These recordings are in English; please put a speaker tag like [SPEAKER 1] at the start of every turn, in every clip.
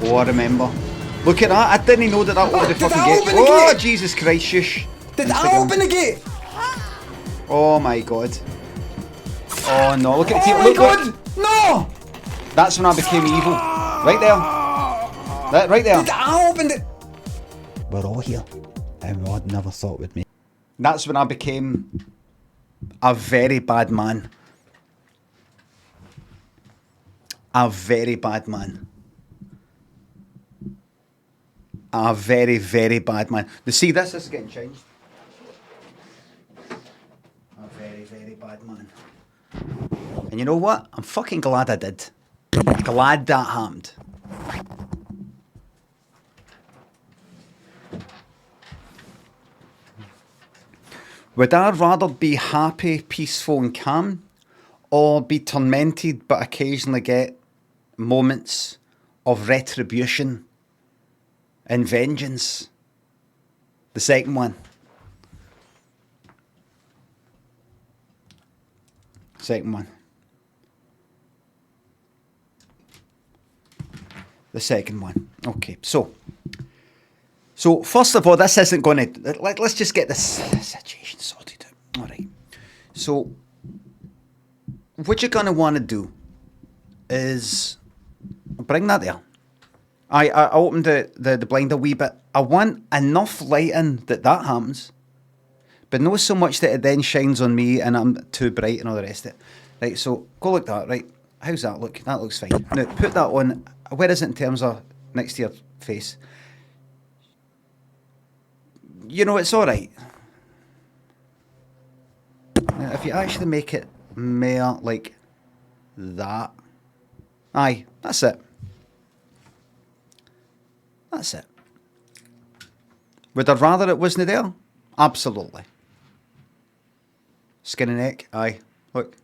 [SPEAKER 1] Oh, I remember. Look at that. I didn't know that opened the fucking gate. Oh, Jesus Christ, shush.
[SPEAKER 2] Did I open the gate?
[SPEAKER 1] Oh my god. Oh no, look at it.
[SPEAKER 2] Oh my god! No!
[SPEAKER 1] That's when I became evil. Right there. Right there.
[SPEAKER 2] Did I open it?
[SPEAKER 1] We're all here. And God never thought with me. That's when I became a very bad man. A very bad man. A very, very bad man. You see, this is getting changed. A very, very bad man. And you know what? I'm fucking glad I did. Glad that happened. Would I rather be happy, peaceful and calm, or be tormented but occasionally get moments of retribution and vengeance? The second one. Second one. The second one. Okay, so first of all, this isn't going to... Let's just get this situation sorted out. All right. So, what you're going to want to do is... Bring that there. I opened the blind a wee bit. I want enough lighting that happens, but not so much that it then shines on me and I'm too bright and all the rest of it. Right, so go like that, right? How's that look? That looks fine. Now, put that on. Where is it in terms of next to your face? You know, it's all right. Now, if you actually make it more like that. Aye, that's it. That's it. Would I rather it wasn't there? Absolutely. Skin and neck? Aye. Look.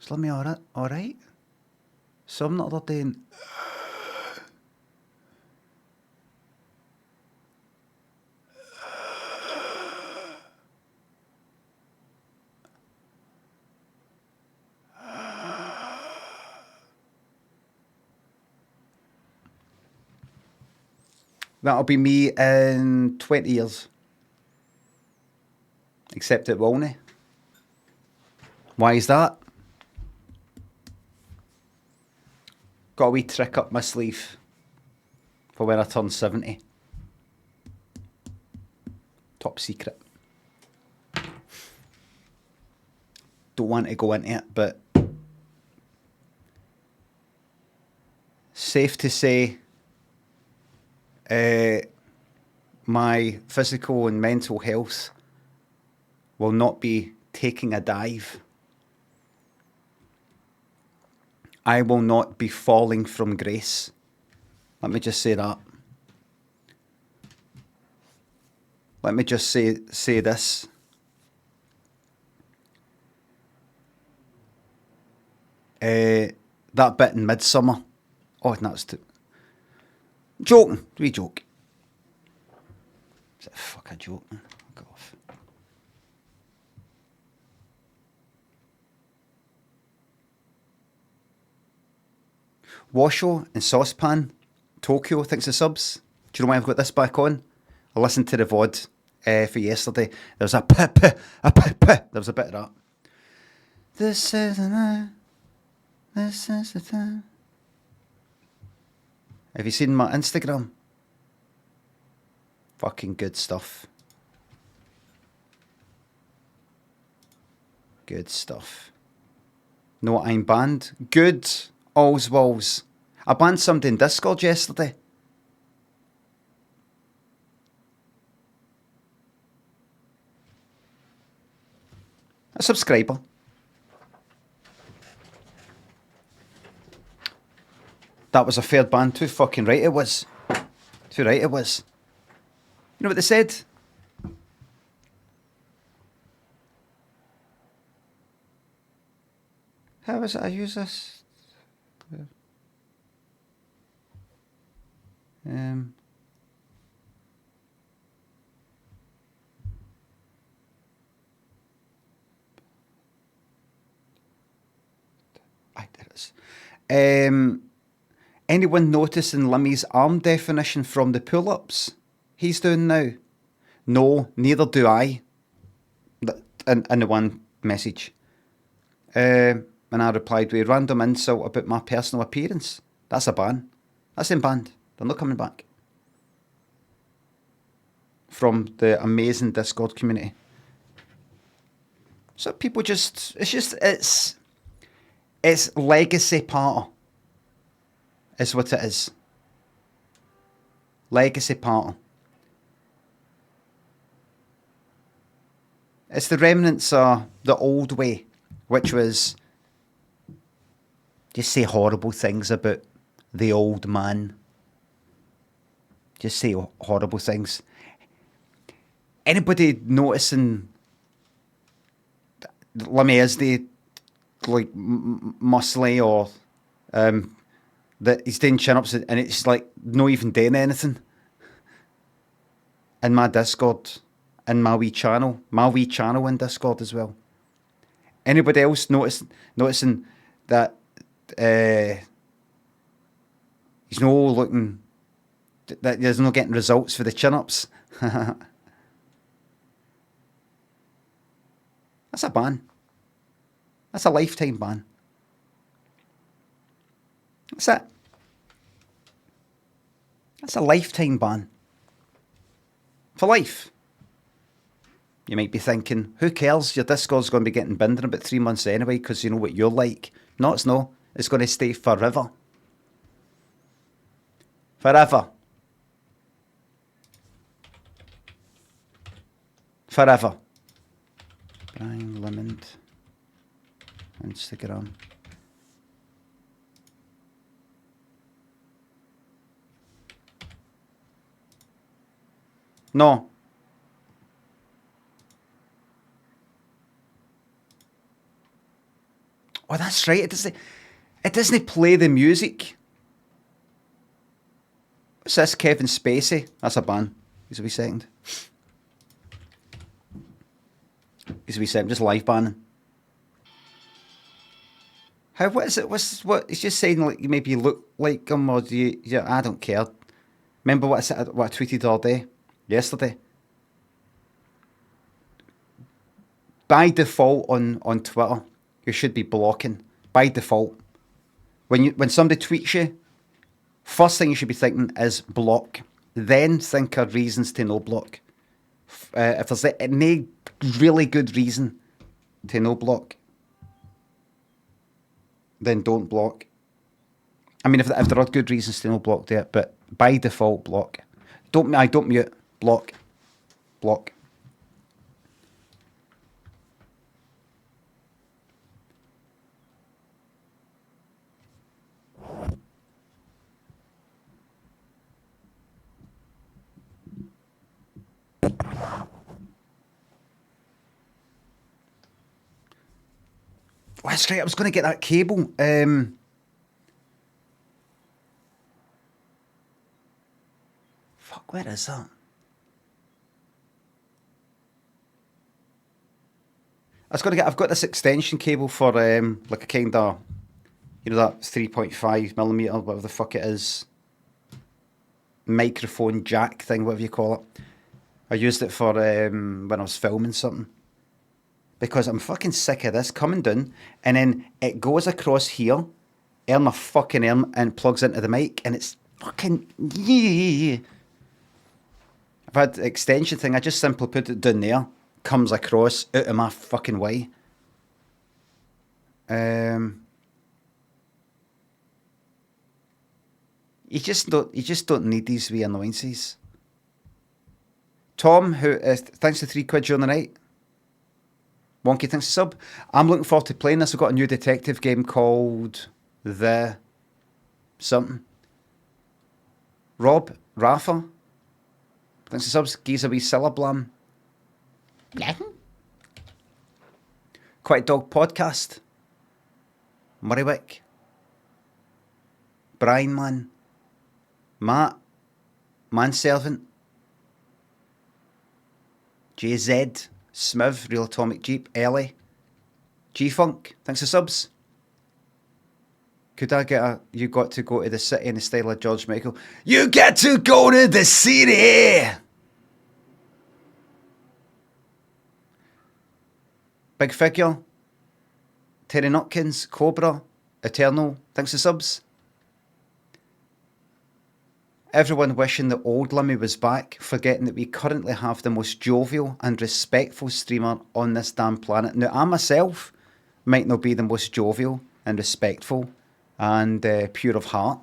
[SPEAKER 1] Slimmy alright? Some the other day and... That'll be me in 20 years. Except it won't. Why is that? Got a wee trick up my sleeve for when I turn 70. Top secret. Don't want to go into it, but safe to say my physical and mental health will not be taking a dive. I will not be falling from grace. Let me just say that. Let me just say this. That bit in Midsummer. Oh, that's too... Joking. We joke. Is it fuck a joke? Fuck off. Washo and Saucepan. Tokyo, thanks for subs. Do you know why I've got this back on? I listened to the VOD for yesterday. There was a p. There was a bit of that. This is the night. This is the time. Have you seen my Instagram? Fucking good stuff. Good stuff. Know what I'm banned? Good. All's walls. I banned somebody in Discord yesterday. A subscriber. That was a fair ban. Too fucking right it was. Too right it was. You know what they said? How is it I use this? is. Anyone noticing Limmy's arm definition from the pull-ups he's doing now? No, neither do I. In the one message. And I replied with a random insult about my personal appearance. That's a ban. That's in banned. They're not coming back. From the amazing Discord community. So people it's legacy party. Is what it is. Legacy party. It's the remnants of the old way, which was just say horrible things about the old man. Just say horrible things. Anybody noticing Limmy is the like muscly or that he's doing chin-ups and it's like not even doing anything? In my Discord, in my wee channel in Discord as well. Anybody else noticing that he's no looking, that he's not getting results for the chin-ups? That's a ban. That's a lifetime ban. That's it. That's a lifetime ban. For life. You might be thinking, who cares? Your Discord's going to be getting binned in about 3 months anyway, because you know what you're like. No, it's no. It's going to stay forever. Forever. Forever. Brian Lemond. Instagram. No. Oh, that's right. It doesn't play the music. What's this? Kevin Spacey. That's a ban. He's a wee second. He's a wee second. Just live banning. How? What is it? What? He's just saying like maybe you look like him or do you? Yeah, I don't care. Remember what I tweeted all day yesterday. By default on Twitter, you should be blocking. By default, when somebody tweets you, first thing you should be thinking is block. Then think of reasons to no block. If there's any really good reason to no block, then don't block. I mean, if there are good reasons to no block, do it. But by default, block. Don't mute. Block. Block. Oh, that's right. I was going to get that cable. Fuck, where is that? I've got this extension cable for like a kind of, you know, that 3.5mm, whatever the fuck it is, microphone jack thing, whatever you call it. I used it for when I was filming something. Because I'm fucking sick of this coming down and then it goes across here, in my fucking arm and plugs into the mic and it's fucking yeah. I've had the extension thing, I just simply put it down there, comes across out of my fucking way. You just don't need these wee annoyances. Tom, who thanks for £3 during the night. Wonky, thanks for sub. I'm looking forward to playing this. I've got a new detective game called The something. Rob, Rafa, thanks for subs. Giza wee Syllablam. Quiet Dog Podcast. Murraywick. Brian Man. Matt. Manservant. JZ. Smiv, Real Atomic Jeep, Ellie, G-Funk, thanks for subs. Could I get a, you got to go to the city in the style of George Michael? You get to go to the city! Big Figure, Terry Nutkins, Cobra, Eternal, thanks for subs. Everyone wishing the old Limmy was back, forgetting that we currently have the most jovial and respectful streamer on this damn planet. Now, I myself might not be the most jovial and respectful and pure of heart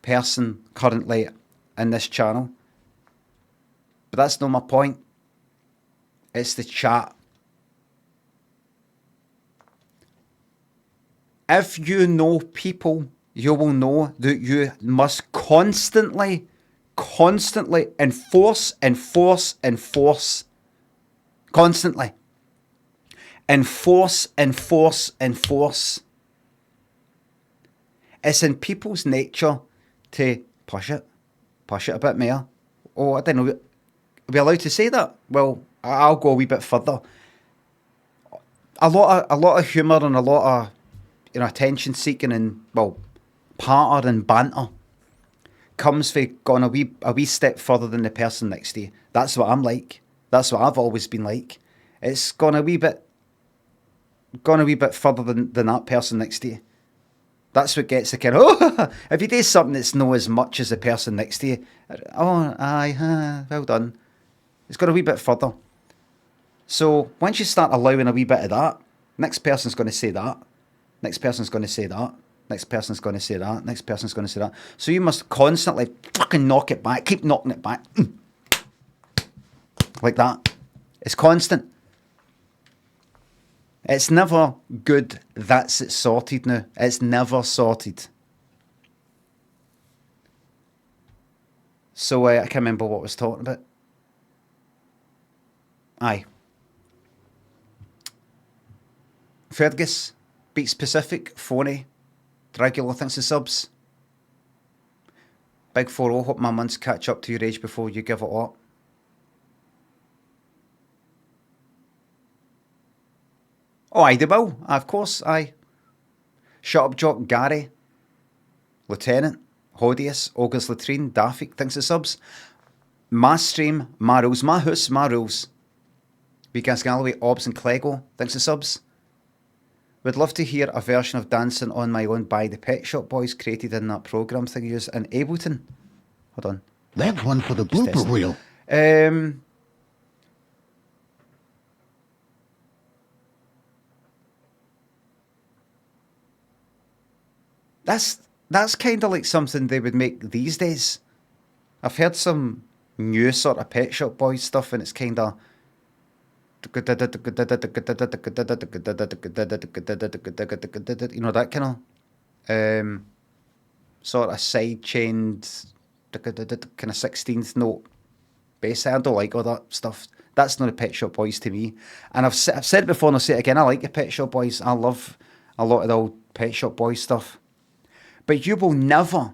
[SPEAKER 1] person currently in this channel, but that's not my point. It's the chat. If you know people, you will know that you must constantly enforce. Constantly. Enforce. It's in people's nature to push it a bit more. Oh, I don't know. Are we allowed to say that? Well, I'll go a wee bit further. A lot of humour and a lot of, you know, attention seeking and, well, patter and banter comes from going a wee step further than the person next to you. That's what I'm like. That's what I've always been like. It's gone a wee bit further than that person next to you. That's what gets the kind of, oh, if you do something that's not as much as the person next to you, oh, aye, well done. It's gone a wee bit further. So once you start allowing a wee bit of that, next person's going to say that. Next person's going to say that. Next person's going to say that. Next person's going to say that. So you must constantly fucking knock it back. Keep knocking it back. Like that. It's constant. It's never good. That's it sorted now. It's never sorted. So I can't remember what I was talking about. Aye. Fergus, Beats Pacific, Phony, Dragula, thanks for subs. Big 4-0, hope my months catch up to your age before you give it up. Oh, aye, they will. Of course, aye. Shut Up Jock, Gary, Lieutenant, Hodius, August Latrine, Daffy, thanks for subs. My stream, my rules, my house, my rules. Weekends Galloway, Obbs and Clego, thanks for subs. Would love to hear a version of Dancing on My Own by the Pet Shop Boys created in that programme thing you use in Ableton. Hold on.
[SPEAKER 3] That's one for the blooper reel.
[SPEAKER 1] That's kind of like something they would make these days. I've heard some new sort of Pet Shop Boys stuff and it's kind of... You know, that kind of sort of side-chained kind of 16th note bass. I don't like all that stuff. That's not the Pet Shop Boys to me. And I've said it before and I'll say it again, I like the Pet Shop Boys. I love a lot of the old Pet Shop Boys stuff. But you will never,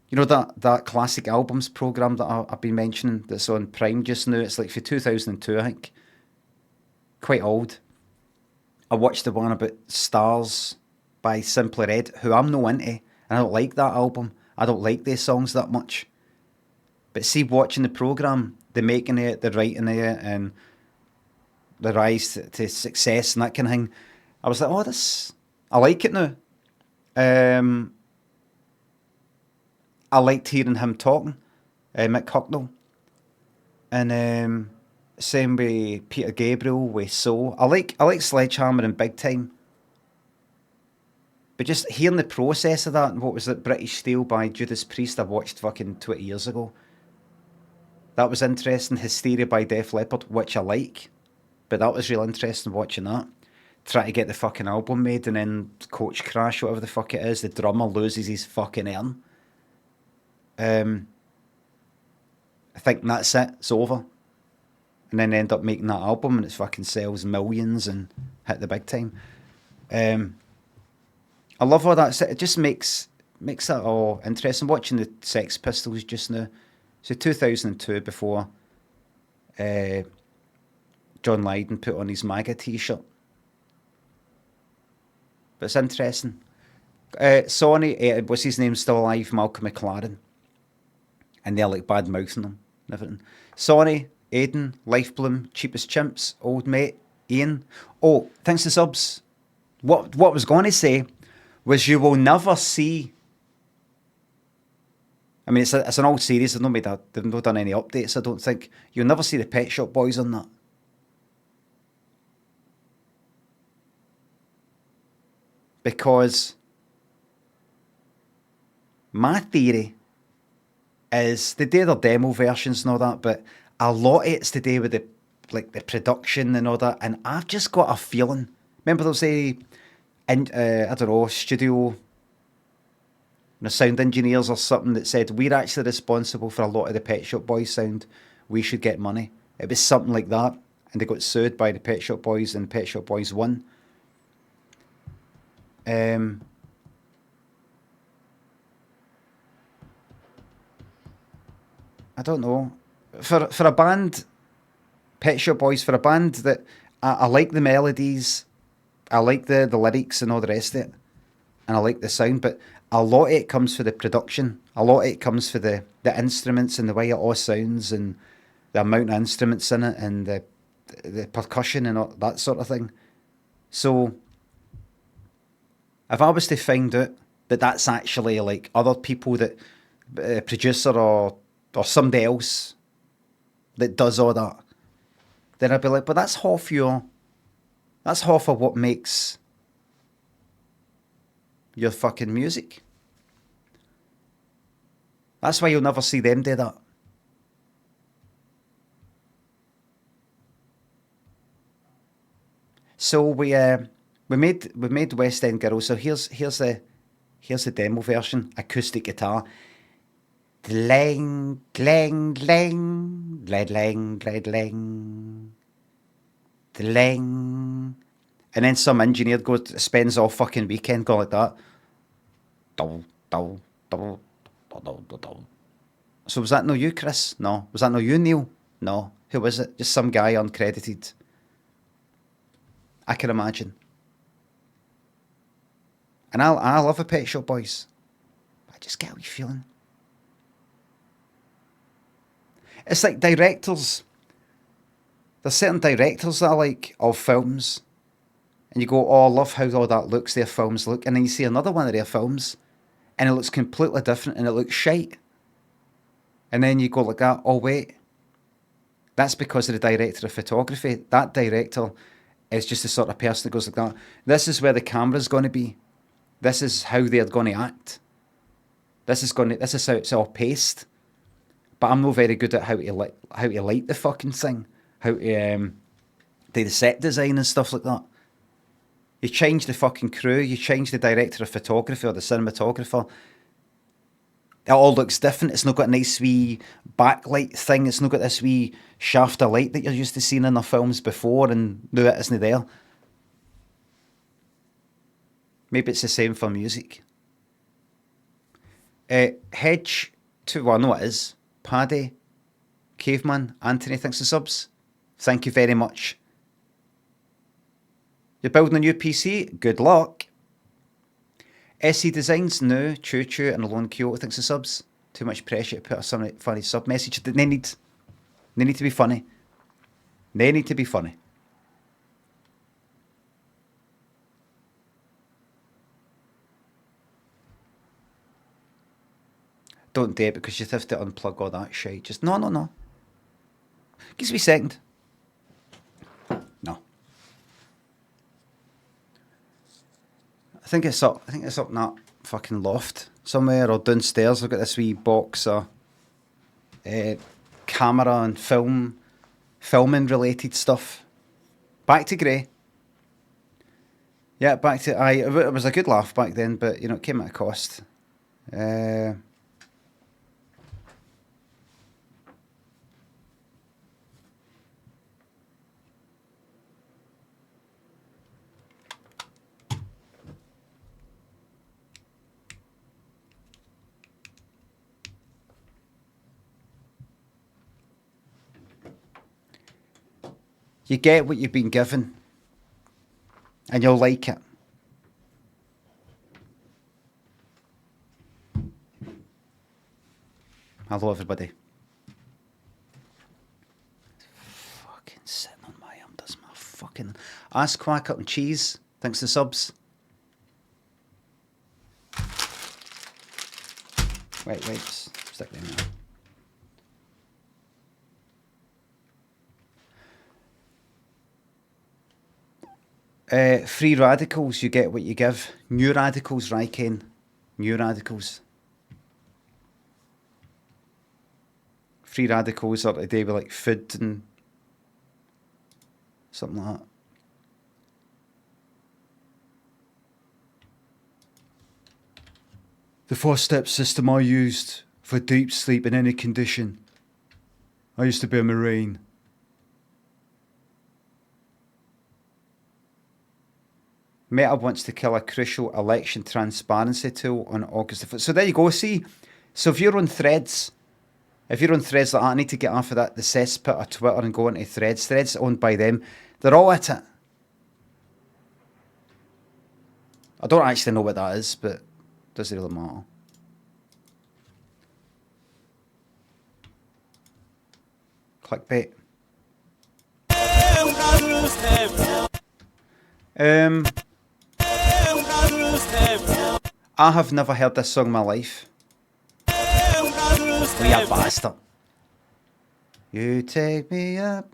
[SPEAKER 1] you know, that classic albums programme that I've been mentioning that's on Prime just now, it's like for 2002, I think. Quite old. I watched the one about Stars by Simply Red, who I'm no into, and I don't like that album. I don't like their songs that much. But see, watching the programme, the making of it, the writing of it, and the rise to success and that kind of thing, I was like, oh, I like it now. I liked hearing him talking, Mick Hucknall. And same with Peter Gabriel with Soul. I like Sledgehammer and Big Time. But just hearing the process of that, and what was it, British Steel by Judas Priest, I watched fucking 20 years ago. That was interesting. Hysteria by Def Leppard, which I like. But that was real interesting watching that. Trying to get the fucking album made and then coach crash, whatever the fuck it is, the drummer loses his fucking earn. I think that's it. It's over. And then end up making that album and it fucking sells millions and hit the big time. I love all that. It just makes that all interesting. Watching the Sex Pistols just now. So 2002, before John Lydon put on his MAGA t-shirt. But it's interesting. Sonny, what's his name still alive? Malcolm McLaren. And they're like bad mouthing them and everything. Sonny, Aiden, Lifebloom, Cheapest Chimps, Old Mate, Ian. Oh, thanks to subs. What I was going to say was you will never see. I mean, it's an old series. They've not done any updates. I don't think you'll never see the Pet Shop Boys on that. Because my theory is they do their demo versions and all that, but a lot of it's to do with the production and all that. And I've just got a feeling. Remember those I don't know, studio sound engineers or something that said we're actually responsible for a lot of the Pet Shop Boys sound. We should get money. It was something like that, and they got sued by the Pet Shop Boys, and Pet Shop Boys won. I don't know. For a band, Pet Shop Boys, for a band that I like the melodies, I like the lyrics and all the rest of it, and I like the sound, but a lot of it comes for the production. A lot of it comes for the instruments and the way it all sounds and the amount of instruments in it and the percussion and all that sort of thing. So if I was to find out that that's actually like other people that producer or somebody else that does all that, then I'd be like, but that's half of what makes your fucking music. That's why you'll never see them do that. So we made West End Girl. So here's the demo version, acoustic guitar. Glang, glang, glang, glang, glang, glang, glang. And then some engineer spends all fucking weekend going like that. Dull, dull, dull, dull, dull, dull, dull. So was that no you, Chris? No. Was that no you, Neil? No. Who was it? Just some guy uncredited. I can imagine. And I love the Pet Shop Boys. I just get a wee feeling. It's like directors. There's certain directors that I like of films. And you go, oh, I love how all that looks, their films look. And then you see another one of their films, and it looks completely different, and it looks shite. And then you go like that, oh, wait. That's because of the director of photography. That director is just the sort of person that goes like that. This is where the camera's going to be. This is how they're going to act. This is how it's all paced. But I'm not very good at how to light the fucking thing. How to do the set design and stuff like that. You change the fucking crew, you change the director of photography or the cinematographer. It all looks different. It's not got a nice wee backlight thing. It's not got this wee shaft of light that you're used to seeing in the films before, and now it isn't there. Maybe it's the same for music. Hedge to, well, I know it is. Paddy, Caveman, Anthony, thanks for subs. Thank you very much. You're building a new PC? Good luck. SE Designs? No. Choo Choo and Alone Kyoto, thanks for subs. Too much pressure to put a funny sub message. They need to be funny. They need to be funny. Don't do it because you have to unplug all that shit. Just no. Give me a second. No. I think it's up in that fucking loft somewhere or downstairs. I've got this wee box of camera and filming related stuff. Back to grey. Yeah, back to it was a good laugh back then, but it came at a cost. You get what you've been given, and you'll like it. Hello, everybody. Fucking sitting on my arm does my fucking ass quack up and cheese. Thanks to subs. Wait, stick them in. Free radicals, you get what you give. New radicals, Ryken. New radicals. Free radicals are today with like food and something like that. The 4-step system I used for deep sleep in any condition. I used to be a Marine. Meta wants to kill a crucial election transparency tool on August the 1st. So there you go, see? So if you're on Threads, like that, I need to get off of that, the cesspit of Twitter and go into Threads. Threads owned by them. They're all at it. I don't actually know what that is, but it doesn't really matter. Clickbait. I have never heard this song in my life. Oh, you bastard. You take me up.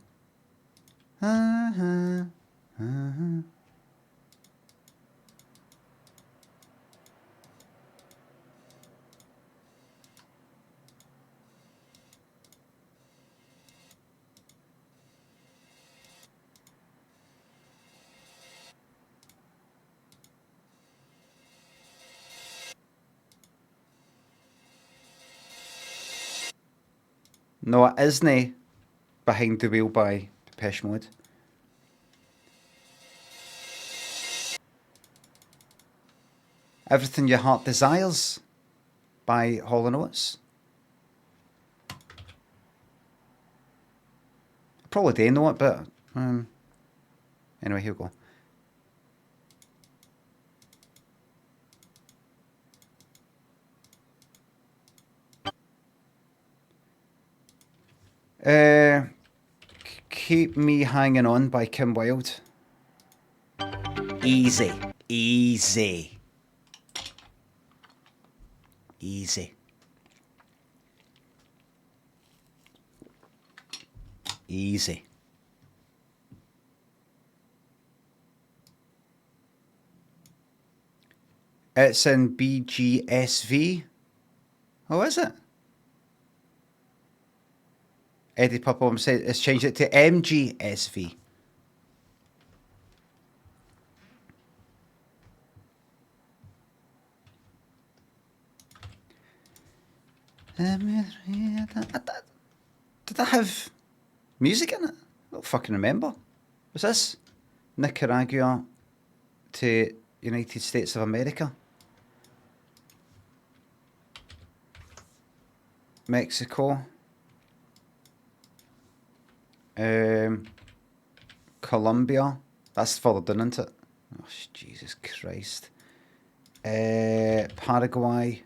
[SPEAKER 1] No, it isn't Behind the Wheel by Depeche Mode. Everything Your Heart Desires by Hall & Oates. I probably do know it, but anyway, here we go. Keep Me Hanging On by Kim Wilde. Easy. Easy. Easy. Easy. It's in BGSV. Oh, is it? Eddie Pupple said it's changed it to MGSV. Did that have music in it? I don't fucking remember. Was this Nicaragua to United States of America? Mexico. Colombia. That's further down, isn't it? Oh, Jesus Christ. Paraguay.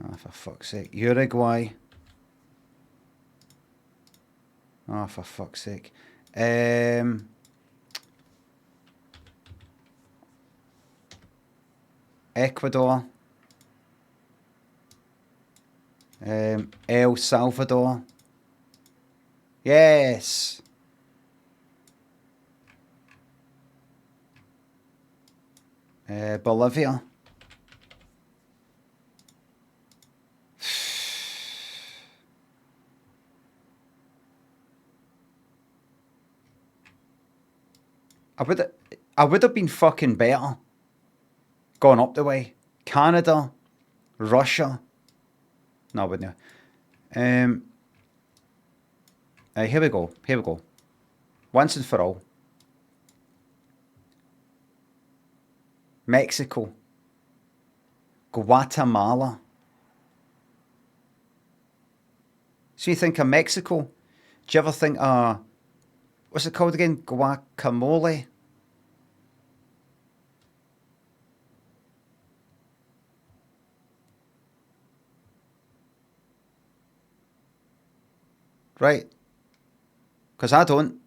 [SPEAKER 1] Oh, for fuck's sake. Uruguay. Oh, for fuck's sake. Ecuador. El Salvador. Yes. Bolivia. I would have been fucking better going up the way. Canada, Russia. No, I wouldn't. Here we go. Here we go. Once and for all. Mexico. Guatemala. So you think of Mexico? Do you ever think what's it called again? Guacamole? right? Because I don't.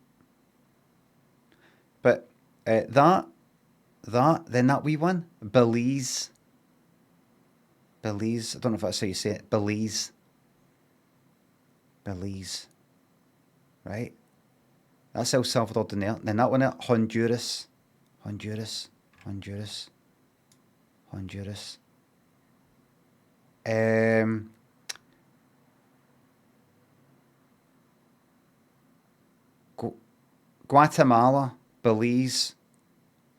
[SPEAKER 1] But then that wee one, Belize. Belize. I don't know if that's how you say it. Belize. Belize. Right? That's El Salvador down there. Then that one there, Honduras. Honduras. Honduras. Honduras. Guatemala, Belize,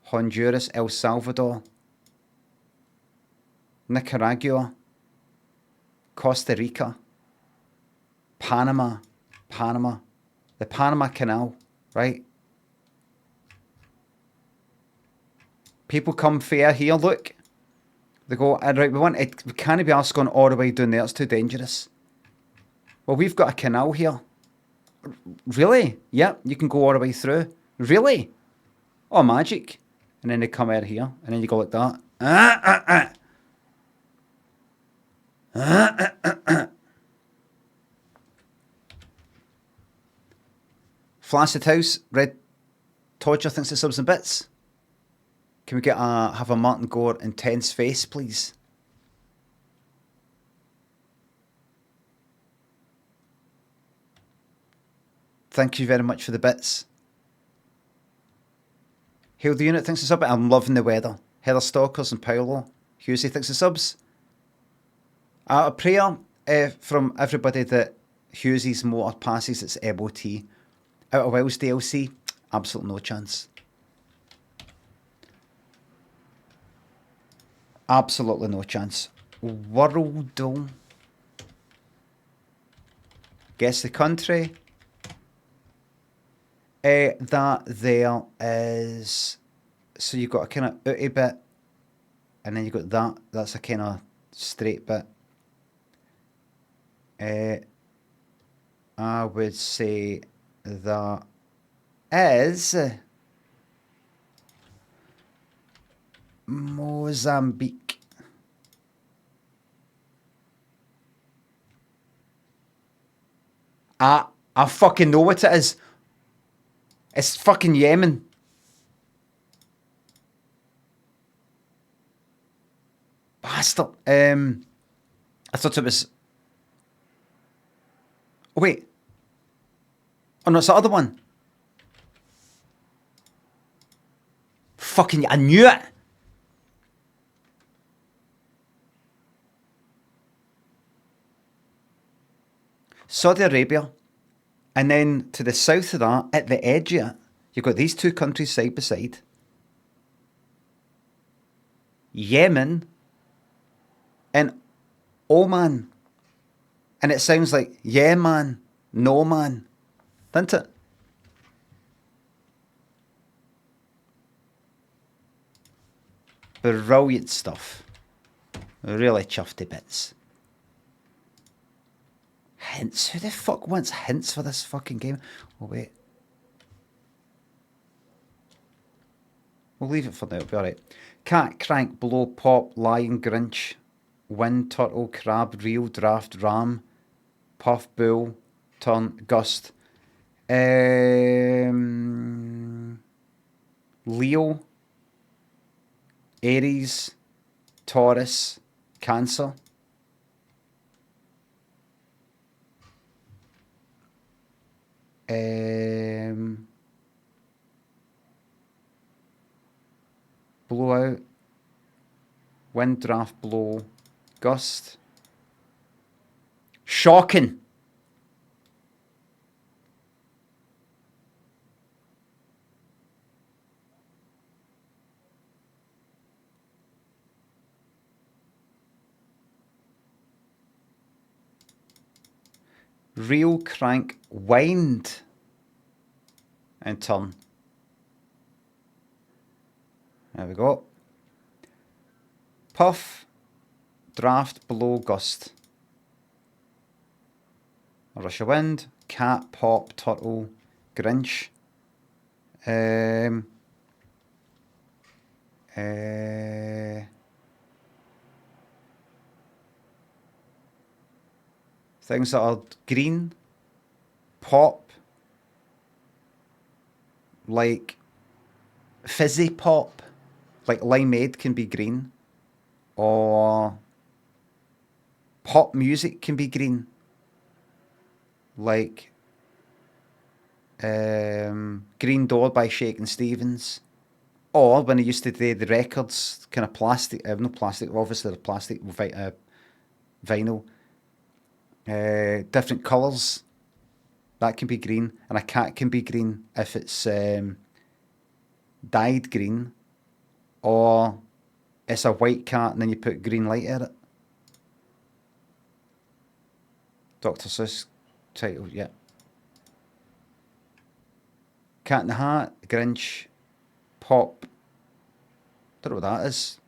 [SPEAKER 1] Honduras, El Salvador, Nicaragua, Costa Rica, Panama, the Panama Canal, right? People come fair here, look. They go, right, we can't be asked going all the way down there, it's too dangerous. Well, we've got a canal here. Really? Yep, you can go all the way through. Really? Oh, magic. And then they come out here, and then you go like that. Flaccid House, Red Todger thinks it's subs and bits. Can we have a Martin Gore intense face, please? Thank you very much for the bits. Hail the Unit thinks it's up. I'm loving the weather. Heather Stalkers and Paolo. Husey thinks it's subs. A prayer from everybody that Husey's motor passes its MOT. Out of Wales DLC, absolutely no chance. Absolutely no chance. Worldle. Guess the country. That there is. So you've got a kind of outy bit, and then you've got that. That's a kind of straight bit. I would say that is Mozambique. I fucking know what it is. It's fucking Yemen. Bastard. I thought it was. Oh wait. Oh no, it's the other one. Fucking, I knew it. Saudi Arabia. And then to the south of that, at the edge of it, you've got these two countries side by side. Yemen and Oman. And it sounds like, yeah man, no man. Doesn't it? Brilliant stuff. Really chuffed to bits. Hints? Who the fuck wants hints for this fucking game? Oh, wait. We'll leave it for now. It'll be alright. Cat, crank, blow, pop, lion, grinch, wind, turtle, crab, reel, draft, ram, puff, bull, turn, gust. Leo, Aries, Taurus, Cancer. Blowout, wind, draft, blow, gust. Shocking. Reel, crank, wind, and turn. There we go. Puff, draft, blow, gust. A rush of wind, cat, pop, turtle, grinch. Things that are green. pop, like fizzy pop, like limeade can be green, or pop music can be green, like Green Door by Shakin' Stevens, or when I used to do the records, kind of plastic, no plastic, obviously they're plastic, vinyl, different colours, that can be green, and a cat can be green if it's dyed green, or it's a white cat and then you put green light in it. Dr. Seuss title, yeah. Cat in the Hat, Grinch, Pop. Don't know what that is.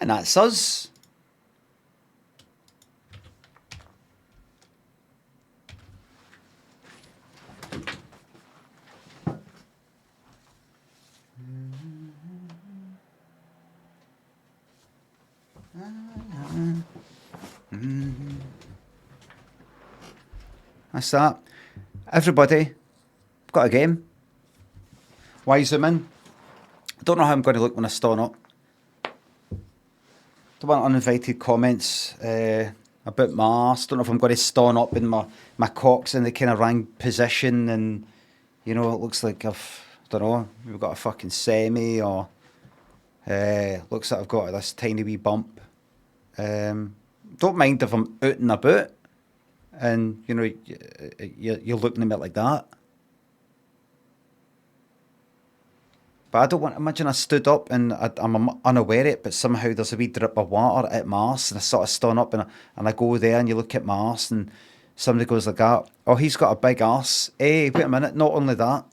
[SPEAKER 1] And that's us. That's that. Everybody, got a game. Why zoom in? Don't know how I'm going to look when I stand up. Don't want uninvited comments about my arse. Don't know if I'm going to stand up and my cock's in the kind of wrong position, and you know it looks like don't know, we've got a fucking semi, or looks like I've got this tiny wee bump. Don't mind if I'm out and about, and you know you're looking at me like that. But I don't want. Imagine I stood up and I'm unaware of it, but somehow there's a wee drip of water at my arse, and I sort of stand up and I go there, and you look at my arse, and somebody goes like that. Oh, he's got a big arse. Hey, wait a minute. Not only that,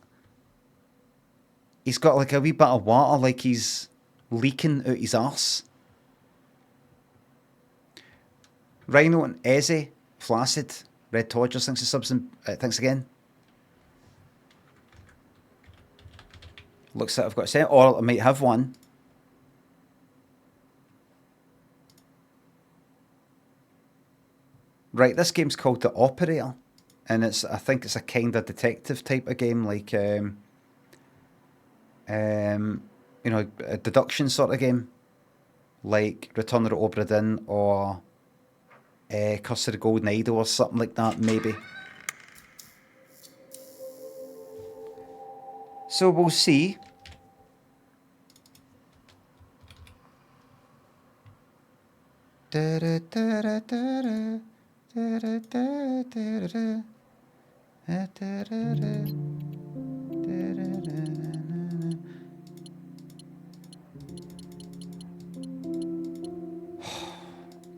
[SPEAKER 1] he's got like a wee bit of water, like he's leaking out his arse. Rhino and Ezzy, Flaccid, Red Todgers, thanks for subs and thanks again. Looks like I've got a set, or I might have one. Right, this game's called The Operator, and I think it's a kind of detective type of game, like you know, a deduction sort of game, like Return of the Obra Dinn or Curse of the Golden Idol or something like that, maybe. So we'll see.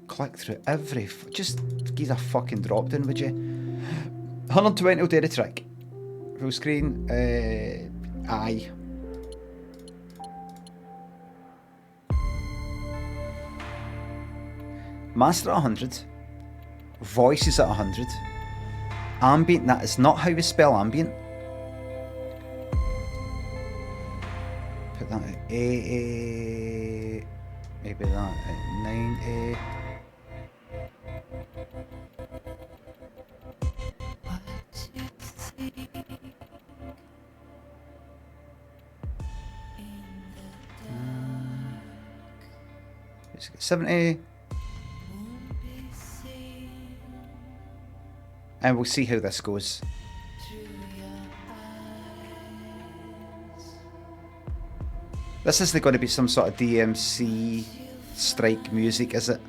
[SPEAKER 1] Click through every... Just give a fucking drop down, would you? 120 will do the trick. Full screen, aye. Master at 100. Voice is at 100. Ambient, that is not how we spell ambient. Put that at A. Maybe that at 9A. It's 70. And we'll see how this goes. This isn't going to be some sort of DMC strike music, is it?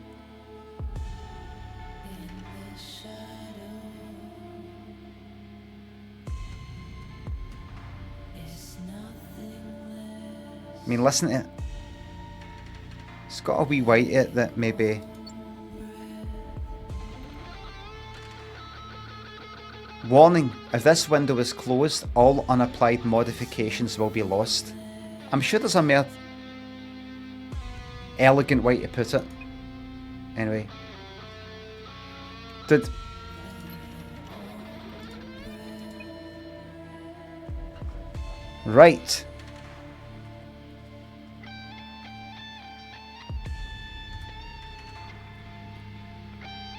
[SPEAKER 1] I mean, listen to it. It's got a wee white in it that maybe... Warning, if this window is closed, all unapplied modifications will be lost. I'm sure there's a more elegant way to put it. Anyway. Right.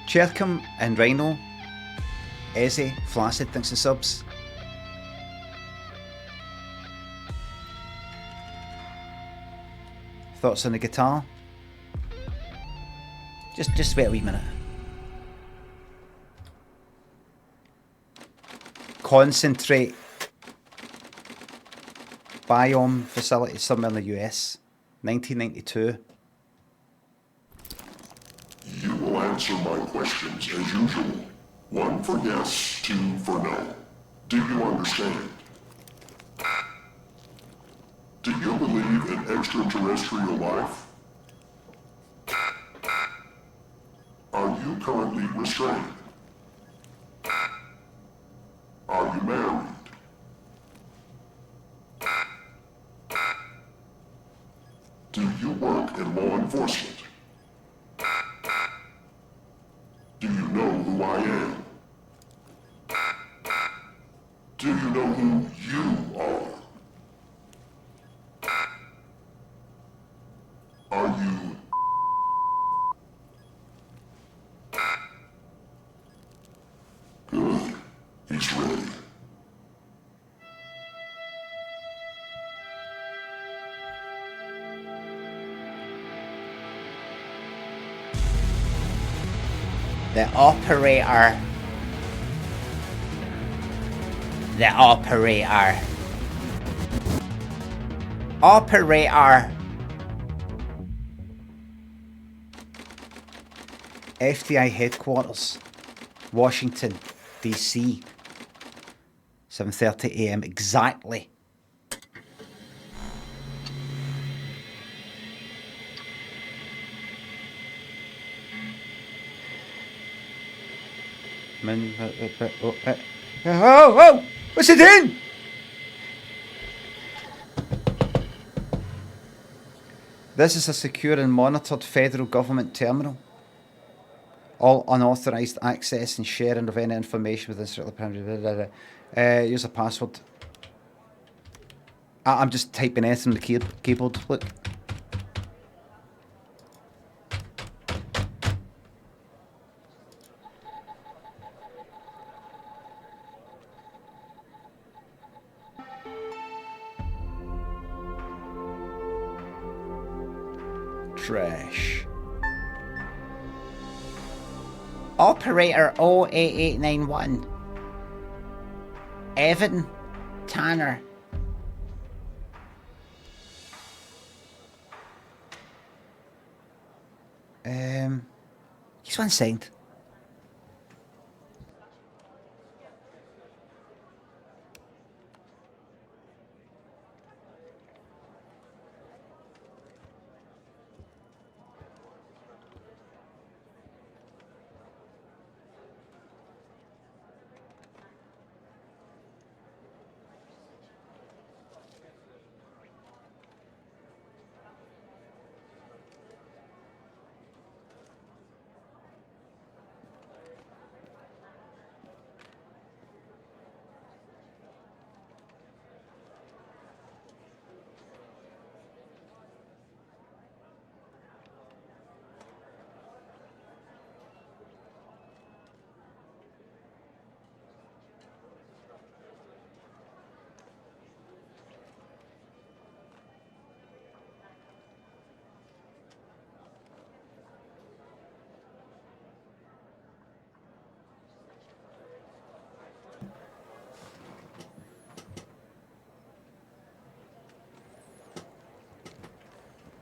[SPEAKER 1] Chercum and Rhino. Ezzy, Flaccid, thanks for subs. Thoughts on the guitar? Just wait a wee minute. Concentrate biome facility somewhere in the US. 1992.
[SPEAKER 4] You will answer my questions as usual. 1 for yes, 2 for no. Do you understand? Do you believe in extraterrestrial life? Are you currently restrained? Are you married? Do you work in law enforcement? Do you know who I am? Do you know who you are? Are you... Good. He's ready.
[SPEAKER 1] The operator. The operator. Operator. FDI headquarters, Washington, DC. 7:30 AM exactly. Oh! What's it doing? This is a secure and monitored federal government terminal. All unauthorized access and sharing of any information within strictly permitted. Use a password. I'm just typing S on the keyboard. Look. Trash. Operator 08891. Evan Tanner. He's 1 second.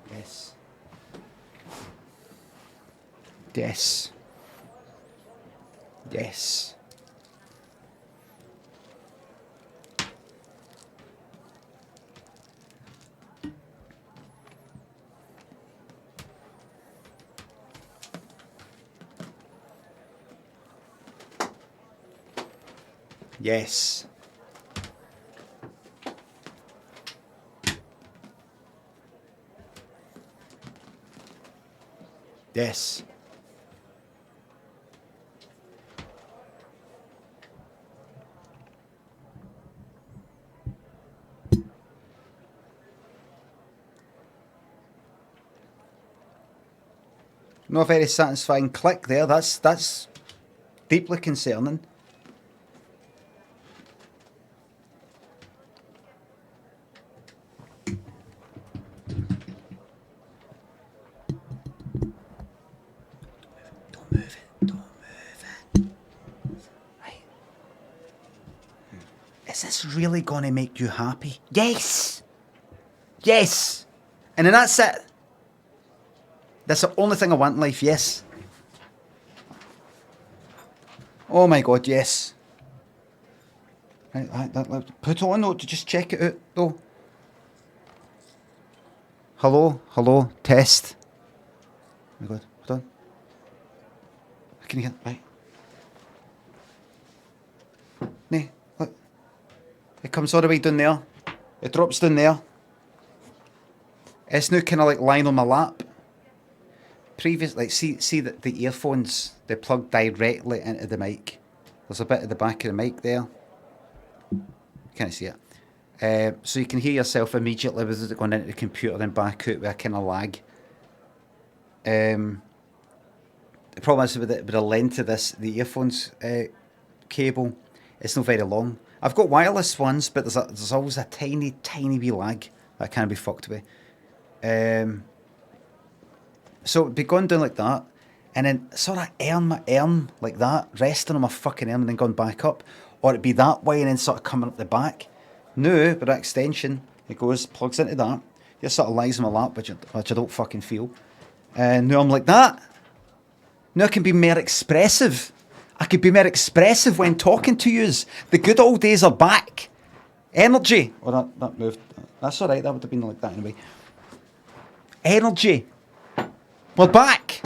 [SPEAKER 1] Yes. Yes. Yes. Yes. Yes. Not a very satisfying click there. That's deeply concerning. Don't move it. Don't move it. Right. Is this really going to make you happy? Yes. Yes. And then that's it. That's the only thing I want in life, yes. Oh my god, yes. Right, put it on though, to just check it out though. Hello, test. Oh my god, hold on. Can you hear? Right. Nah, look. It comes all the way down there. It drops down there. It's now kind of like lying on my lap. Like see that the earphones, they plug directly into the mic. There's a bit at the back of the mic there. Can't see it. So you can hear yourself immediately with it going into the computer and back out with a kind of lag. The problem is with the length of the earphones cable, it's not very long. I've got wireless ones, but there's always a tiny wee lag that can be fucked with. So it'd be going down like that, and then sort of arm my arm like that, resting on my fucking arm and then going back up, or it'd be that way and then sort of coming up the back. No, but that extension, it goes, plugs into that, just sort of lies on my lap, which I don't fucking feel. And now I'm like that. Now I can be more expressive. I could be more expressive when talking to yous. The good old days are back. Energy. Oh, that moved. That's alright, that would have been like that anyway. Energy. We're back.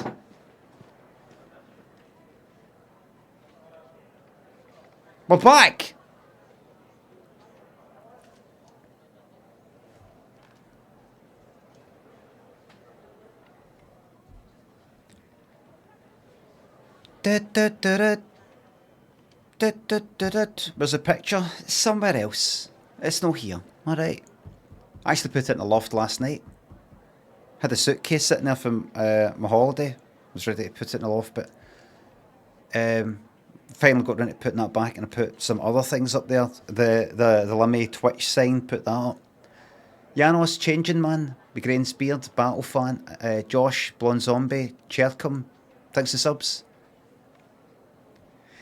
[SPEAKER 1] We're back. There's a picture somewhere else. It's not here. Alright. I actually put it in the loft last night. Had a suitcase sitting there from my holiday. Was ready to put it in the loft, but finally got around to putting that back, and I put some other things up there. The Limmy Twitch sign, put that up. Yeah, no, it's changing, man. Migraine's Beard, Battle Fan, Josh, Blonde Zombie, Chercom, thanks for subs.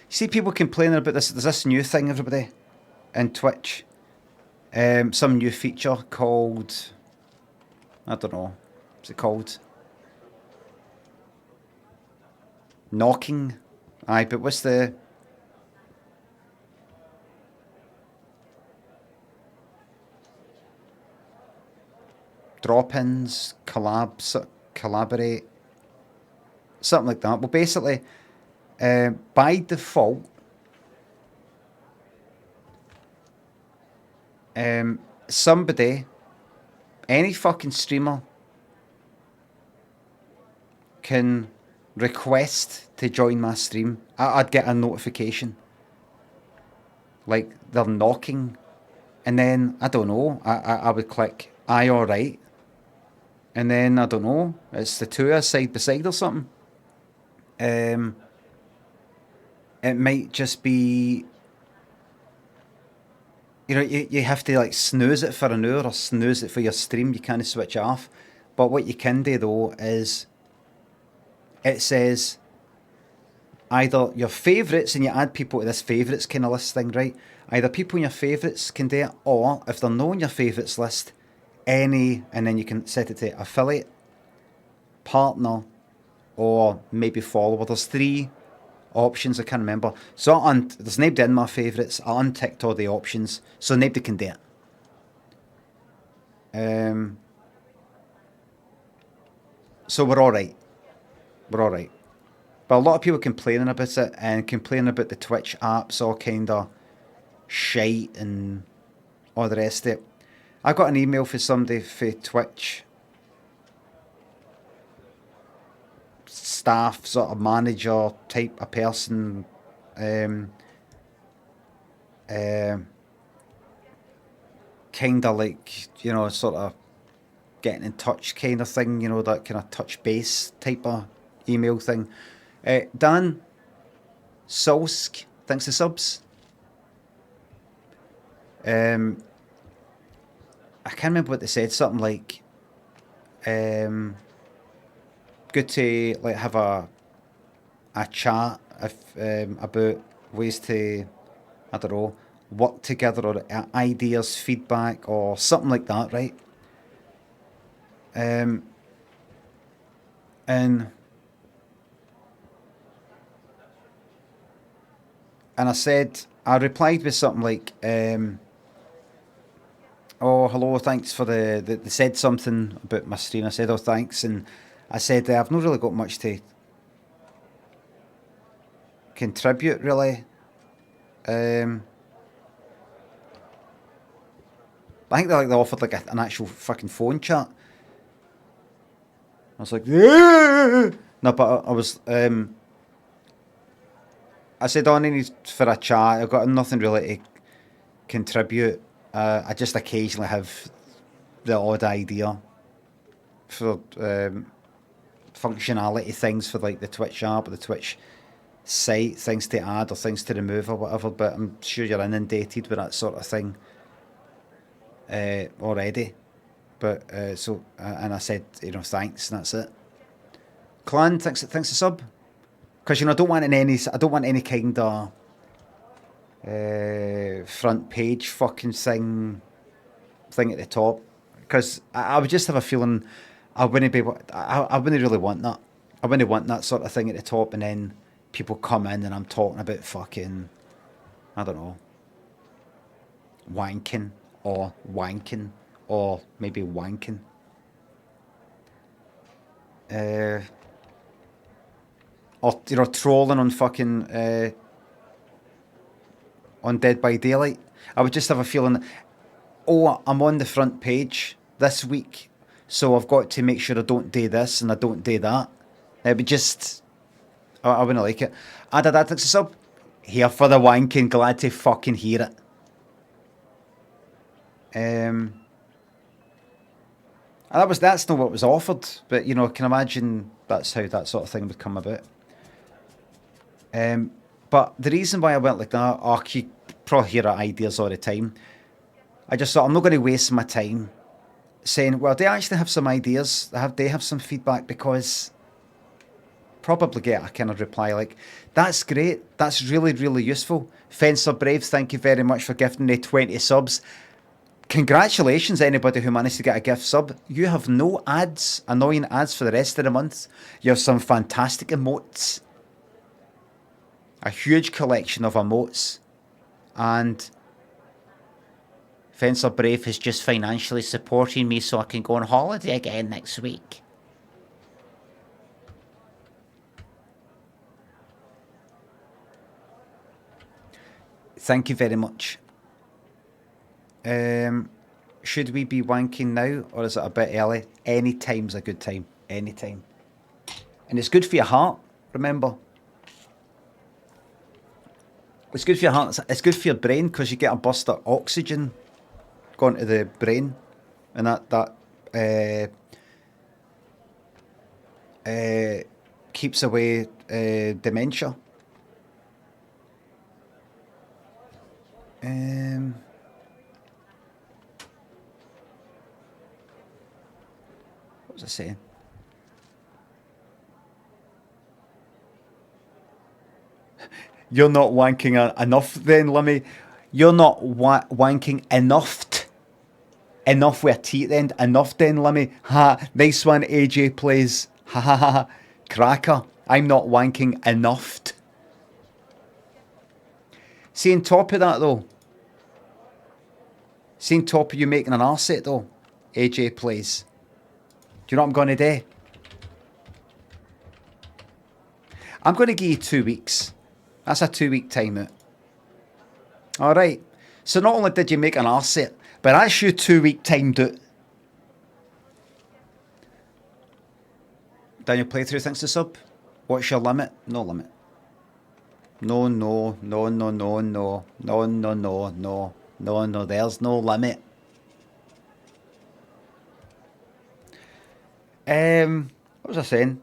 [SPEAKER 1] You see people complaining about this. There's this new thing, everybody, in Twitch. Some new feature called, I don't know, what's it called? Knocking. Aye, but what's the... Drop-ins, collaborate, something like that. Well, basically, by default, somebody, any fucking streamer, can request to join my stream. I'd get a notification, like they're knocking, and then I don't know. I would click "Aye, all right," and then I don't know. It's the two of us side by side or something. It might just be, you know, you have to like snooze it for an hour or snooze it for your stream. You can't switch it off. But what you can do though is, it says either your favourites, and you add people to this favourites kind of list thing, right? Either people in your favourites can do it, or if they're not in your favourites list, any, and then you can set it to affiliate, partner, or maybe follower. There's 3 options, I can't remember. So there's nobody in my favourites. I unticked all the options, so nobody can do it. So we're alright. We're alright. But a lot of people complaining about it, and complaining about the Twitch apps all kind of shite and all the rest of it. I got an email for somebody for Twitch staff, sort of manager type of person, kind of like, you know, sort of getting in touch kind of thing, you know, that kind of touch base type of email thing. Dan Solsk, thanks for subs. I can't remember what they said, something like, good to like have a chat if, about ways to, I don't know, work together or ideas, feedback or something like that, right? And I said, I replied with something like, oh, hello, thanks for they said something about my stream. I said, oh, thanks. And I said, I've not really got much to contribute, really. I think they offered like an actual fucking phone chat. I was like, yeah! No, but I was, I said, oh, I need for a chat. I've got nothing really to contribute. I just occasionally have the odd idea for functionality things for like the Twitch app or the Twitch site, things to add or things to remove or whatever, but I'm sure you're inundated with that sort of thing already. But and I said, you know, thanks, and that's it. Clan, thanks to sub, because, you know, I don't want any kind of front page fucking thing at the top, because I would just have a feeling I wouldn't be able, I wouldn't really want that. I wouldn't want that sort of thing at the top, and then people come in and I'm talking about fucking, I don't know, wanking or maybe wanking. Or, you know, trolling on fucking on Dead by Daylight. I would just have a feeling, oh, I'm on the front page this week, so I've got to make sure I don't do this and I don't do that. It would just, I wouldn't like it. Added that thanks a sub. Here for the wanking, glad to fucking hear it. And that's not what was offered, but, you know, I can imagine that's how that sort of thing would come about. But the reason why I went like that, you probably hear ideas all the time. I just thought, I'm not going to waste my time saying, well, they actually have some ideas, they have some feedback, because probably get a kind of reply like, that's great, that's really, really useful. Fencer Brave, thank you very much for gifting me 20 subs. Congratulations, anybody who managed to get a gift sub. You have no ads, annoying ads for the rest of the month. You have some fantastic emotes. A huge collection of emotes. And Fencer Brave is just financially supporting me so I can go on holiday again next week. Thank you very much. Should we be wanking now, or is it a bit early? Any time's a good time. Any time. And it's good for your heart, remember. It's good for your heart. It's good for your brain, because you get a burst of oxygen going to the brain, and that keeps away dementia. What was I saying? You're not wanking enough then, Limmy. You're not wanking enough. Enough with a T at the end. Enough then, Limmy. Ha, nice one, AJ plays. Ha ha ha. Cracker. I'm not wanking enough. See, on top of that though. See, on top of you making an arse it though. AJ plays. Do you know what I'm going to do? I'm going to give you 2 weeks. That's a 2-week timeout. Alright. So not only did you make an arse of it, but that's you 2-week timed out. Daniel Playthrough thinks to sub. What's your limit? No limit. No, no, no, no, no, no, no, no, no, no, no, no, there's no limit. What was I saying?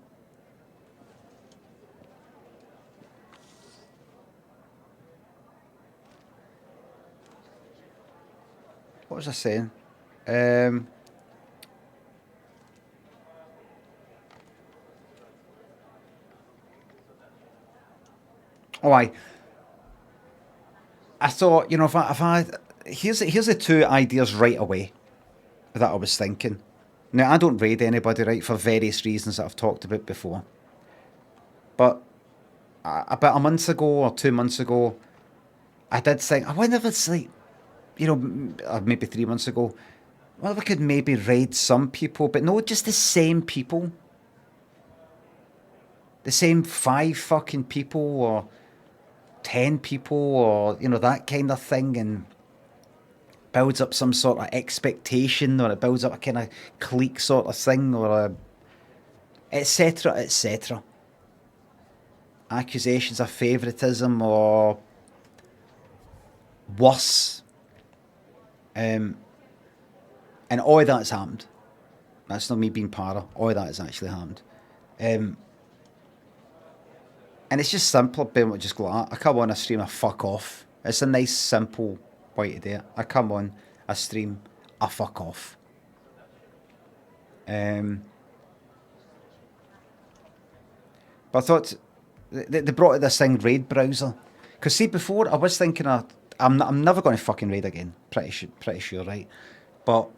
[SPEAKER 1] What was I saying? Oh, I thought, you know, if I here's the two ideas right away that I was thinking. Now, I don't raid anybody, right, for various reasons that I've talked about before. But about a month ago or 2 months ago, I did think, I wonder if it's like, you know, or maybe 3 months ago, well, we could maybe raid some people, but no, just the same people. The same 5 fucking people or 10 people or, you know, that kind of thing, and builds up some sort of expectation, or it builds up a kind of clique sort of thing, or a etc, etc. Accusations of favouritism or worse. And all that's happened. That's not me being para. All that has actually happened. And it's just simple being able to just go, I come on a stream, I fuck off. It's a nice, simple way to do it. I come on a stream, I fuck off. But I thought they brought this thing, raid browser. Because see, before I was thinking, I'm never going to fucking raid again. Pretty sure, right? But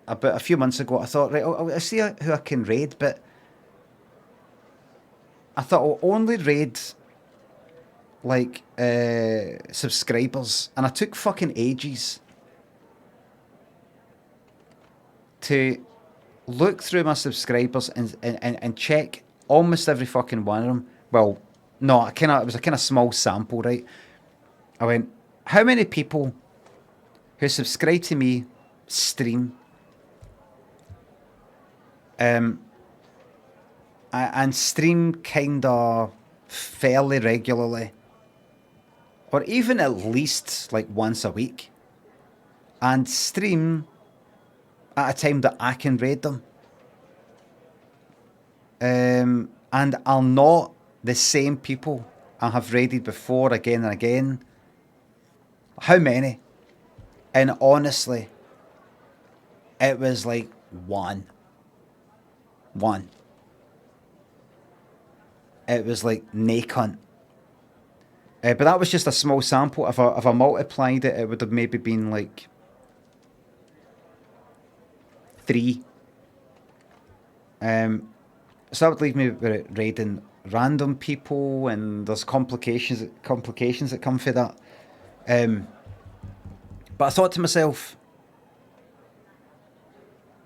[SPEAKER 1] about a few months ago, I thought, right, I'll see who I can raid, but I thought I'll only raid like subscribers, and I took fucking ages to look through my subscribers and check almost every fucking one of them. Well, no, it was a kind of small sample, right? I went, how many people who subscribe to me stream and stream kind of fairly regularly, or even at least like once a week, and stream at a time that I can raid them, and are not the same people I have raided before again and again. How many? And honestly, it was like one. It was like nae cunt. But that was just a small sample. If I multiplied it, it would have maybe been like 3. So that would leave me with raiding random people, and there's complications that come for that. But I thought to myself,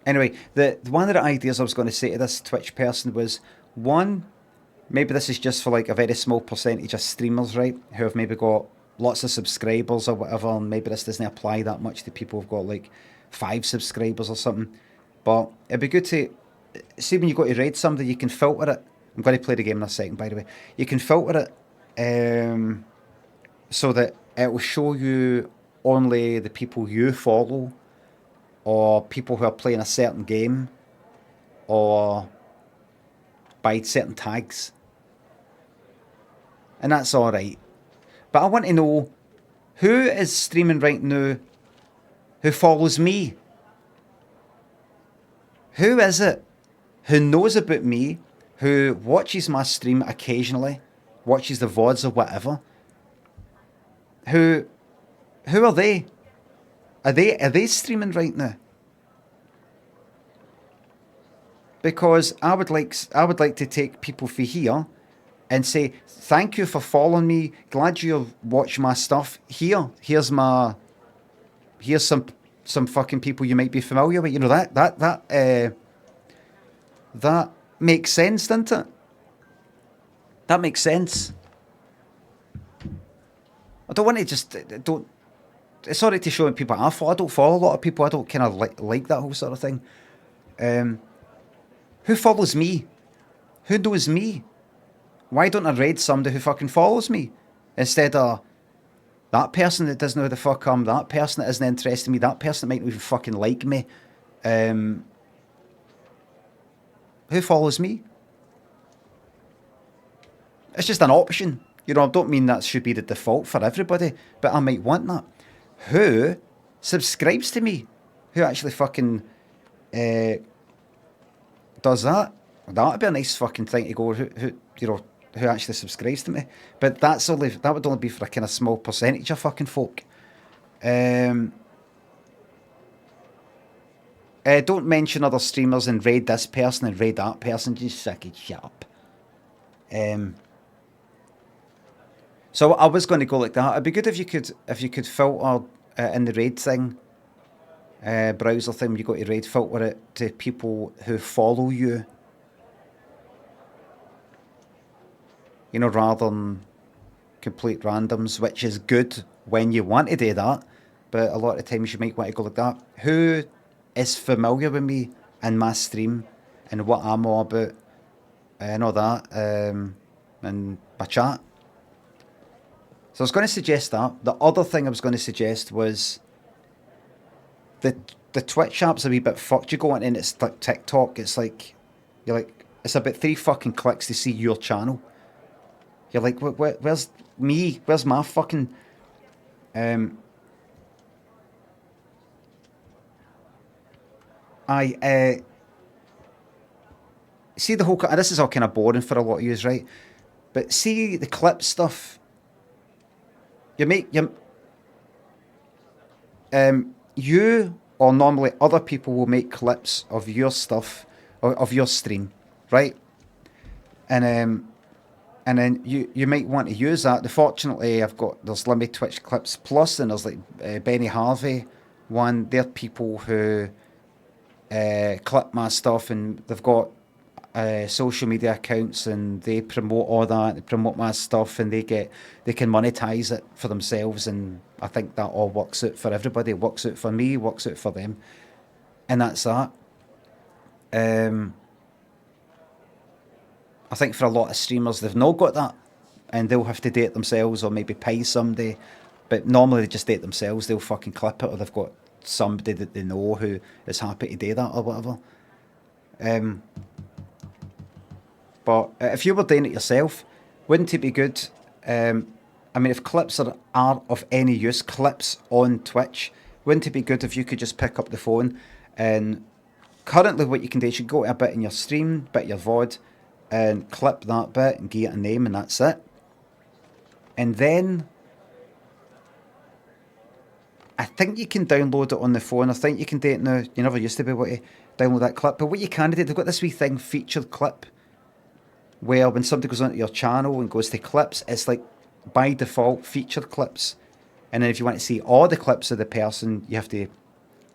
[SPEAKER 1] anyway, the one of the ideas I was going to say to this Twitch person was, one, maybe this is just for like a very small percentage of streamers, right, who have maybe got lots of subscribers or whatever, and maybe this doesn't apply that much to people who've got like 5 subscribers or something. But it'd be good to see, when you go to raid somebody, you can filter it. I'm going to play the game in a second, by the way. You can filter it so that it will show you only the people you follow, or people who are playing a certain game, or by certain tags. And that's alright. But I want to know, who is streaming right now who follows me? Who is it who knows about me, who watches my stream occasionally, watches the VODs or whatever? Who are they? Are they streaming right now? Because I would like to take people for here and say, thank you for following me. Glad you've watched my stuff. Here's some fucking people you might be familiar with. You know, that makes sense, doesn't it? That makes sense. I don't want to just it's alright to show people I follow. I don't follow a lot of people. I don't kind of like that whole sort of thing. Who follows me? Who knows me? Why don't I raid somebody who fucking follows me instead of that person that doesn't know who the fuck I'm, that person that isn't interested in me, that person that might not even fucking like me. Who follows me? It's just an option. You know, I don't mean that should be the default for everybody, but I might want that. Who subscribes to me? Who actually fucking does that? That'd be a nice fucking thing to go. Who actually subscribes to me? But that would only be for a kind of small percentage of fucking folk. Don't mention other streamers and raid this person and raid that person. Just fucking shut up. So I was going to go like that. It'd be good if you could filter in the raid thing, browser thing. When you go to raid, filter it to people who follow you. You know, rather than complete randoms, which is good when you want to do that. But a lot of times you might want to go like that. Who is familiar with me and my stream and what I'm all about and all that, and my chat. So I was going to suggest that. The other thing I was going to suggest was the Twitch app's a wee bit fucked. You go on and it's like TikTok. It's like it's about 3 fucking clicks to see your channel. You're like, where's me? Where's my fucking see the whole. This is all kind of boring for a lot of yous, right? But see the clip stuff. You or normally other people will make clips of your stuff, of your stream, right? And then you might want to use that. Fortunately, there's Limmy Twitch Clips Plus, and there's like Benny Harvey one. They're people who clip my stuff, and they've got social media accounts, and they promote all that. They promote my stuff, and they can monetize it for themselves. And I think that all works out for everybody. It works out for me, works out for them, and that's that. I think for a lot of streamers, they've not got that, and they'll have to do it themselves or maybe pay somebody. But normally they just do it themselves. They'll fucking clip it, or they've got somebody that they know who is happy to do that or whatever. But if you were doing it yourself, wouldn't it be good? I mean, if clips are of any use, clips on Twitch, wouldn't it be good if you could just pick up the phone and currently what you can do is you go to a bit in your stream, bit your VOD, and clip that bit and give it a name, and that's it. And then I think you can download it on the phone. I think you can do it now. You never used to be able to download that clip. But what you can do, they've got this wee thing, featured clip, where when somebody goes onto your channel and goes to clips, it's like by default featured clips. And then if you want to see all the clips of the person, you have to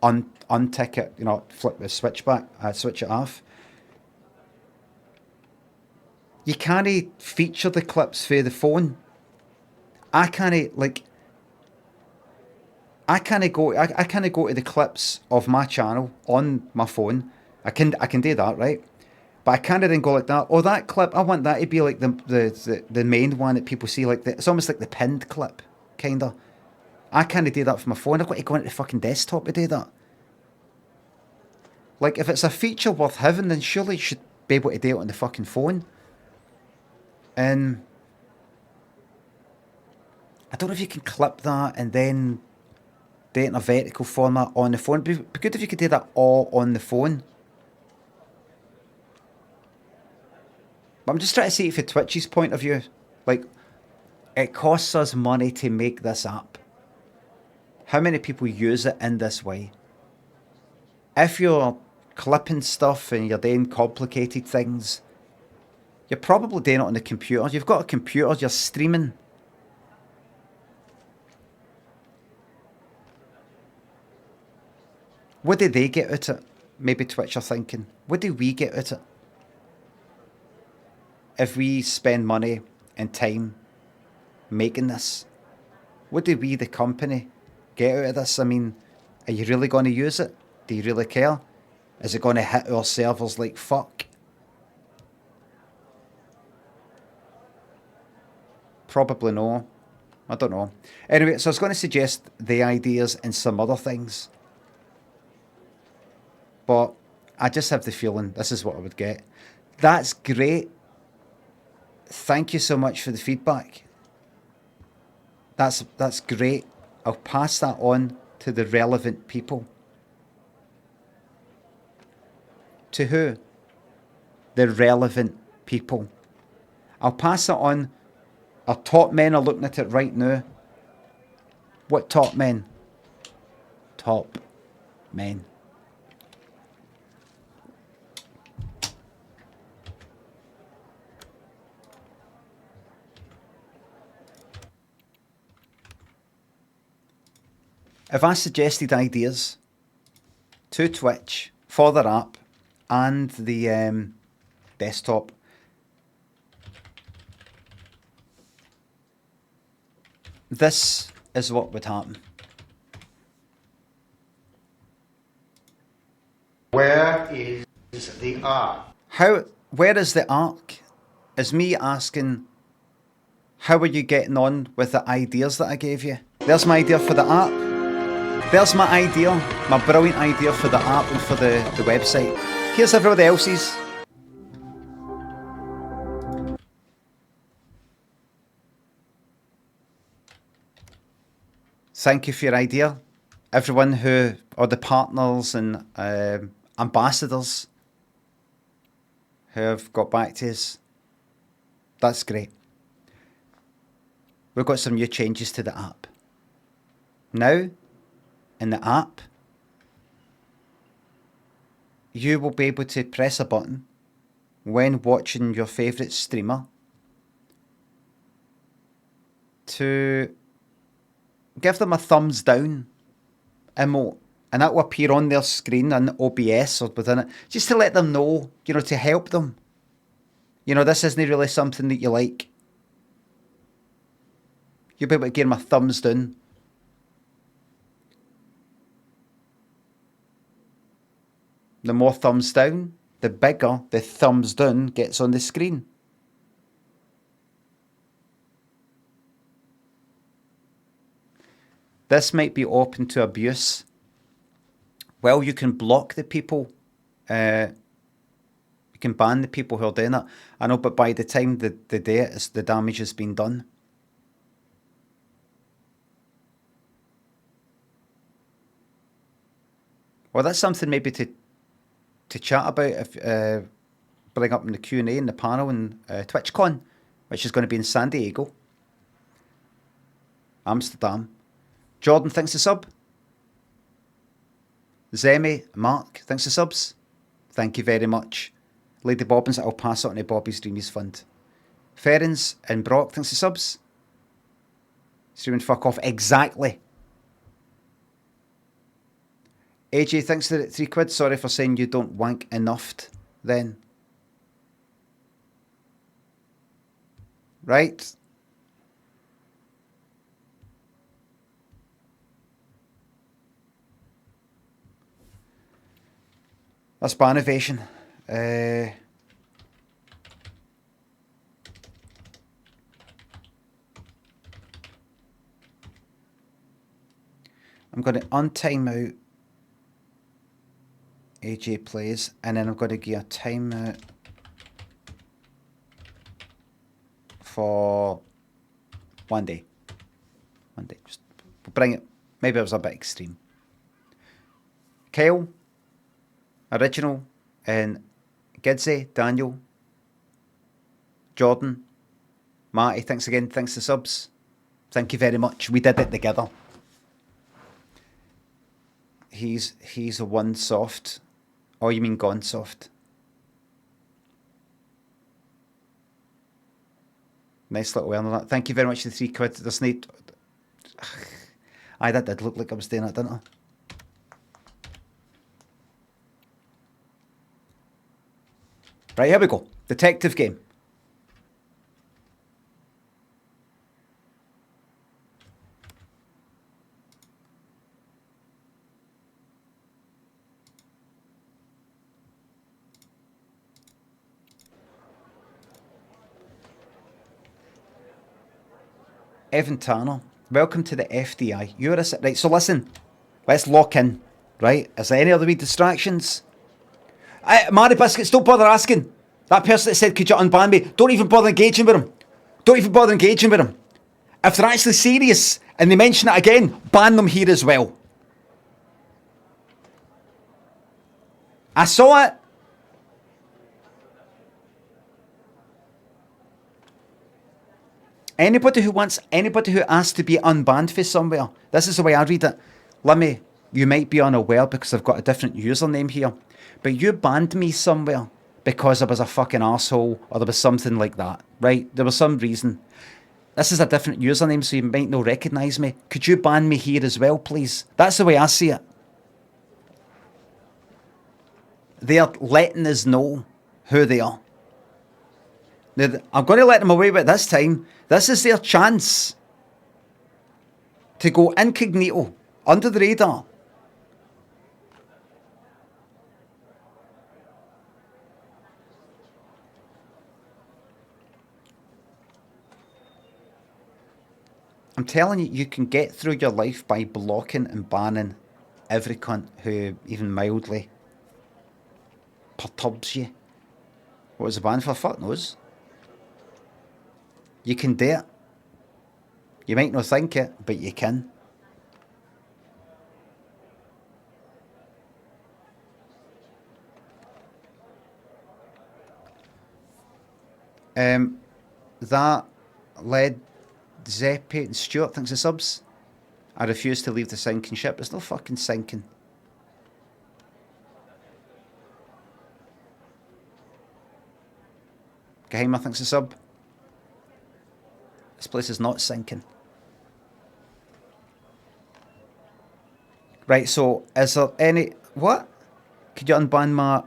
[SPEAKER 1] untick it, flip the switch it off. You can't feature the clips through the phone. I can't go to the clips of my channel on my phone. I can do that, right? But I can't then go like that. Oh, that clip, I want that to be like the main one that people see, like it's almost like the pinned clip, kinda. I can't do that from my phone. I've got to go into the fucking desktop to do that. Like, if it's a feature worth having, then surely you should be able to do it on the fucking phone. And I don't know if you can clip that and then do it in a vertical format on the phone. It'd be good if you could do that all on the phone. But I'm just trying to see it from Twitch's point of view. Like, it costs us money to make this app. How many people use it in this way? If you're clipping stuff and you're doing complicated things, you're probably doing it on the computer. You've got a computer, you're streaming. What do they get out of it? Maybe Twitch are thinking, what do we get out of it? If we spend money and time making this, what do we, the company, get out of this? I mean, are you really going to use it? Do you really care? Is it going to hit our servers like fuck? Probably no. I don't know. Anyway, so I was going to suggest the ideas and some other things. But I just have the feeling this is what I would get. That's great. Thank you so much for the feedback. That's great. I'll pass that on to the relevant people. To who? The relevant people. I'll pass it on. Our top men are looking at it right now. What top men? Top men. If I suggested ideas to Twitch for their app and the desktop, this is what would happen.
[SPEAKER 3] Where is the ark?
[SPEAKER 1] Where is the arc? Is me asking, how are you getting on with the ideas that I gave you? There's my idea for the app. There's my idea, my brilliant idea for the app and for the website. Here's everybody else's. Thank you for your idea. Everyone who are the partners and ambassadors who have got back to us. That's great. We've got some new changes to the app. Now, in the app, you will be able to press a button when watching your favourite streamer to give them a thumbs down emote, and that will appear on their screen in OBS or within it, just to let them know, to help them. This isn't really something that you like. You'll be able to give them a thumbs down. The more thumbs down, the bigger the thumbs down gets on the screen. This might be open to abuse. Well, you can block the people. You can ban the people who are doing it. I know, but by the time the day the damage has been done. Well, that's something maybe to chat about, if bring up in the Q&A in the panel in TwitchCon, which is going to be in San Diego, Amsterdam. Jordan, thanks for sub. Zemi, Mark, thanks for subs. Thank you very much. Lady Bobbins, I'll pass it on to Bobby's Dreamies Fund. Ferens and Brock, thanks for subs. Streaming fuck off, exactly. AJ, thanks for the £3. Sorry for saying you don't wank enough then. Right? That's Bannovation. I'm going to untime out AJ plays, and then I'm going to give a timeout for one day. Just bring it. Maybe it was a bit extreme. Kyle, Original, and Gidsy, Daniel, Jordan, Marty, thanks again. Thanks for subs. Thank you very much. We did it together. He's a one soft. Oh, you mean gone soft? Nice little word on that. Thank you very much for the £3. There's no... Aye, that did look like I was doing it, didn't I? Right, here we go. Detective game. Evan Turner, welcome to the FDI. You're a... Right, so listen. Let's lock in. Right? Is there any other wee distractions? Mary Biscuits, don't bother asking. That person that said, could you unban me? Don't even bother engaging with him. Don't even bother engaging with him. If they're actually serious and they mention it again, ban them here as well. I saw it. Anybody who asks to be unbanned for somewhere, this is the way I read it. Limmy, you might be unaware because I've got a different username here, but you banned me somewhere because I was a fucking arsehole or there was something like that, right? There was some reason. This is a different username, so you might not recognise me. Could you ban me here as well, please? That's the way I see it. They're letting us know who they are. I'm going to let them away with it this time. This is their chance to go incognito, under the radar. I'm telling you, you can get through your life by blocking and banning every cunt who even mildly perturbs you. What was the ban for? Fuck knows. You can do it. You might not think it, but you can. That led Zeppy and Stuart thinks of subs. I refuse to leave the sinking ship. There's no fucking sinking. Geheima thinks of sub. This place is not sinking. Right, so is there any... What? Could you unban my...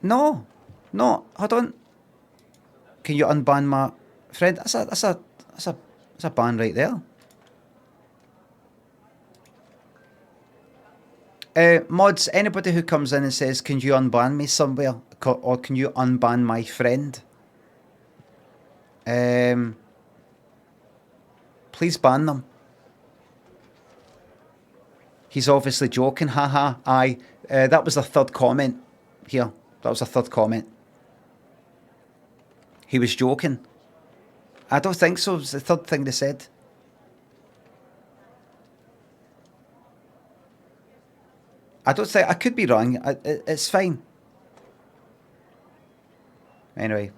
[SPEAKER 1] No, hold on. Can you unban my friend? That's a ban right there. Mods, anybody who comes in and says, can you unban me somewhere? Or can you unban my friend? Please ban them. He's obviously joking, haha, aye. That was the third comment here. That was the third comment. He was joking. I don't think so. It was the third thing they said. I don't think... I could be wrong. It's fine. Anyway.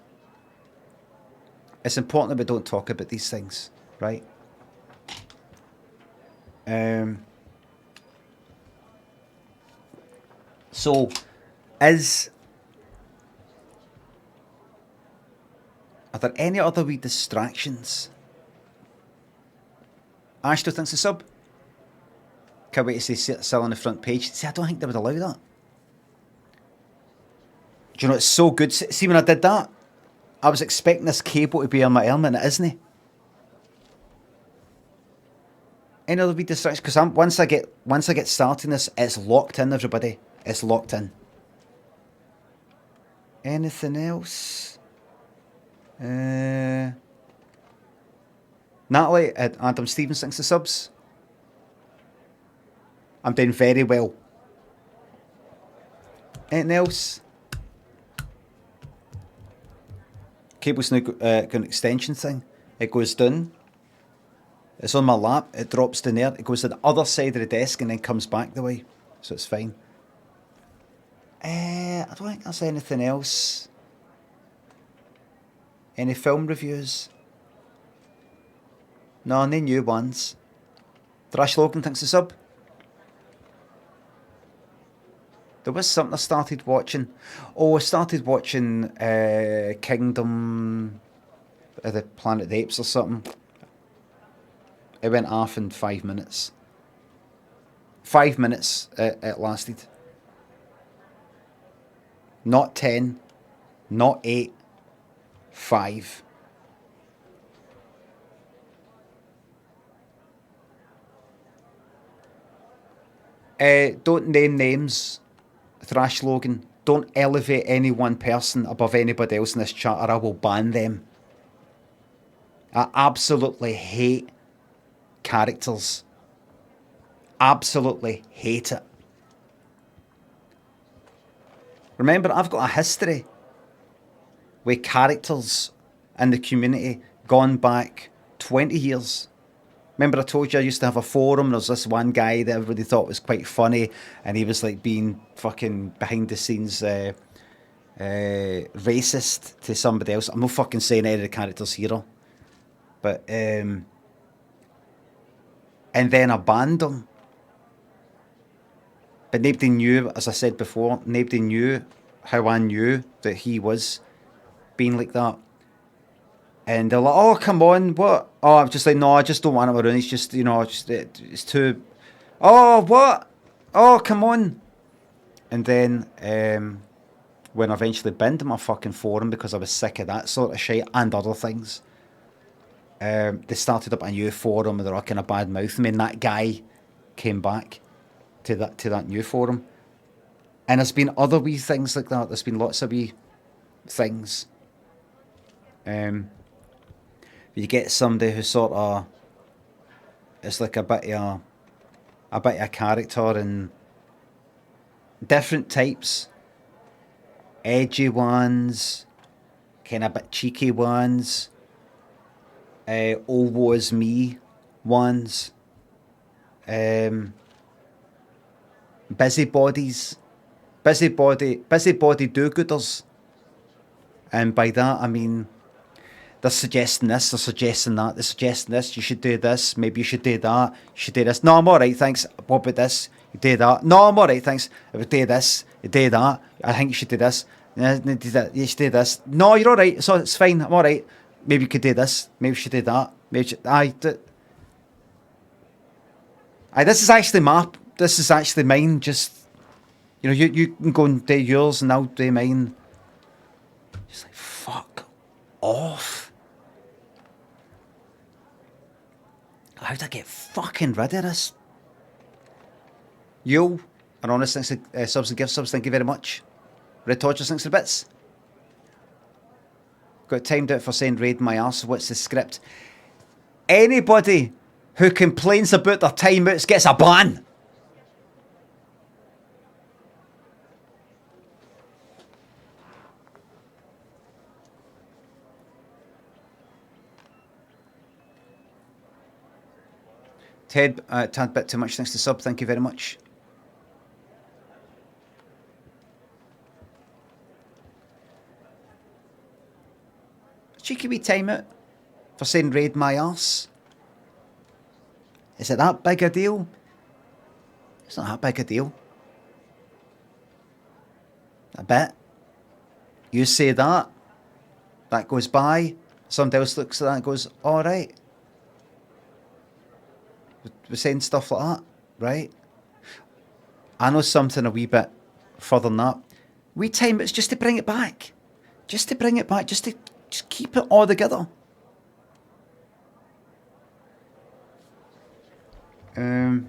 [SPEAKER 1] It's important that we don't talk about these things, right? So, are there any other wee distractions? Ash still thinks a sub. Can't wait to see Sell on the front page. See, I don't think they would allow that. Do you know, it's so good. See, when I did that, I was expecting this cable to be on my arm, and it isn't. Any other wee distractions? Because once I get started in this, it's locked in, everybody. It's locked in. Anything else? Natalie at Adam Stevens thinks the subs. I'm doing very well. Anything else? Cable's now got an extension thing. It goes down. It's on my lap. It drops down there. It goes to the other side of the desk and then comes back the way. So it's fine. I don't think there's anything else. Any film reviews? No, no new ones. Thrash Logan thinks the sub. There was something I started watching. Oh, I started watching Kingdom of the Planet of the Apes or something. It went off in 5 minutes. 5 minutes it lasted. Not 10. Not 8. 5. Don't name names, Thrash Logan. Don't elevate any one person above anybody else in this chat or I will ban them. I absolutely hate characters. Absolutely hate it. Remember, I've got a history with characters in the community gone back 20 years. Remember I told you I used to have a forum. There's this one guy that everybody thought was quite funny, and he was like being fucking behind the scenes racist to somebody else. I'm not fucking saying any of the characters here, but and then I banned him. But nobody knew, as I said before, nobody knew how I knew that he was being like that. And they're like, oh, come on, what? Oh, I'm just like, no, I just don't want him around. He's just, it's too... Oh, what? Oh, come on. And then when I eventually binned my fucking forum because I was sick of that sort of shit and other things, they started up a new forum and they're all kind of bad mouthing me, and that guy came back to that new forum. And there's been other wee things like that. There's been lots of wee things. You get somebody who sort of is like a bit of a character, and different types, edgy ones, kind of a bit cheeky ones, oh woe is me ones, busybody do-gooders, and by that I mean they're suggesting this, they're suggesting that, they're suggesting this, you should do this, maybe you should do that, you should do this. No, I'm alright, thanks. What about this? You do that. No, I'm alright, thanks. If you do this, you do that. I think you should do this. You should do this. No, you're alright, so it's fine, I'm alright. Maybe you could do this, maybe you should do that. Maybe you should, this is actually mine, just, you can go and do yours and I'll do mine. Just like, fuck off. How'd I get fucking rid of this? Yo, and honest, thanks to subs and gift subs, thank you very much. Red Torture, thanks for the bits. Got timed out for saying raid my arse. What's the script? Anybody who complains about their timeouts gets a ban. Ted, a tad bit too much, thanks to sub, thank you very much. Cheeky wee timeout for saying raid my arse. Is it that big a deal? It's not that big a deal. A bit. You say that goes by, somebody else looks at that and goes, alright. We're saying stuff like that, right? I know something a wee bit further than that. We time it's just to bring it back. Just to keep it all together. You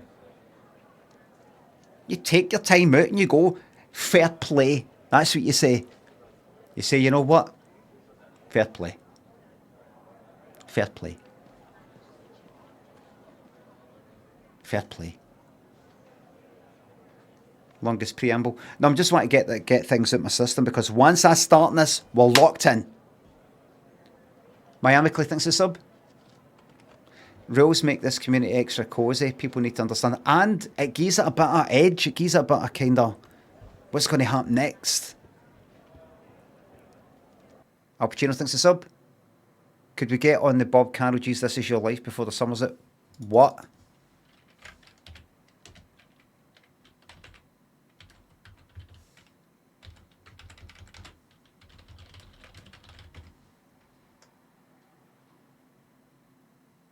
[SPEAKER 1] take your time out and you go, fair play. That's what you say. You say, you know what? Fair play. Fair play. Fair play. Longest preamble. No, I'm just want to get things out my system, because once I start this, we're locked in. Miami Clay thinks a sub. Rules make this community extra cosy. People need to understand, and it gives it a bit of edge. It gives it a bit of kind of what's going to happen next. Al Pacino thinks a sub. Could we get on the Bob Carroll G's This Is Your Life before the summer's out? What?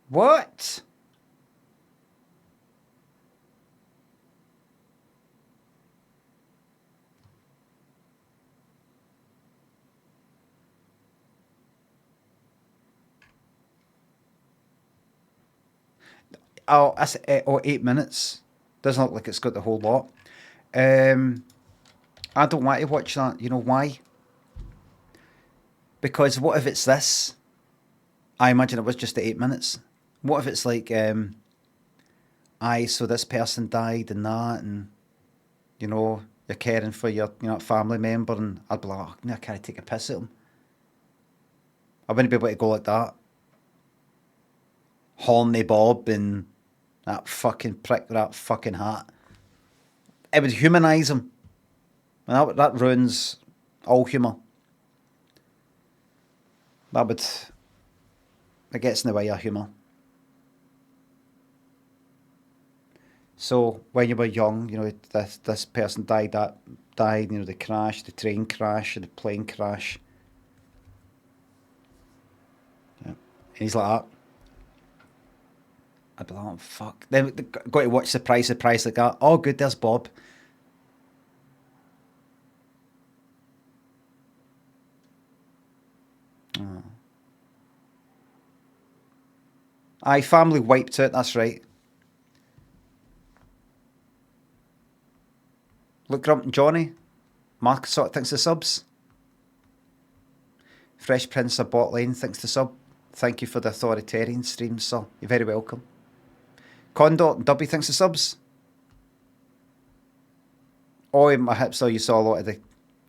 [SPEAKER 1] What? Oh, that's 8 minutes. Doesn't look like it's got the whole lot. I don't want to watch that. You know why? Because what if it's this? I imagine it was just the 8 minutes. What if it's like, aye, so this person died and that, and, you know, you're caring for your, you know, family member, and I'd be like, oh, no, I can't take a piss at him. I wouldn't be able to go like that. Horny Bob and that fucking prick with that fucking hat. It would humanise him. And that ruins all humour. It gets in the way of humour. So when you were young, you know, this person died, you know, the crash, the train crash, the plane crash. Yeah. And he's like that. I'd be like, oh, fuck. Then got to watch Surprise, Surprise like that. Oh, good, there's Bob. Oh. Aye, family wiped out, that's right. Look, Grump and Johnny. Mark sort of thinks the subs. Fresh Prince of Bot Lane thinks the sub. Thank you for the authoritarian stream, sir. You're very welcome. Condor and Dubby thinks the subs. Oh, my hipster, you saw a lot of the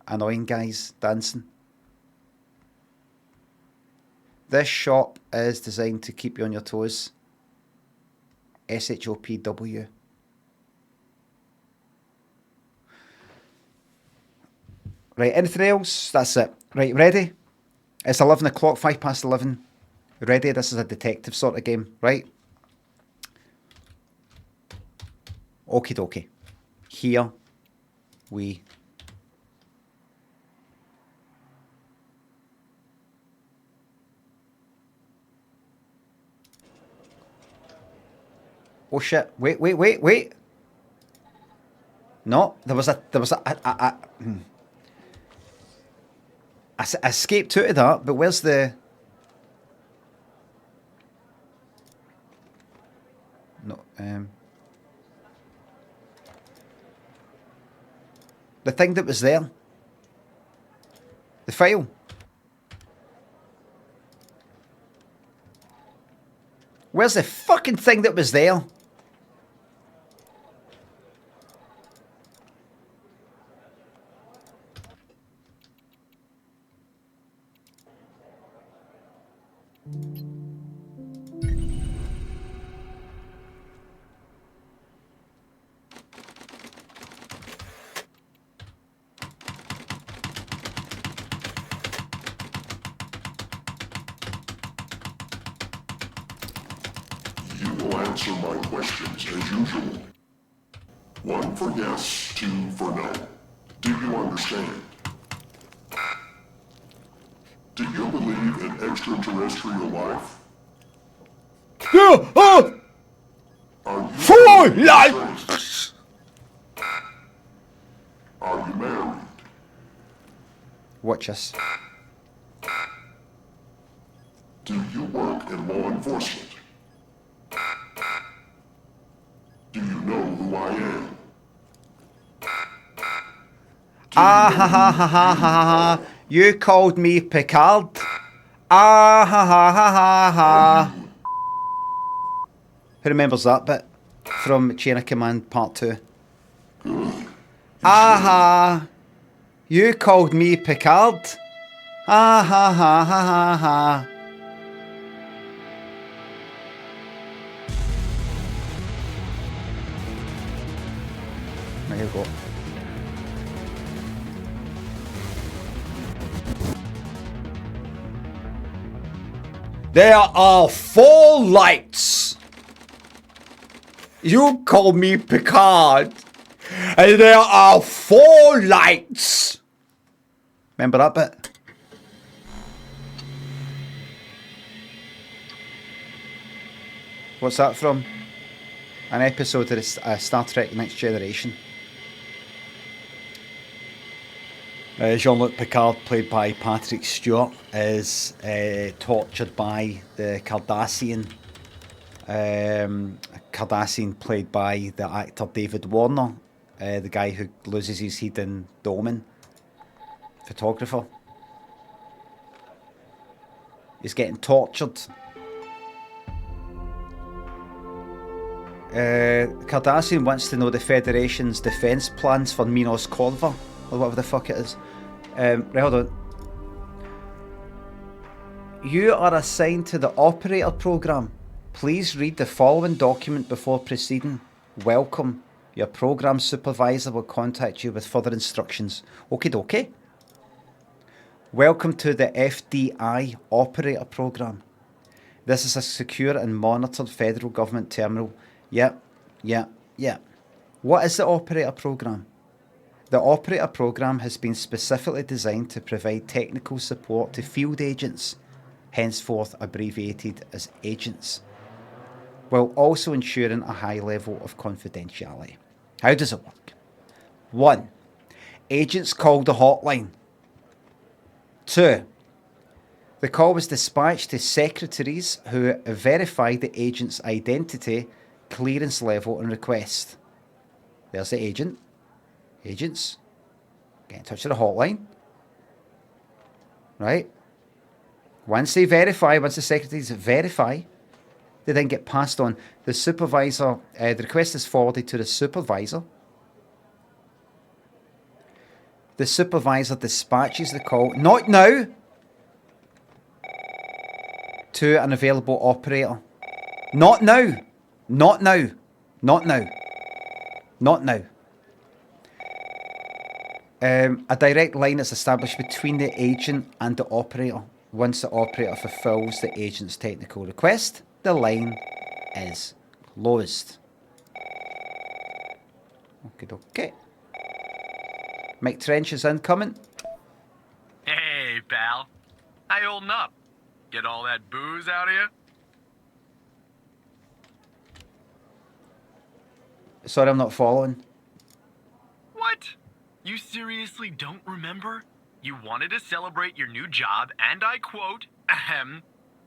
[SPEAKER 1] annoying guys dancing. This shop is designed to keep you on your toes. SHOPW. Right, anything else? That's it. Right, ready? It's 11 o'clock, 5 past 11. Ready? This is a detective sort of game, right? Okie dokie. Here we oh shit! Wait! No, I escaped out of that, but where's the? No, the thing that was there, the file. Where's the fucking thing that was there?
[SPEAKER 4] Answer my questions as usual. 1 for yes, 2 for no. Do you understand? Do you believe in extraterrestrial life? Are you life? Are you married?
[SPEAKER 1] Watch us.
[SPEAKER 4] Do you work in law enforcement? Do you know who I am?
[SPEAKER 1] Ah ha ha ha ha ha ha. You called me Picard. Ah ha ha ha ha ha. Who remembers that bit from Chain of Command Part 2? Ah ha. You called me Picard. Ah ha ha ha ha ha. There you go. There are 4 lights. You call me Picard. And there are 4 lights. Remember that bit? What's that from? An episode of Star Trek Next Generation. Jean-Luc Picard, played by Patrick Stewart, is tortured by the Cardassian. Cardassian, played by the actor David Warner, the guy who loses his head in The Omen. Photographer. He's getting tortured Cardassian wants to know the Federation's defence plans for Minos Corva, or whatever the fuck it is. Right, hold on. You are assigned to the operator program. Please read the following document before proceeding. Welcome. Your program supervisor will contact you with further instructions. Okie dokie. Welcome to the FDI operator program. This is a secure and monitored federal government terminal. Yeah. What is the operator program? The operator program has been specifically designed to provide technical support to field agents, henceforth abbreviated as agents, while also ensuring a high level of confidentiality. How does it work? 1. Agents call the hotline. 2. The call was dispatched to secretaries who verify the agent's identity, clearance level and request. There's the agent. Agents get in touch with the hotline. Right? Once the secretaries verify, they then get passed on. The supervisor, the request is forwarded to the supervisor. The supervisor dispatches the call, not now, to an available operator. Not now. Not now. Not now. Not now. A direct line is established between the agent and the operator. Once the operator fulfills the agent's technical request, the line is closed. Okay. Mike Trench is incoming.
[SPEAKER 5] Hey, pal. How you holding up? Get all that booze out of you?
[SPEAKER 1] Sorry, I'm not following.
[SPEAKER 5] What? You seriously don't remember? You wanted to celebrate your new job, and I quote,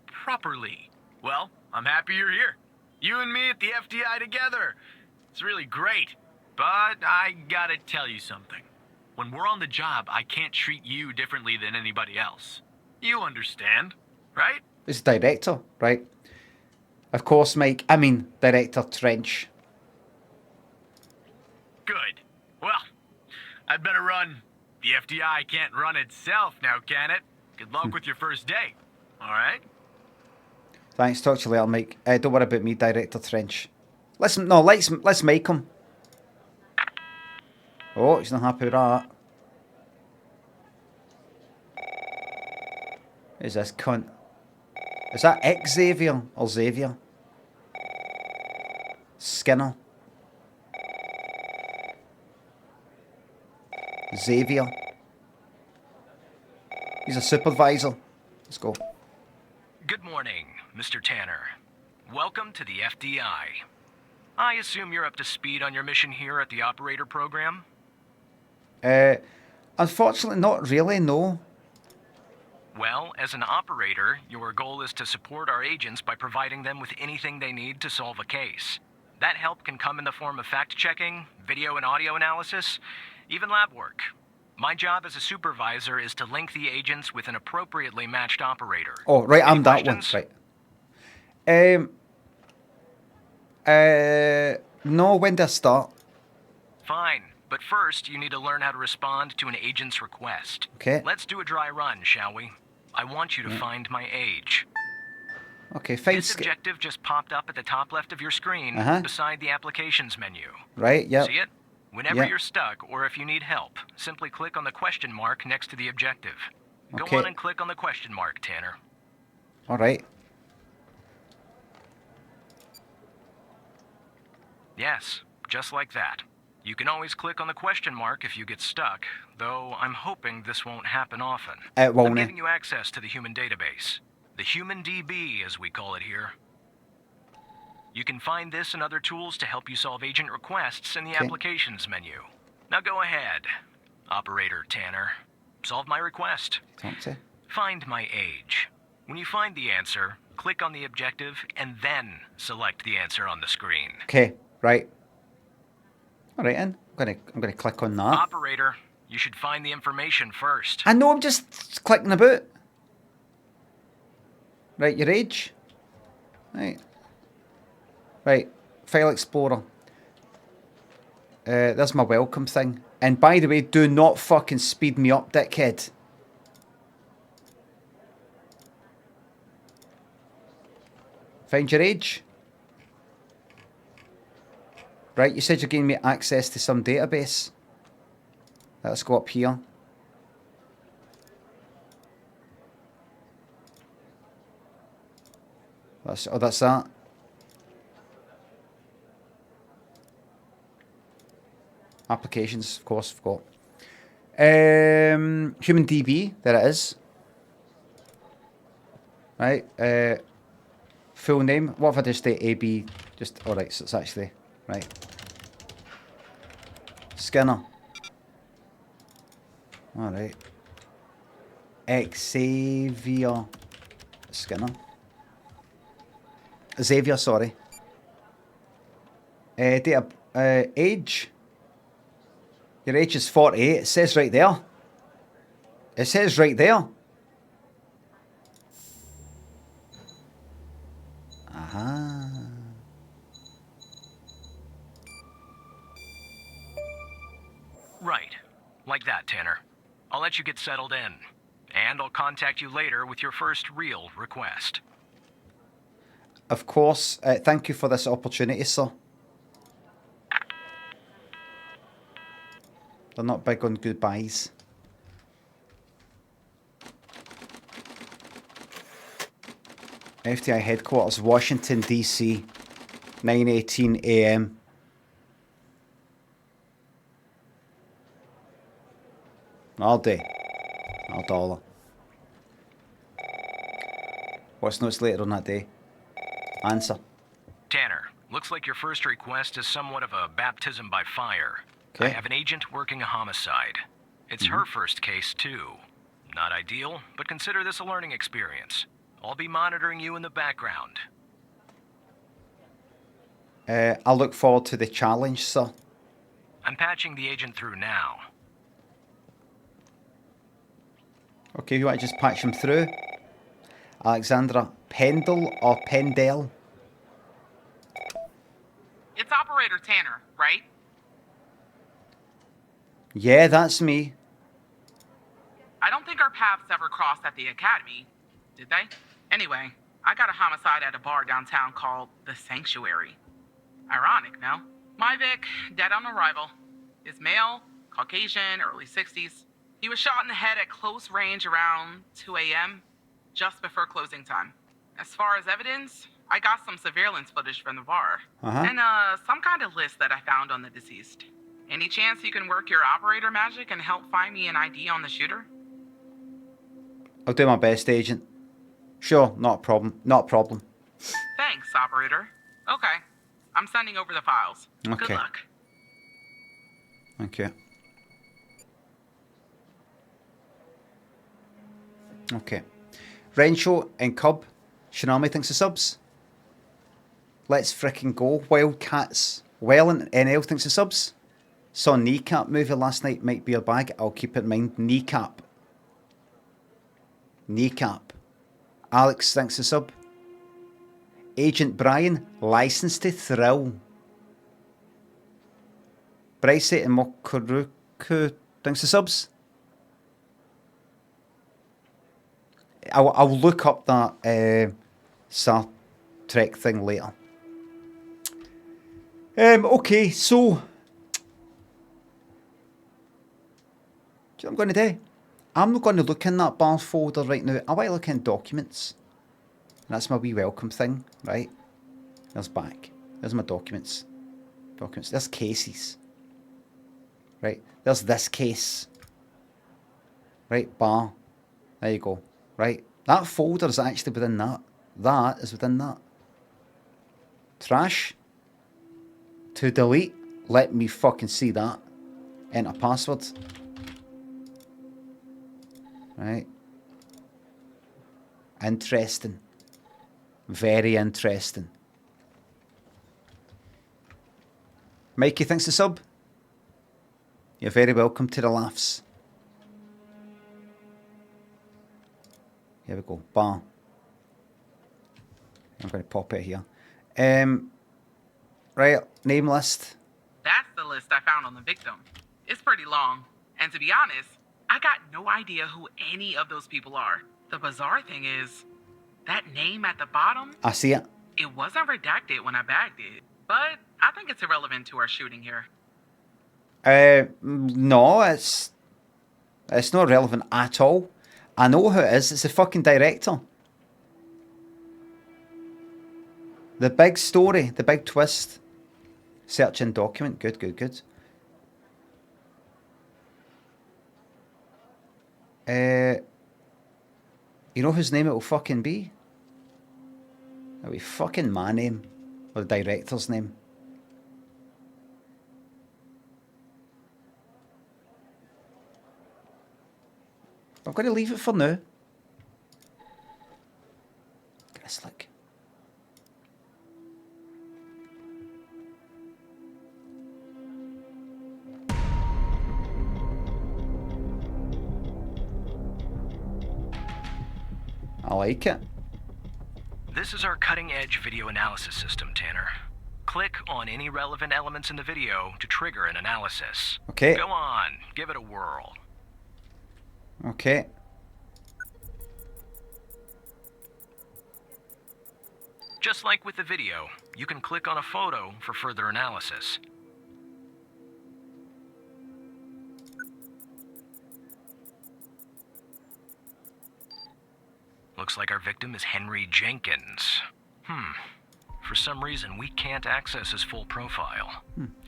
[SPEAKER 5] properly. Well, I'm happy you're here. You and me at the FDI together. It's really great. But I gotta tell you something. When we're on the job, I can't treat you differently than anybody else. You understand, right?
[SPEAKER 1] This is director, right? Of course, Mike. I mean, Director Trench.
[SPEAKER 5] Good. Well, I'd better run. The FDI can't run itself now, can it? Good luck with your first day. All right?
[SPEAKER 1] Thanks. Talk to you later, Mike. Don't worry about me, Director Trench. Let's make him. Oh, he's not happy with that. Who's this cunt? Is that Xavier or Xavier? Skinner. Xavier. He's a supervisor. Let's go.
[SPEAKER 6] Good morning, Mr. Tanner. Welcome to the FDI. I assume you're up to speed on your mission here at the operator program?
[SPEAKER 1] Unfortunately, not really, no.
[SPEAKER 6] Well, as an operator, your goal is to support our agents by providing them with anything they need to solve a case. That help can come in the form of fact-checking, video and audio analysis, even lab work. My job as a supervisor is to link the agents with an appropriately matched operator.
[SPEAKER 1] Oh, right,
[SPEAKER 6] Any
[SPEAKER 1] I'm that
[SPEAKER 6] questions?
[SPEAKER 1] one, right. No, when do I start?
[SPEAKER 6] Fine, but first you need to learn how to respond to an agent's request.
[SPEAKER 1] Okay.
[SPEAKER 6] Let's do a dry run, shall we? I want you to find my age.
[SPEAKER 1] Okay, fine.
[SPEAKER 6] This objective just popped up at the top left of your screen, beside the applications menu.
[SPEAKER 1] Right, yeah.
[SPEAKER 6] See it? Whenever
[SPEAKER 1] Yep.
[SPEAKER 6] you're stuck, or if you need help, simply click on the question mark next to the objective. Go
[SPEAKER 1] Okay.
[SPEAKER 6] on and click on the question mark, Tanner.
[SPEAKER 1] All right.
[SPEAKER 6] Yes, just like that. You can always click on the question mark if you get stuck, though I'm hoping this won't happen often.
[SPEAKER 1] It won't.
[SPEAKER 6] I'm giving you access to the human database. The human DB, as we call it here. You can find this and other tools to help you solve agent requests in the applications menu. Now go ahead, Operator Tanner. Solve my request.
[SPEAKER 1] Talk to.
[SPEAKER 6] Find my age. When you find the answer, click on the objective and then select the answer on the screen.
[SPEAKER 1] Okay, right. All right, then. I'm gonna click on that.
[SPEAKER 6] Operator, you should find the information first.
[SPEAKER 1] I know, I'm just clicking about. Right, your age. Right. Right. File Explorer. There's my welcome thing. And by the way, do not fucking speed me up, dickhead. Find your age. Right, you said you're giving me access to some database. Let's go up here. That's that. Applications, of course, I've got. Human DB, there it is. Right, full name. What if I just say AB? Just, alright, so it's actually, right. Skinner. Alright. Xavier Skinner. Xavier, sorry. Age. Your age is 48. It says right there. It says right there. Aha.
[SPEAKER 6] Right. Like that, Tanner. I'll let you get settled in. And I'll contact you later with your first real request.
[SPEAKER 1] Of course. Thank you for this opportunity, sir. They're not big on goodbyes. FTI headquarters, Washington, D.C. 9:18 a.m. All day. $1. What's notes later on that day? Answer.
[SPEAKER 6] Tanner, looks like your first request is somewhat of a baptism by fire.
[SPEAKER 1] Okay.
[SPEAKER 6] I have an agent working a homicide. It's her first case, too. Not ideal, but consider this a learning experience. I'll be monitoring you in the background.
[SPEAKER 1] I look forward to the challenge, sir.
[SPEAKER 6] I'm patching the agent through now.
[SPEAKER 1] Okay, you want to just patch him through? Alexandra Pendle or Pendel?
[SPEAKER 7] It's Operator Tanner, right?
[SPEAKER 1] Yeah, that's me.
[SPEAKER 7] I don't think our paths ever crossed at the academy, did they? Anyway, I got a homicide at a bar downtown called The Sanctuary. Ironic, no? My Vic, dead on arrival. Is male, Caucasian, early 60s. He was shot in the head at close range around 2 a.m., just before closing time. As far as evidence, I got some surveillance footage from the bar. And some kind of list that I found on the deceased. Any chance you can work your operator magic and help find me an ID on the shooter?
[SPEAKER 1] I'll do my best, agent. Sure, not a problem. Not a problem.
[SPEAKER 7] Thanks, operator. Okay. I'm sending over the files.
[SPEAKER 1] Okay.
[SPEAKER 7] Good luck.
[SPEAKER 1] Thank you. Okay. Renshaw and Cub. Shinami thinks of subs. Let's fricking go. Wildcats. Well and NL thinks of subs. Saw Kneecap movie last night. Might be a bag. I'll keep it in mind. Kneecap. Kneecap. Alex thinks of sub. Agent Brian. License to Thrill. Bryce and Mokuruku thinks of subs. I'll look up that Star Trek thing later. Okay, so do you know what I'm going to do? I'm not going to look in that bar folder right now. I want to look in documents. That's my wee welcome thing, right? There's back. There's my documents. Documents. There's cases. Right? There's this case. Right? Bar. There you go. Right? That folder is actually within that. That is within that. Trash. To delete. Let me fucking see that. Enter password. Right? Interesting. Very interesting. Mikey thinks the sub. You're very welcome to the laughs. Here we go. Bar. I'm going to pop it here. Right, name list.
[SPEAKER 7] That's the list I found on the victim. It's pretty long. And to be honest, I got no idea who any of those people are. The bizarre thing is, that name at the bottom,
[SPEAKER 1] I see it.
[SPEAKER 7] it wasn't redacted when I bagged it. But I think it's irrelevant to our shooting here.
[SPEAKER 1] No, it's not relevant at all. I know who it is. It's the fucking director. The big story, the big twist. Search and document. Good, good, good. You know whose name it will fucking be? It'll be fucking my name. Or the director's name. I'm going to leave it for now. Gonna look. I like it.
[SPEAKER 6] This is our cutting-edge video analysis system, Tanner. Click on any relevant elements in the video to trigger an analysis.
[SPEAKER 1] Okay.
[SPEAKER 6] Go on, give it a whirl.
[SPEAKER 1] Okay.
[SPEAKER 6] Just like with the video, you can click on a photo for further analysis. Looks like our victim is Henry Jenkins. For some reason, we can't access his full profile.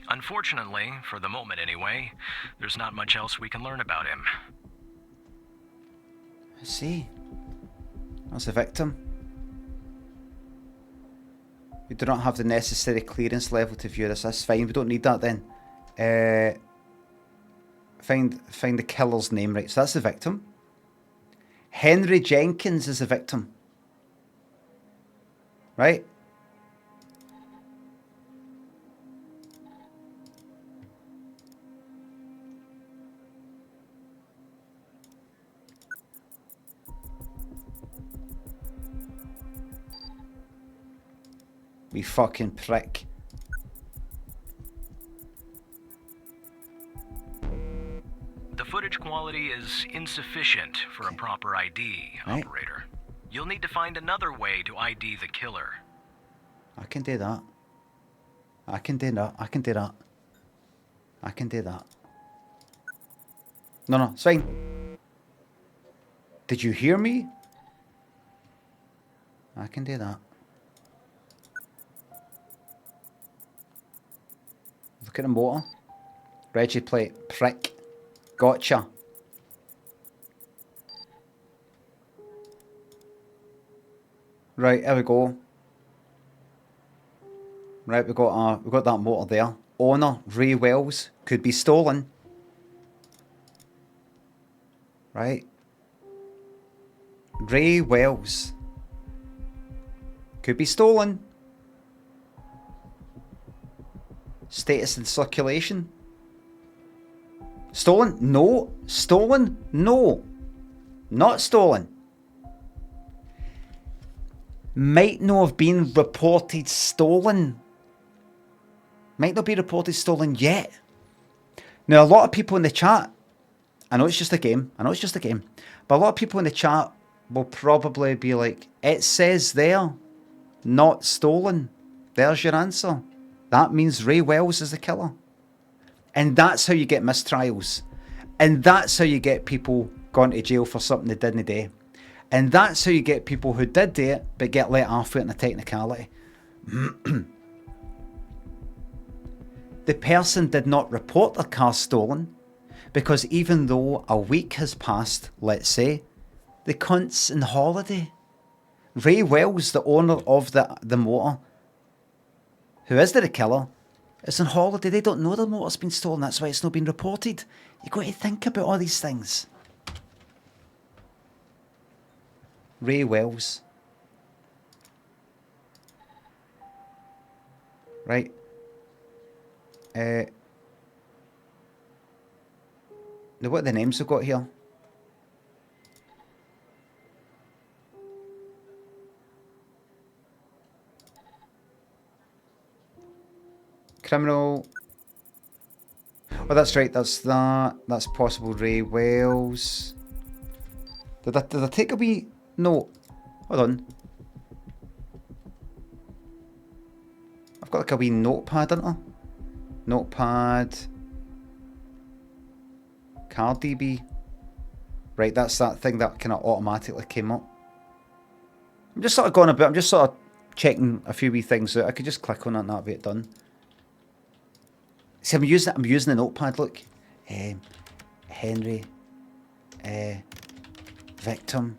[SPEAKER 6] Unfortunately, for the moment anyway, there's not much else we can learn about him.
[SPEAKER 1] I see. That's a victim. We do not have the necessary clearance level to view this. That's fine. We don't need that then. Find the killer's name. Right, so that's the victim. Henry Jenkins is the victim. Right? We fucking prick.
[SPEAKER 6] The footage quality is insufficient for a proper ID,
[SPEAKER 1] Right.
[SPEAKER 6] operator. You'll need to find another way to ID the killer.
[SPEAKER 1] I can do that. I can do that. I can do that. I can do that. No, it's fine. Did you hear me? I can do that. Look at the motor. Reggie plate. Prick. Gotcha. Right, here we go. Right, we got that motor there. Owner, Ray Wells. Could be stolen. Right. Ray Wells. Could be stolen. Status in circulation. Stolen? No. Stolen? No. Not stolen. Might not have been reported stolen. Might not be reported stolen yet. Now, a lot of people in the chat, I know it's just a game, but a lot of people in the chat will probably be like, it says there, not stolen. There's your answer. That means Ray Wells is the killer. And that's how you get mistrials. And that's how you get people gone to jail for something they didn't do. And that's how you get people who did do it, but get let off it in a technicality. The person did not report their car stolen, because even though a week has passed, let's say, the cunt's on holiday. Ray Wells, the owner of the motor, who is the killer, is on holiday. They don't know the motor's been stolen. That's why it's not been reported. You got to think about all these things. Ray Wells. Right. Now what are the names we've got here? Criminal. Oh, that's right. That's that. That's possible Ray Wells. Did I take a wee note? Hold on. I've got like a wee notepad, haven't I? Notepad. CardDB. Right, that's that thing that kind of automatically came up. I'm just sort of going a bit. I'm just sort of checking a few wee things out. I could just click on it and that'll be it done. See, I'm using the notepad. Look, Henry, victim,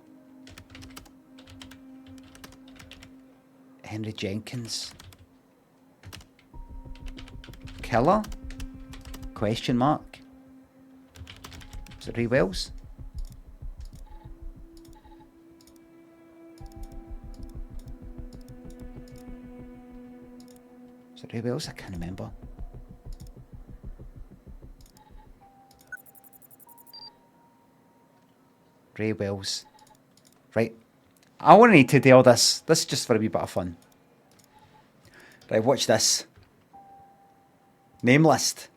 [SPEAKER 1] Henry Jenkins, killer? Question mark. Is it Ray Wells? Is it Ray Wells? I can't remember. Ray Wells. Right. I want to need to do all this. This is just for a wee bit of fun. Right, watch this. Name list.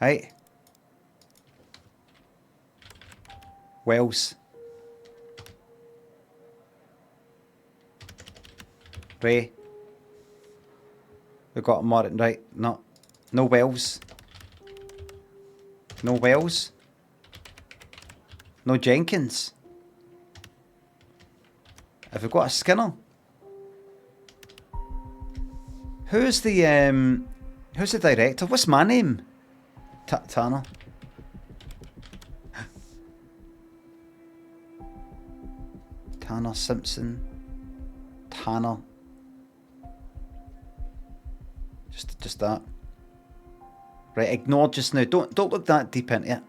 [SPEAKER 1] Right. Wells. Ray. We've got Martin, right? No Wells. No Wells. No Jenkins. Have we got a Skinner? Who's the director? What's my name? Tanner. Tanner Simpson. Tanner. Just that. Right, ignore just now. Don't look that deep into it.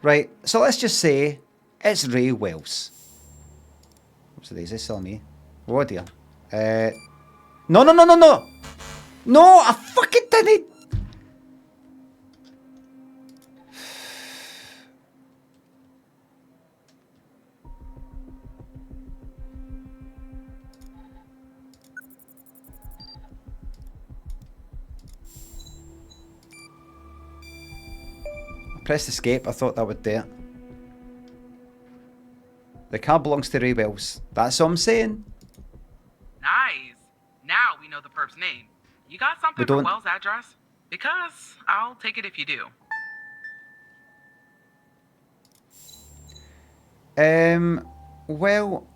[SPEAKER 1] Right, so let's just say it's Ray Wells. What's it? Is this still me? Oh dear. No. No, I fucking didn't. Press escape, I thought that would do it. The car belongs to Ray Wells. That's what I'm saying.
[SPEAKER 7] Nice. Now we know the perp's name. You got something for Wells' address? Because I'll take it if you do.
[SPEAKER 1] Well,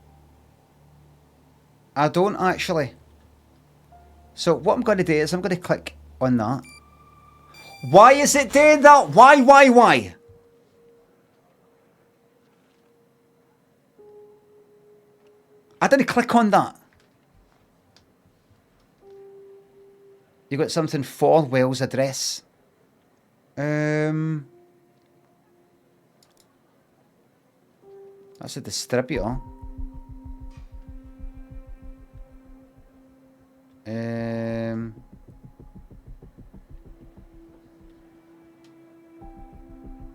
[SPEAKER 1] I don't actually. So what I'm going to do is I'm going to click on that. Why is it doing that? Why? I didn't click on that. You got something for Wells' address. That's a distributor.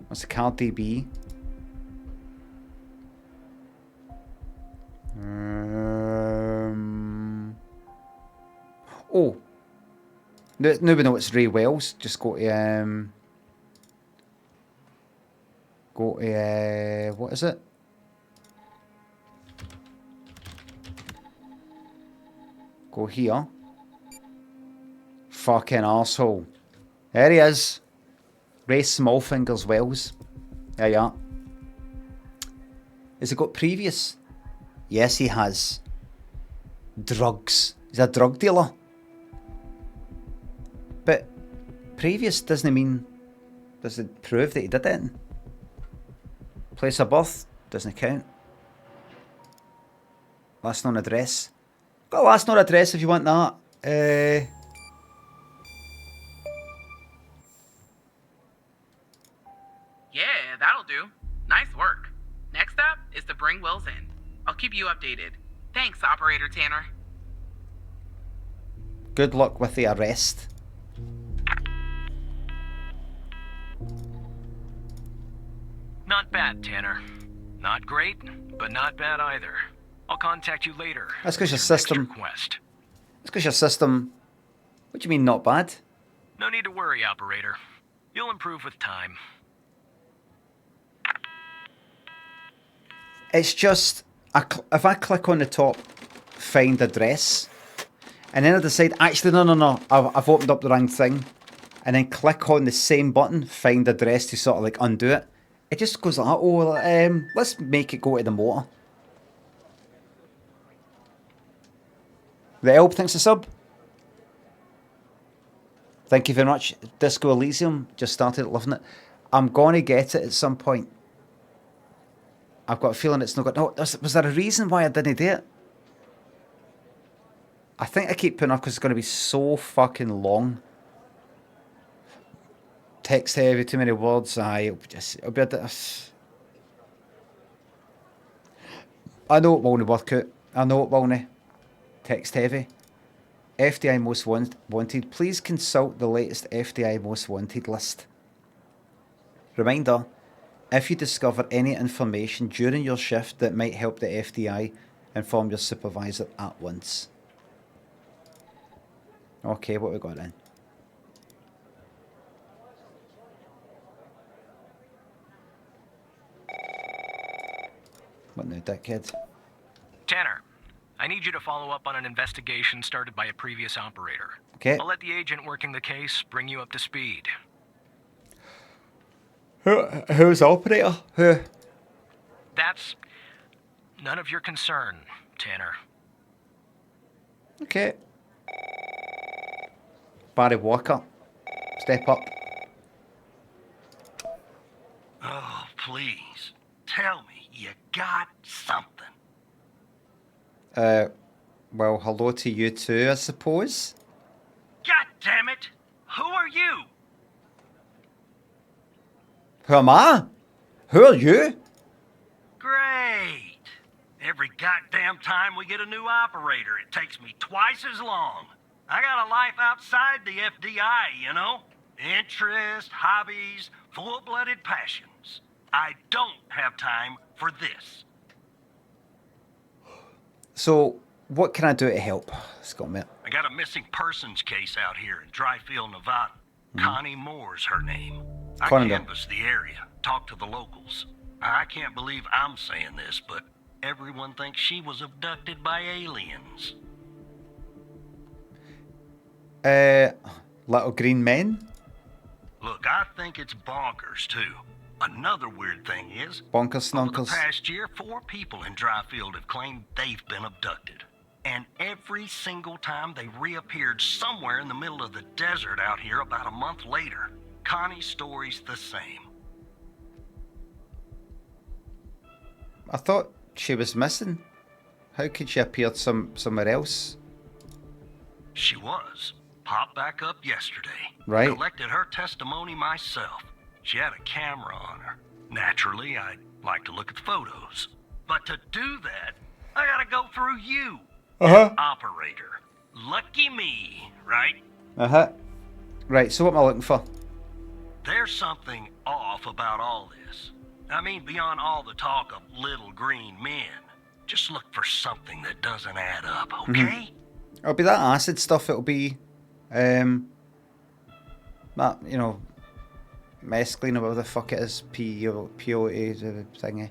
[SPEAKER 1] What's the CardDB? Oh. No, we know it's Ray Wells. Just go to what is it? Go here. Fucking arsehole. There he is. Ray Smallfingers Wells. There you are. Has he got previous? Yes, he has. Drugs. He's a drug dealer. But previous doesn't mean, doesn't prove that he did it. Place of birth doesn't count. Last known address. Got a last known address if you want that.
[SPEAKER 7] Yeah, that'll do. Nice work. Next up is to bring Wells in. I'll keep you updated. Thanks, Operator Tanner.
[SPEAKER 1] Good luck with the arrest.
[SPEAKER 6] Not bad, Tanner. Not great, but not bad either. I'll contact you later.
[SPEAKER 1] That's because your
[SPEAKER 6] with your next
[SPEAKER 1] system.
[SPEAKER 6] request.
[SPEAKER 1] because your system... What do you mean, not bad?
[SPEAKER 6] No need to worry, operator. You'll improve with time.
[SPEAKER 1] It's just... if I click on the top, find address, and then I decide, actually, no, I've opened up the wrong thing, and then click on the same button, find address, to sort of like undo it, it just goes like, oh, let's make it go to the motor. The Elb thinks a sub. Thank you very much. Disco Elysium, just started loving it. I'm going to get it at some point. I've got a feeling it's not going... No, was there a reason why I didn't do it? I think I keep putting off because it's going to be so fucking long. Text heavy, too many words. It'll be a... I know it won't work out. I know it won't. Text heavy. FDI Most Wanted. Please consult the latest FDI Most Wanted list. Reminder, if you discover any information during your shift that might help the FDI, inform your supervisor at once. Okay, what we got then? What now, dickhead?
[SPEAKER 6] Tanner, I need you to follow up on an investigation started by a previous operator.
[SPEAKER 1] Okay.
[SPEAKER 6] I'll let the agent working the case bring you up to speed.
[SPEAKER 1] Who's the operator? Who?
[SPEAKER 6] That's none of your concern, Tanner.
[SPEAKER 1] Okay. Barry Walker. Step up.
[SPEAKER 3] Oh, please. Tell me you got something.
[SPEAKER 1] Well, hello to you too, I suppose.
[SPEAKER 3] God damn it! Who are you?
[SPEAKER 1] Who am I? Who are you?
[SPEAKER 3] Great. Every goddamn time we get a new operator, it takes me twice as long. I got a life outside the FDI, you know? Interests, hobbies, full-blooded passions. I don't have time for this.
[SPEAKER 1] So, what can I do to help? Scott, mate.
[SPEAKER 3] I got a missing persons case out here in Dryfield, Nevada. Connie Moore's her name. I
[SPEAKER 1] Connie.
[SPEAKER 3] canvassed the area, talked to the locals. I can't believe I'm saying this, but everyone thinks she was abducted by aliens.
[SPEAKER 1] Little green men?
[SPEAKER 3] Look, I think it's bonkers, too. Another weird thing is,
[SPEAKER 1] Bonkers
[SPEAKER 3] over the
[SPEAKER 1] snonkers.
[SPEAKER 3] past year, 4 people in Dryfield have claimed they've been abducted. And every single time they reappeared somewhere in the middle of the desert out here about a month later. Connie's story's the same.
[SPEAKER 1] I thought she was missing. How could she appear somewhere else?
[SPEAKER 3] She was. Popped back up yesterday.
[SPEAKER 1] Right.
[SPEAKER 3] Collected her testimony myself. She had a camera on her. Naturally, I'd like to look at the photos. But to do that, I gotta go through you.
[SPEAKER 1] Uh-huh.
[SPEAKER 3] Operator. Lucky me, right?
[SPEAKER 1] Uh-huh. Right, so what am I looking for?
[SPEAKER 3] There's something off about all this. I mean, beyond all the talk of little green men. Just look for something that doesn't add up, okay?
[SPEAKER 1] It'll be that acid stuff, it'll be... that, you know... mescaline or whatever the fuck it is. P-O-A thingy.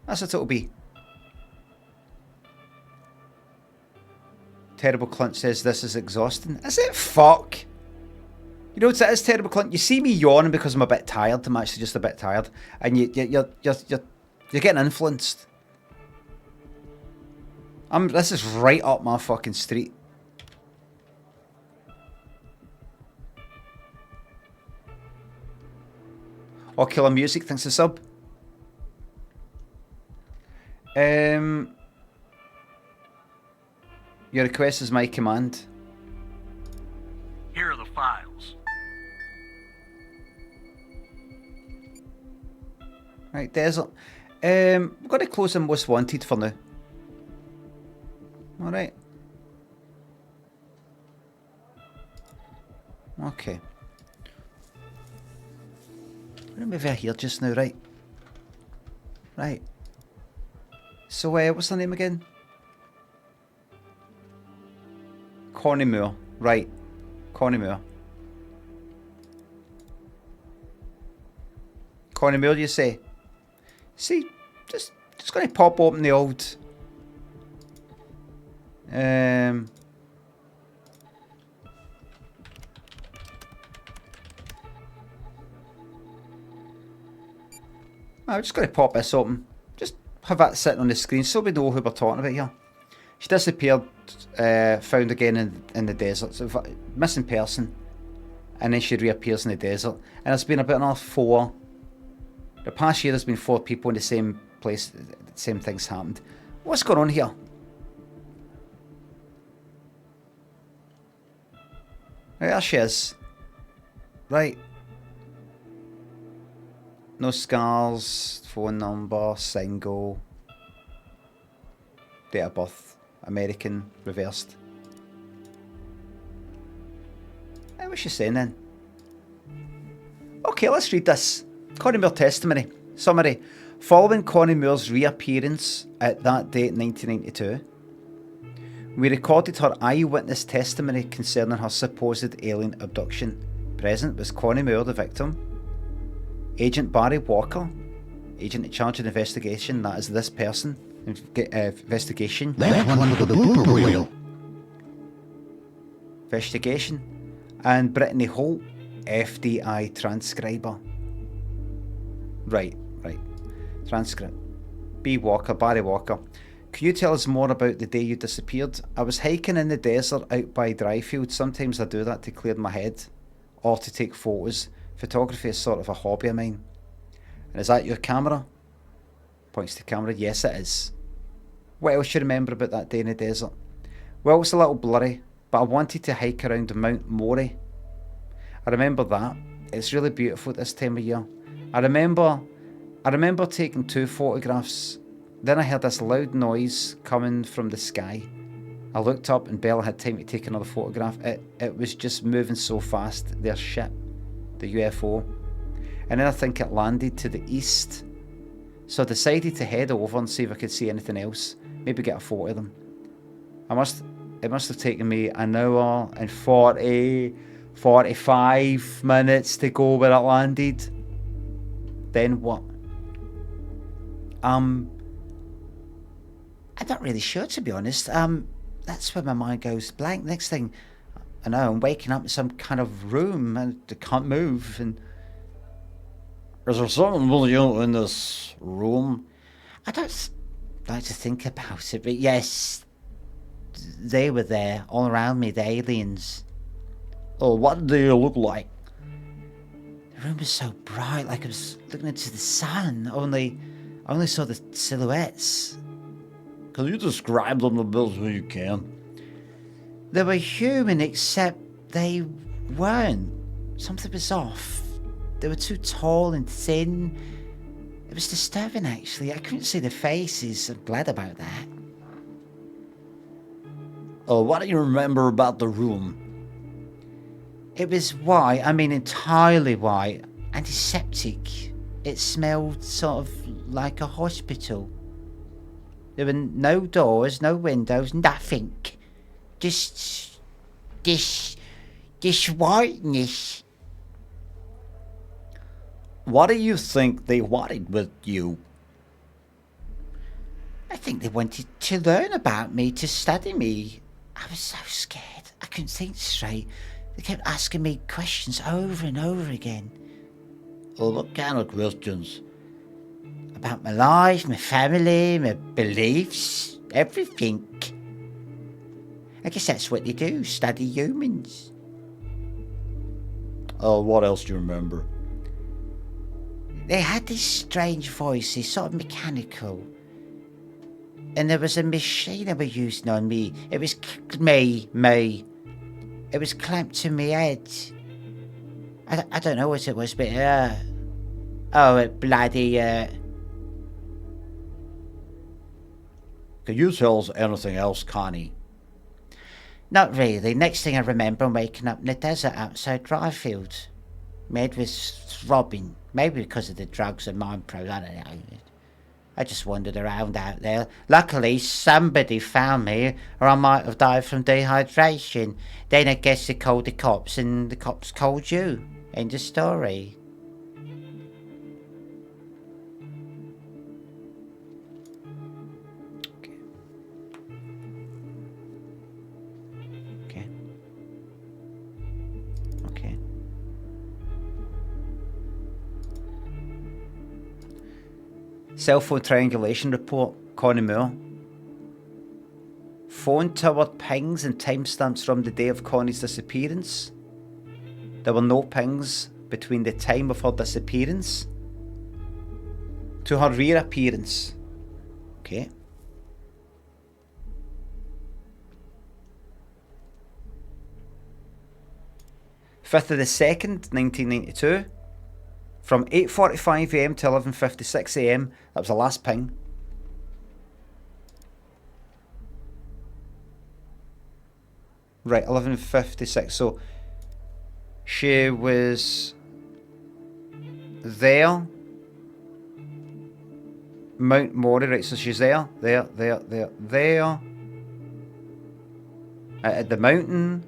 [SPEAKER 1] That's what it'll be. Terrible Clint says this is exhausting. Is it? Fuck! You know what it is, Terrible Clint? You see me yawning because I'm a bit tired. I'm actually just a bit tired. And you're getting influenced. This is right up my fucking street. Ocular Music, thanks for sub. Your request is my command.
[SPEAKER 3] Here are the files.
[SPEAKER 1] Right, Desert. We're going to close the Most Wanted for now. Alright. Okay. We're over here just now, right? Right. So, what's the name again? Connie Moore. Right. Connie Moore. Connie Moore, you say? See, just going to pop open the old... I'm just going to pop this open. Just have that sitting on the screen so we know who we're talking about here. She disappeared, found again in the desert. So missing person. And then she reappears in the desert. And there's been about another 4. The past year there's been 4 people in the same place. The same things happened. What's going on here? Right, there she is. Right. No scars, phone number, single. Date of birth, American, reversed. What's she saying then? Okay, let's read this. Connie Moore testimony. Summary. Following Connie Moore's reappearance at that date in 1992, we recorded her eyewitness testimony concerning her supposed alien abduction. Present was Connie Moore, the victim, Agent Barry Walker, agent in charge of the investigation, that is this person, investigation.
[SPEAKER 8] That one with the blooper reel.
[SPEAKER 1] Investigation. And Brittany Holt, FDI transcriber. Right. Transcript. B. Walker, Barry Walker. Can you tell us more about the day you disappeared? I was hiking in the desert out by Dryfield. Sometimes I do that to clear my head or to take photos. Photography is sort of a hobby of mine. And is that your camera? Points to camera. Yes, it is. What else do you remember about that day in the desert? Well, it's a little blurry, but I wanted to hike around Mount Morey. I remember that. It's really beautiful this time of year. I remember taking 2 photographs. Then I heard this loud noise coming from the sky. I looked up and Bella had time to take another photograph. It was just moving so fast. Their ship, the UFO. And then I think it landed to the east. So I decided to head over and see if I could see anything else. Maybe get a photo of them. It must have taken me an hour and 45 minutes to go where it landed. Then what? I'm not really sure, to be honest. That's where my mind goes blank. Next thing I know, I'm waking up in some kind of room and I can't move. And is there something really in this room? I don't like to think about it, but yes, they were there all around me, the aliens. Oh, what did they look like? The room was so bright, like I was looking into the sun. I only saw the silhouettes.
[SPEAKER 8] Can you describe them the best way you can?
[SPEAKER 1] They were human, except they weren't. Something was off. They were too tall and thin. It was disturbing, actually. I couldn't see the faces. I'm glad about that.
[SPEAKER 8] Oh, what do you remember about the room?
[SPEAKER 1] It was white, entirely white. Antiseptic. It smelled sort of like a hospital. There were no doors, no windows, nothing. Just this whiteness.
[SPEAKER 8] What do you think they wanted with you?
[SPEAKER 1] I think they wanted to learn about me, to study me. I was so scared. I couldn't think straight. They kept asking me questions over and over again.
[SPEAKER 8] Oh, what kind of questions?
[SPEAKER 1] About my life, my family, my beliefs, everything. I guess that's what they do, study humans.
[SPEAKER 8] Oh, what else do you remember?
[SPEAKER 1] They had these strange voices, sort of mechanical. And there was a machine they were using on me. It was me. It was clamped to my head. I don't know what it was, but it bloody
[SPEAKER 8] Can you tell us anything else, Connie?
[SPEAKER 1] Not really. Next thing I remember, I'm waking up in the desert outside Dryfield. My head was throbbing. Maybe because of the drugs and mind pro, I don't know.
[SPEAKER 9] I just wandered around out there. Luckily, somebody found me, or I might have died from dehydration. Then I guess they called the cops, and the cops called you. End of story.
[SPEAKER 1] Okay. Cell phone triangulation report, Connie Moore. Phone tower pings and timestamps from the day of Connie's disappearance. There were no pings between the time of her disappearance to her reappearance. Okay. Fifth of the 2nd, 1992. From 8:45 AM to 11:56 AM. That was the last ping. Right, 11:56. So she was there. Mount Mori, right? So she's there. At the mountain.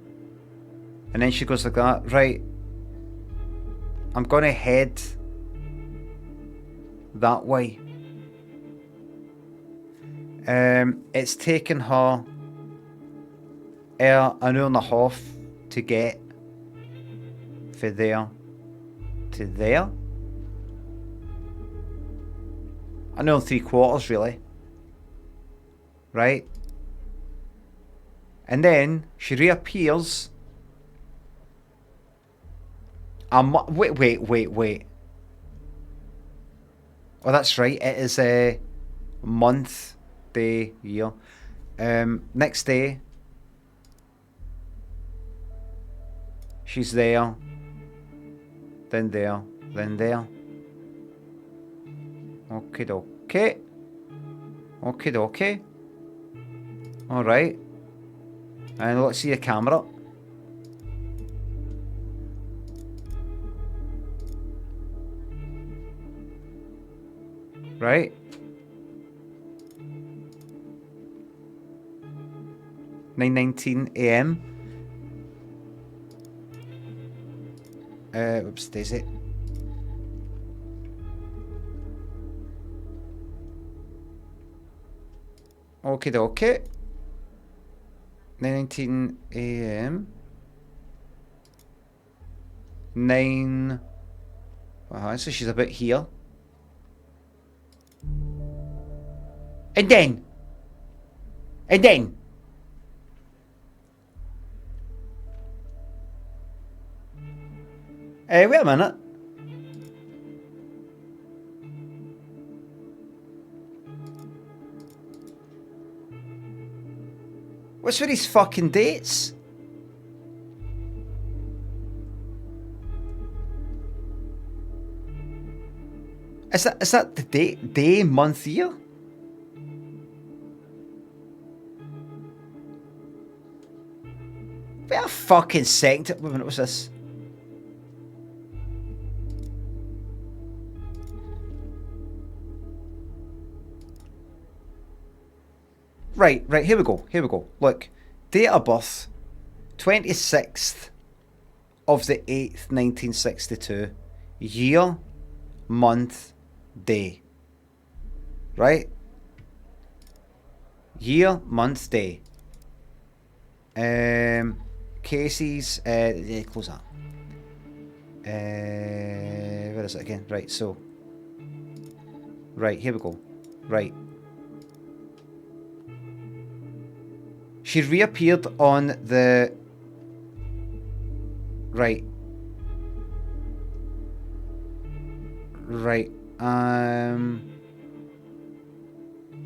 [SPEAKER 1] And then she goes like that. Right. I'm going to head that way. It's taken her an hour and a half to get from there to there. An hour and 3/4 really. Right? And then she reappears. Wait. Oh, that's right. It is a month, day, year. Next day, she's there. Then there. Then there. Okay. All right. And let's see the camera. Right. 9:19 AM. Whoops, Daisy. Okay. 9:19 AM. 9. So she's about here. And then. Wait a minute. What's with these fucking dates? Is that the day, month, year? Wait a fucking second. Wait a minute, what's this? Right, here we go. Look, date of birth, 26th of the 8th, 1962. Year, month, day. Right? Year, month, day. Cases, close that. Where is it again? Right, so. Right, here we go. Right. She reappeared on the... Right.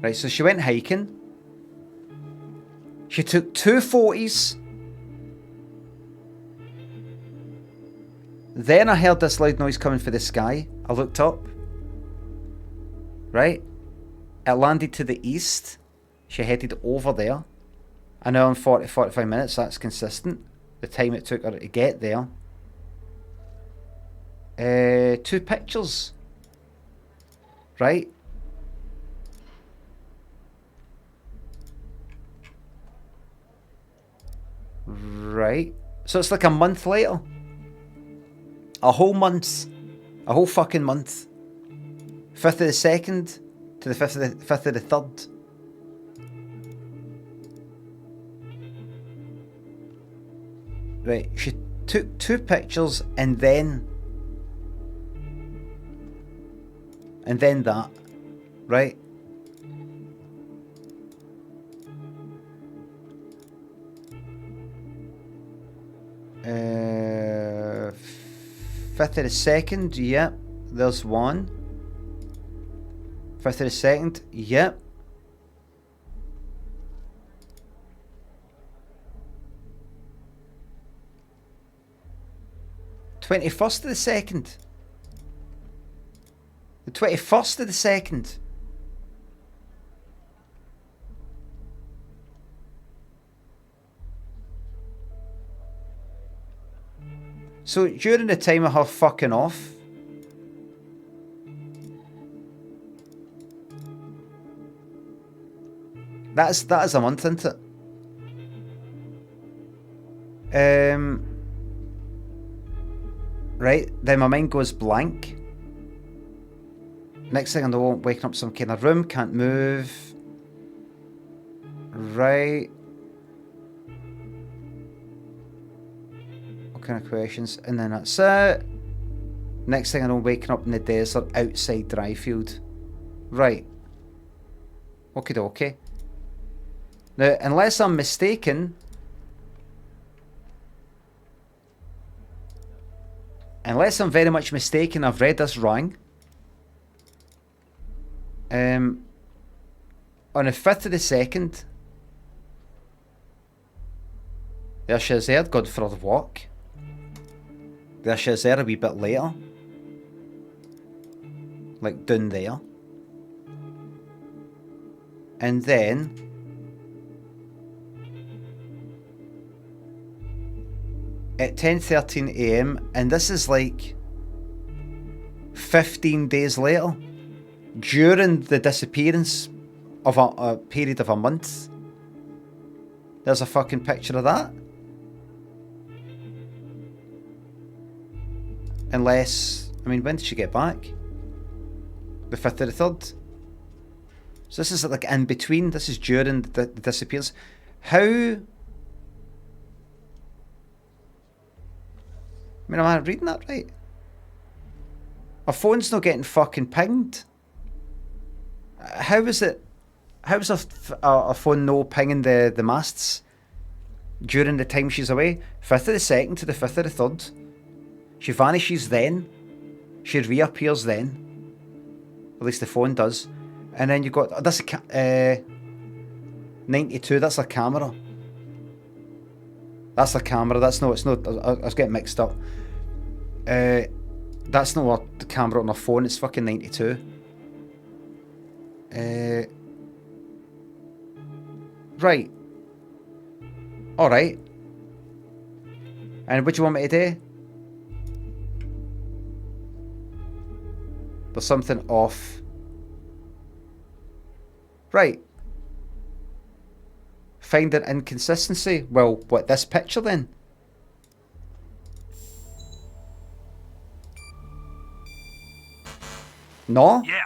[SPEAKER 1] Right, so she went hiking. She took 2 photos. Then I heard this loud noise coming from the sky. I looked up. Right? It landed to the east. She headed over there. An hour and 45 minutes, that's consistent. The time it took her to get there. 2 pictures. Right? Right. So it's like a month later. A whole month. A whole fucking month. 5th of the 2nd to the 5th of the 3rd. Right, she took 2 pictures and then that, right? Uh, 5th of the 2nd, yep, there's one. 5th of the 2nd, yep. The 21st of the 2nd. The 21st of the 2nd. So during the time of her fucking off, that is a month, isn't it? Right, then my mind goes blank. Next thing I know, I'm waking up some kind of room, can't move. Right. What kind of questions? And then that's it. Next thing I know, I'm waking up in the desert outside Dryfield. Right. Okie dokie. Now, unless I'm mistaken, unless I'm very much mistaken, I've read this wrong. On the 5th of the 2nd, there she is there, gone for a walk. There she is there a wee bit later. Like down there. And then at 10:13 AM, and this is like 15 days later, during the disappearance of a period of a month. There's a fucking picture of that. Unless, I mean, when did she get back? The 5th of the 3rd. So this is like in between. This is during the disappearance. How? I mean, am I reading that right? Our phone's not getting fucking pinged. How is it? How is a phone no pinging the masts during the time she's away? 5th of the 2nd to the 5th of the 3rd. She vanishes then. She reappears then. At least the phone does. And then you got that's a 92. That's a camera. That's a camera. That's no. It's not. I was getting mixed up. That's not a camera on a phone. It's fucking 92. Right. Alright. And what do you want me to do? There's something off. Right. Find an inconsistency. Well, what, this picture then? No?
[SPEAKER 3] Yeah,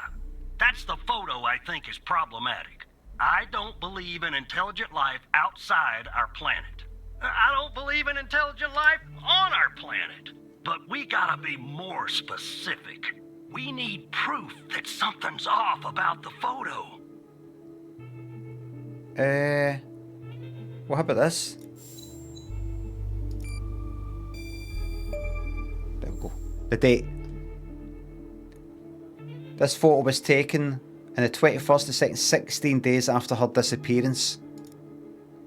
[SPEAKER 3] that's the photo I think is problematic. I don't believe in intelligent life outside our planet. I don't believe in intelligent life on our planet. But we gotta be more specific. We need proof that something's off about the photo.
[SPEAKER 1] What about this? There we go. The date. This photo was taken on the 21st of 2nd, 16 days after her disappearance.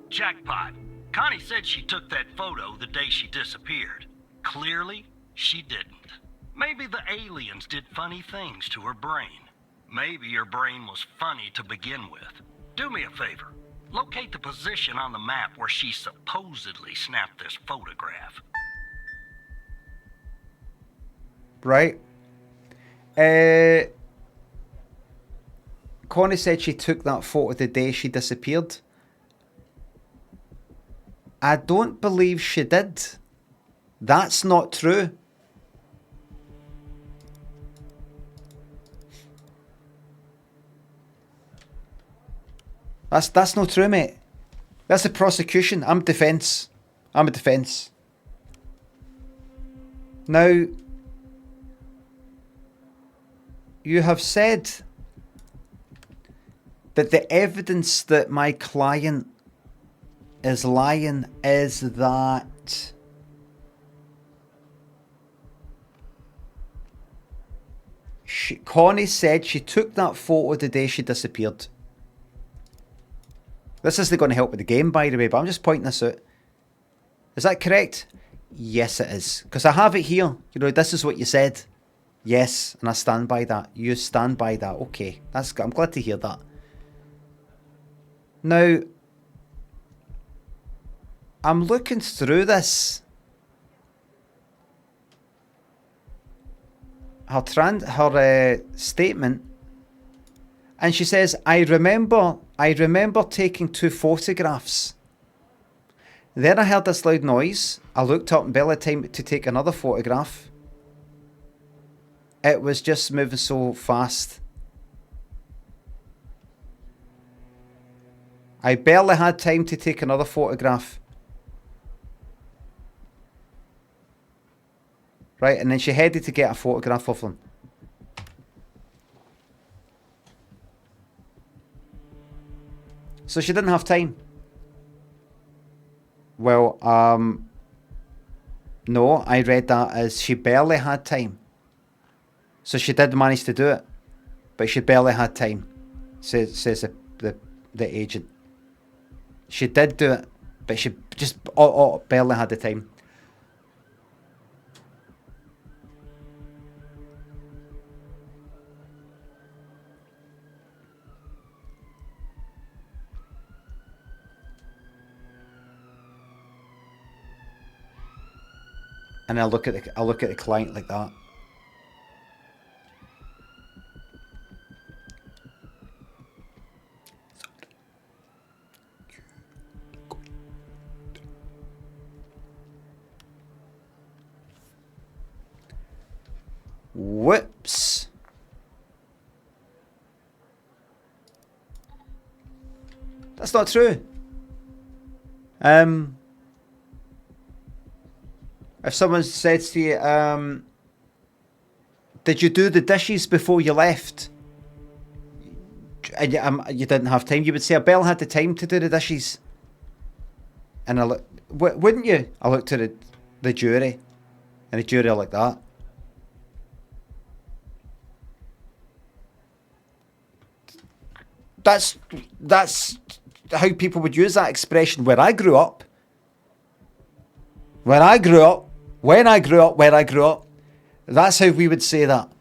[SPEAKER 3] Jackpot. Connie said she took that photo the day she disappeared. Clearly, she didn't. Maybe the aliens did funny things to her brain. Maybe her brain was funny to begin with. Do me a favor. Locate the position on the map where she supposedly snapped this photograph.
[SPEAKER 1] Right. Connie said she took that photo the day she disappeared. I don't believe she did. That's not true. That's not true, mate. That's the prosecution. I'm defence. I'm a defence. Now, you have said that the evidence that my client is lying is that Connie said she took that photo the day she disappeared. This isn't going to help with the game, by the way, but I'm just pointing this out. Is that correct? Yes, it is. Because I have it here. You know, this is what you said. Yes, and I stand by that. You stand by that. Okay, I'm glad to hear that. Now, I'm looking through this. Her statement, and she says, I remember taking 2 photographs. Then I heard this loud noise. I looked up and barely had time to take another photograph. It was just moving so fast. I barely had time to take another photograph. Right, and then she headed to get a photograph of them. So she didn't have time. Well, no, I read that as she barely had time. So she did manage to do it, but she barely had time, says the agent. She did do it, but she just barely had the time. And I look at the client like that. Whoops. That's not true. If someone says to you, did you do the dishes before you left? And you didn't have time. You would say, I barely had the time to do the dishes. And I look, wouldn't you? I looked to the jury, and the jury are like that. That's how people would use that expression where I grew up. When I grew up, where I grew up, that's how we would say that.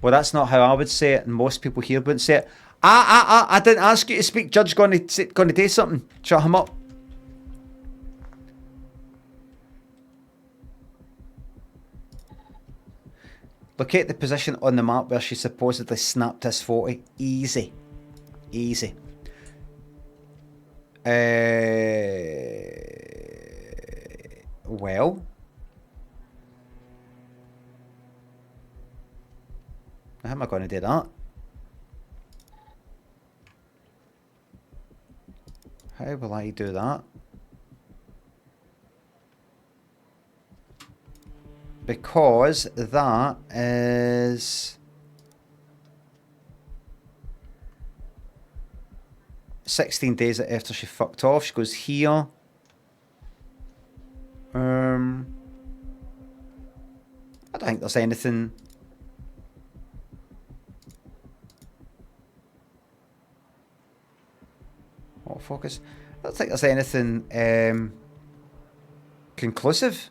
[SPEAKER 1] Well, that's not how I would say it, and most people here wouldn't say it. I didn't ask you to speak. Judge going to do something. Shut him up. Locate the position on the map where she supposedly snapped this photo. Easy. Easy. Well. How am I going to do that? How will I do that? Because that is 16 days after she fucked off. She goes here. I don't think there's anything. What focus? I don't think there's anything conclusive.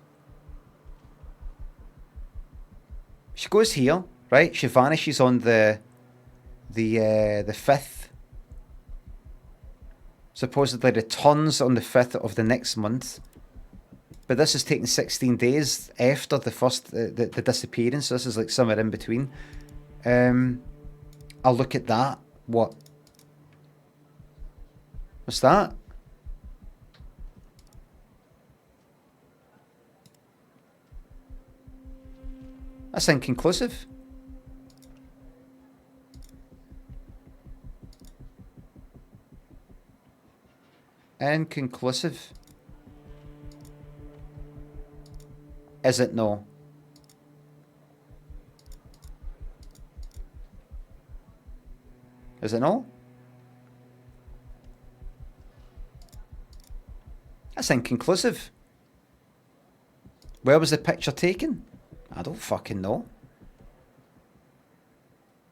[SPEAKER 1] She goes here, right? She vanishes on the 5th. Supposedly returns on the 5th of the next month. But this is taking 16 days after the first the disappearance. So this is like somewhere in between. I'll look at that. What? What's that? That's inconclusive. Inconclusive. Is it no? Is it no? That's inconclusive. Where was the picture taken? I don't fucking know.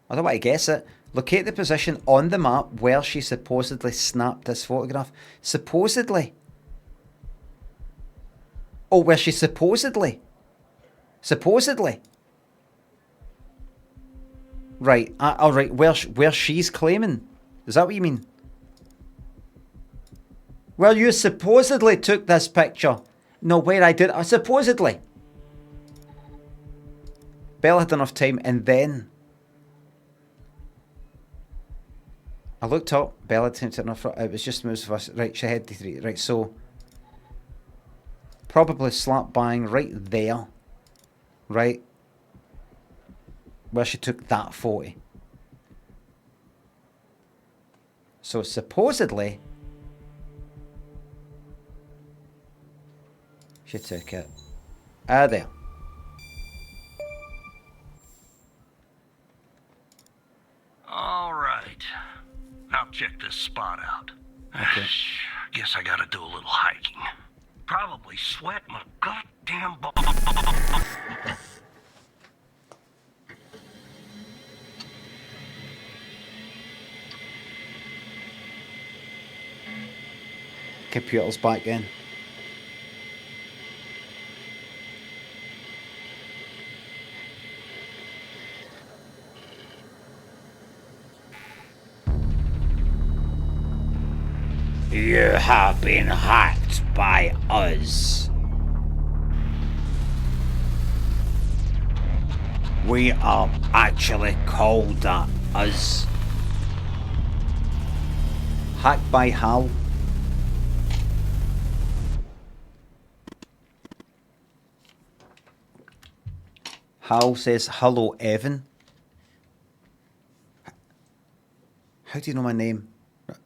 [SPEAKER 1] I don't want to guess it. Locate the position on the map where she supposedly snapped this photograph. Supposedly. Oh, where she supposedly. Supposedly. Right. All right. Where she's claiming. Is that what you mean? Well, you supposedly took this picture. No, where I did. Supposedly. Bella had enough time, and then I looked up. Bella had enough. It was just moves of us. Right, she had the 3. Right, so probably slap bang right there. Right, where she took that photo. So supposedly she took it. There.
[SPEAKER 3] All right. I'll check this spot out.
[SPEAKER 1] Okay.
[SPEAKER 3] Guess I gotta do a little hiking. Probably sweat my goddamn
[SPEAKER 1] Computer's back in.
[SPEAKER 9] You have been hacked by us. We are actually called that us.
[SPEAKER 1] Hacked by Hal. Hal says, hello, Evan. How do you know my name?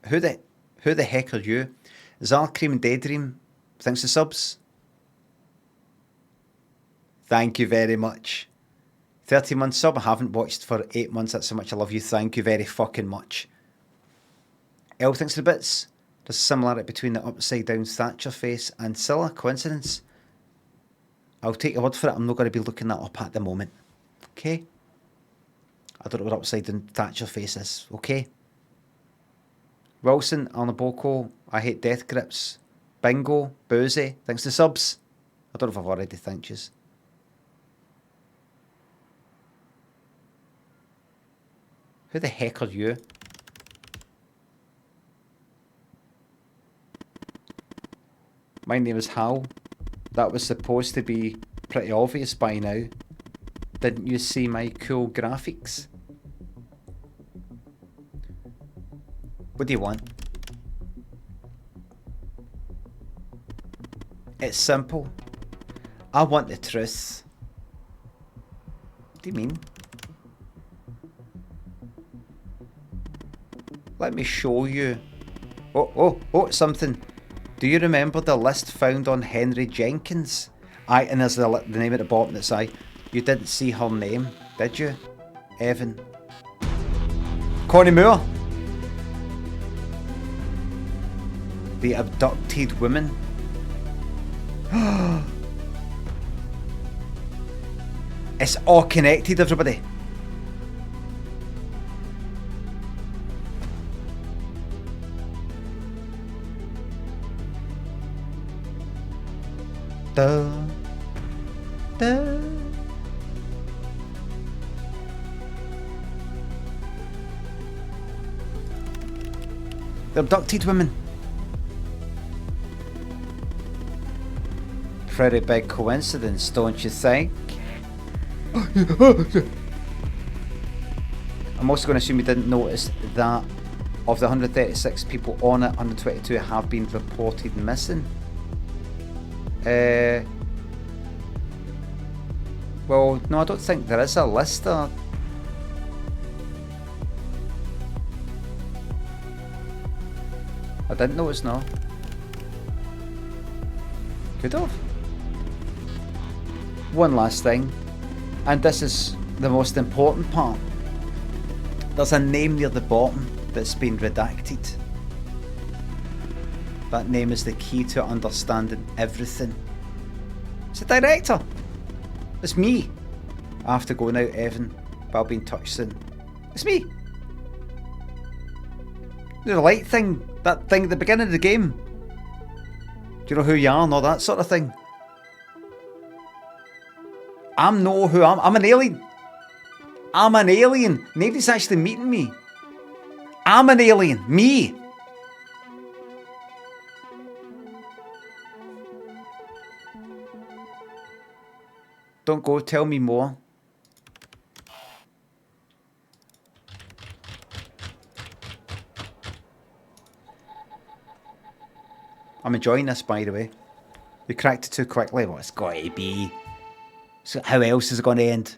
[SPEAKER 1] Who the heck are you? Zal Cream and Daydream. Thanks for subs. Thank you very much. 30-month sub. I haven't watched for 8 months. That's how much I love you. Thank you very fucking much. Elle thinks the bits. There's a similarity between the upside down Thatcher face and Scylla. Coincidence? I'll take your word for it. I'm not going to be looking that up at the moment. Okay? I don't know what upside down Thatcher face is. Okay? Wilson, Arnaboko, I hate death grips. Bingo, Boozy, thanks to subs. I don't know if I've already thanked yous. Who the heck are you? My name is Hal. That was supposed to be pretty obvious by now. Didn't you see my cool graphics? What do you want? It's simple. I want the truth. What do you mean? Let me show you. Oh, something. Do you remember the list found on Henry Jenkins? Aye, and there's the name at the bottom that's aye. You didn't see her name, did you? Evan. Connie Moore. The abducted woman. It's all connected, everybody. Da, da. The abducted women. Pretty big coincidence, don't you think? I'm also going to assume you didn't notice that of the 136 people on it, 122 have been reported missing. Well, no, I don't think there is a list there. I didn't know it's not. Could have. One last thing, and this is the most important part. There's a name near the bottom that's been redacted. That name is the key to understanding everything. It's the director. It's me. I have to go now, Evan, but I'll be in touch soon. It's me. The light thing, that thing at the beginning of the game. Do you know who you are and all that sort of thing? I'm no who I'm an alien. I'm an alien. Nobody's actually meeting me. I'm an alien. Me. Don't go, tell me more. I'm enjoying this, by the way. You cracked it too quickly. Well, it's got to be. So how else is it going to end?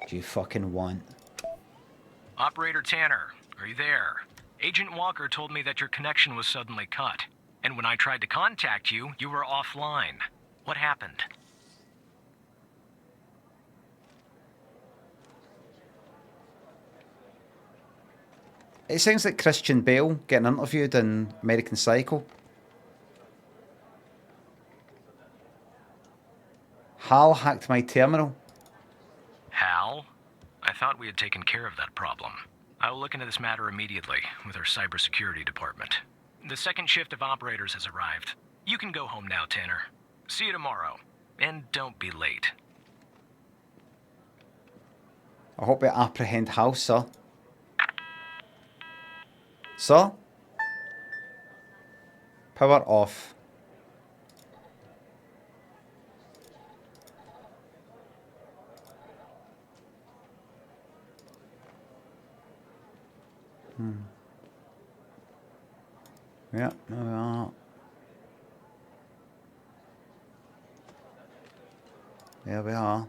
[SPEAKER 1] Do you fucking want?
[SPEAKER 6] Operator Tanner, are you there? Agent Walker told me that your connection was suddenly cut. And when I tried to contact you, you were offline. What happened?
[SPEAKER 1] It sounds like Christian Bale getting interviewed in American Psycho. Hal hacked my terminal.
[SPEAKER 6] Hal? I thought we had taken care of that problem. I will look into this matter immediately with our cybersecurity department. The second shift of operators has arrived. You can go home now, Tanner. See you tomorrow. And don't be late.
[SPEAKER 1] I hope you apprehend Hal, sir. Sir? Power off. Yeah, there we are. There we are.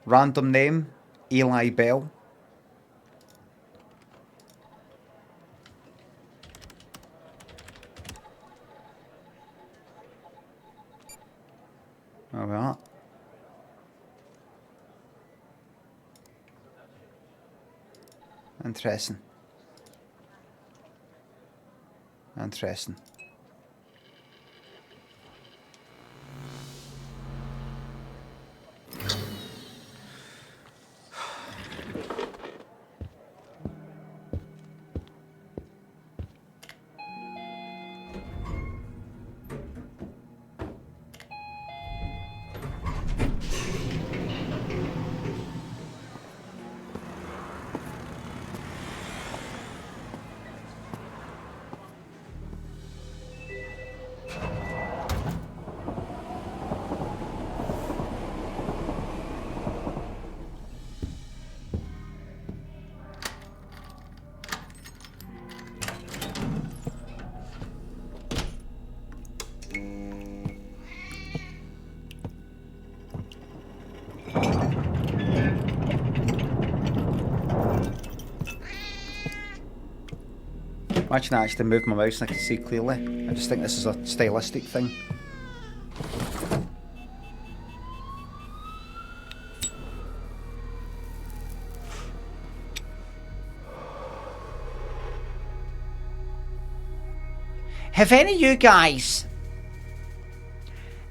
[SPEAKER 1] Random name, Eli Bell. There we are. Interesting. Interesting. Imagine I actually moved my mouse and I can see clearly. I just think this is a stylistic thing.
[SPEAKER 9] Have any of you guys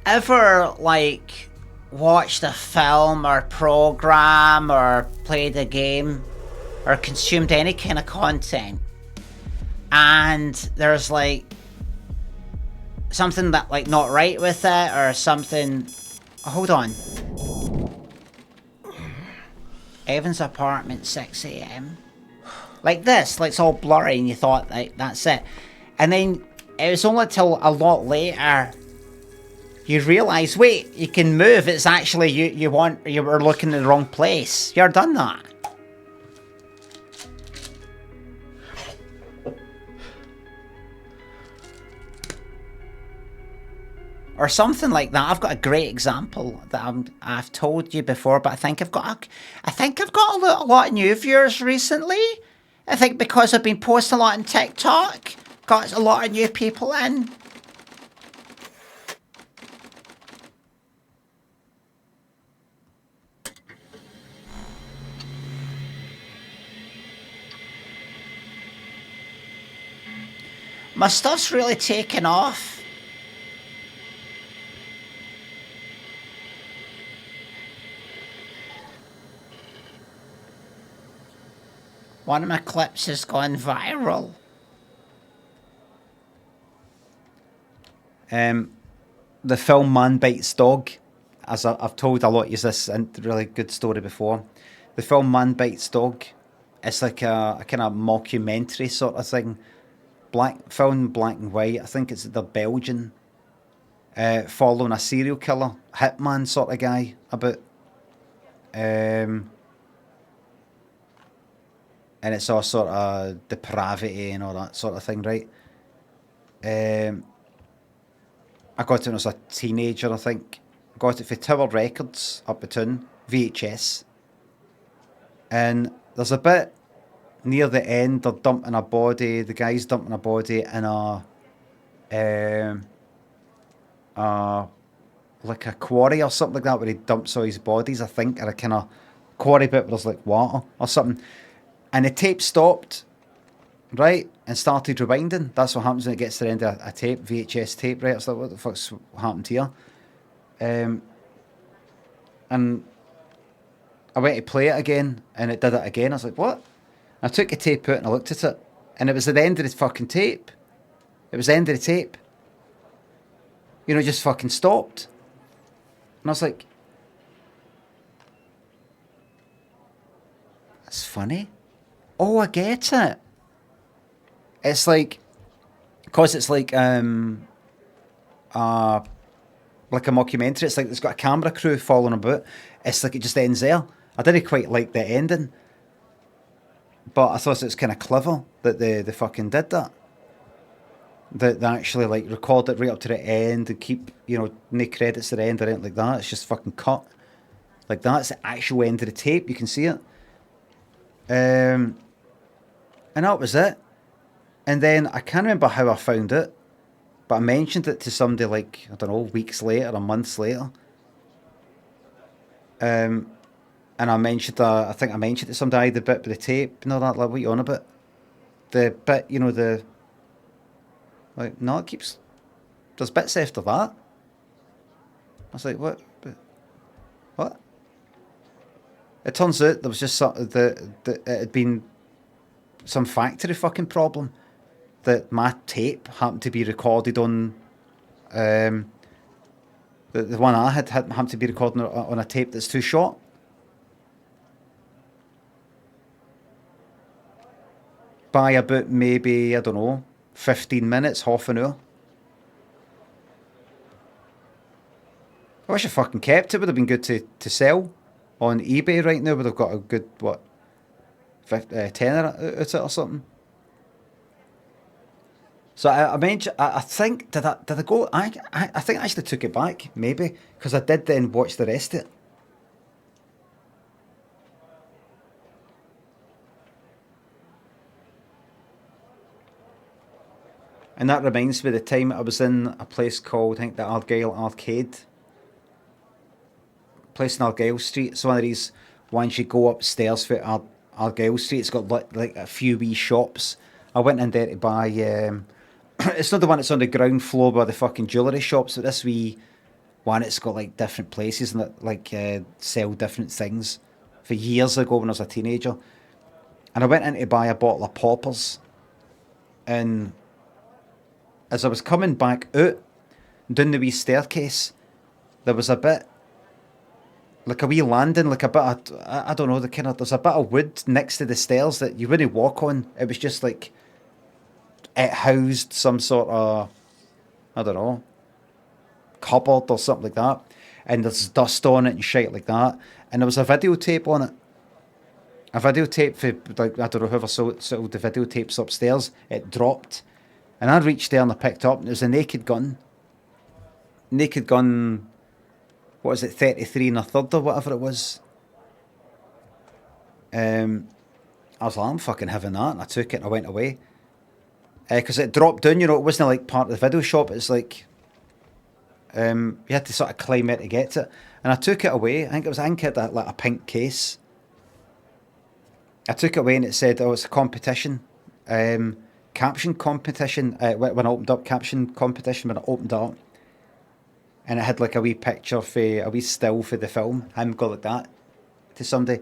[SPEAKER 9] ever, like, watched a film or program or played a game or consumed any kind of content and there's, like, something that, like, not right with it or something... Oh, hold on. Evan's apartment, 6 AM. Like this, like, it's all blurry and you thought, like, that's it. And then it was only till a lot later you realise, wait, you can move. It's actually you were looking in the wrong place. You ever done that? or something like that. I've got a great example that I've told you before, but I think I've got a lot of new viewers recently. I think because I've been posting a lot on TikTok, got a lot of new people in. My stuff's really taken off. One of my clips has gone viral.
[SPEAKER 1] The film Man Bites Dog, as I've told a lot of you this really good story before. The film Man Bites Dog, it's like a kind of mockumentary sort of thing. Black and white. I think it's the Belgian, following a serial killer, hitman sort of guy about. And it's all sort of depravity and all that sort of thing, right? I got it when I was a teenager, I think. I got it for Tower Records up at town, VHS. And there's a bit near the end, they're dumping a body, the guy's dumping a body in like a quarry or something like that, where he dumps all his bodies, I think, or a kind of quarry bit where there's like water or something. And the tape stopped, right, and started rewinding. That's what happens when it gets to the end of a tape, VHS tape, right? It's like, what the fuck's happened here? And I went to play it again, and it did it again. I was like, what? I took the tape out and I looked at it, and it was at the end of the fucking tape. It was the end of the tape. You know, just fucking stopped. And I was like, that's funny. Oh, I get it. It's like, because it's like a mockumentary. It's like it's got a camera crew following about. It's like it just ends there. I didn't quite like the ending, but I thought it was kind of clever that they fucking did that. That they actually like record it right up to the end and keep, you know, no credits at the end or anything like that. It's just fucking cut like that. It's the actual end of the tape. You can see it. And that was it. And then I can't remember how I found it, but I mentioned it to somebody like, I don't know, weeks later or months later. And I mentioned, I think I mentioned to somebody the bit with the tape and all that, like, what you on about? The bit, you know, the, like, no, it keeps, there's bits after that. I was like, what? What? It turns out there was just some, it had been some factory fucking problem that my tape happened to be recorded on, the one I had happened to be recording on a tape that's too short. By about maybe, I don't know, 15 minutes, half an hour. I wish I fucking kept it. Would have been good to sell on eBay right now. Would have got a good, what, 10 out of it or something. So I mentioned, I think, did I go, I think I actually took it back, maybe, because I did then watch the rest of it. And that reminds me of the time I was in a place called, I think, the Argyle Arcade. Place in Argyle Street. It's one of these ones you go upstairs for Argyle Street. It's got like a few wee shops. I went in there to buy, it's not the one that's on the ground floor by the fucking jewellery shops, but this wee one, it's got like different places and that like sell different things. For years ago when I was a teenager. And I went in to buy a bottle of poppers. And as I was coming back out, down the wee staircase, there was a bit, like a wee landing, like a bit of, I don't know, there's a bit of wood next to the stairs that you wouldn't walk on. It was just like, it housed some sort of, I don't know, cupboard or something like that. And there's dust on it and shit like that. And there was a videotape on it. A videotape for, like, I don't know, whoever sold the videotapes upstairs. It dropped. And I reached there and I picked up, and it was a Naked Gun. Naked Gun, what was it, 33 and a third or whatever it was. I was like, I'm fucking having that, and I took it and I went away. Because it dropped down, you know, it wasn't like part of the video shop, it's like, you had to sort of climb it to get to it. And I took it away, I think it had like a pink case. I took it away and it said, oh, it's a competition. Caption competition, when I opened up, caption competition when I opened it up. And it had like a wee picture for, a wee still for the film, him go like that to somebody.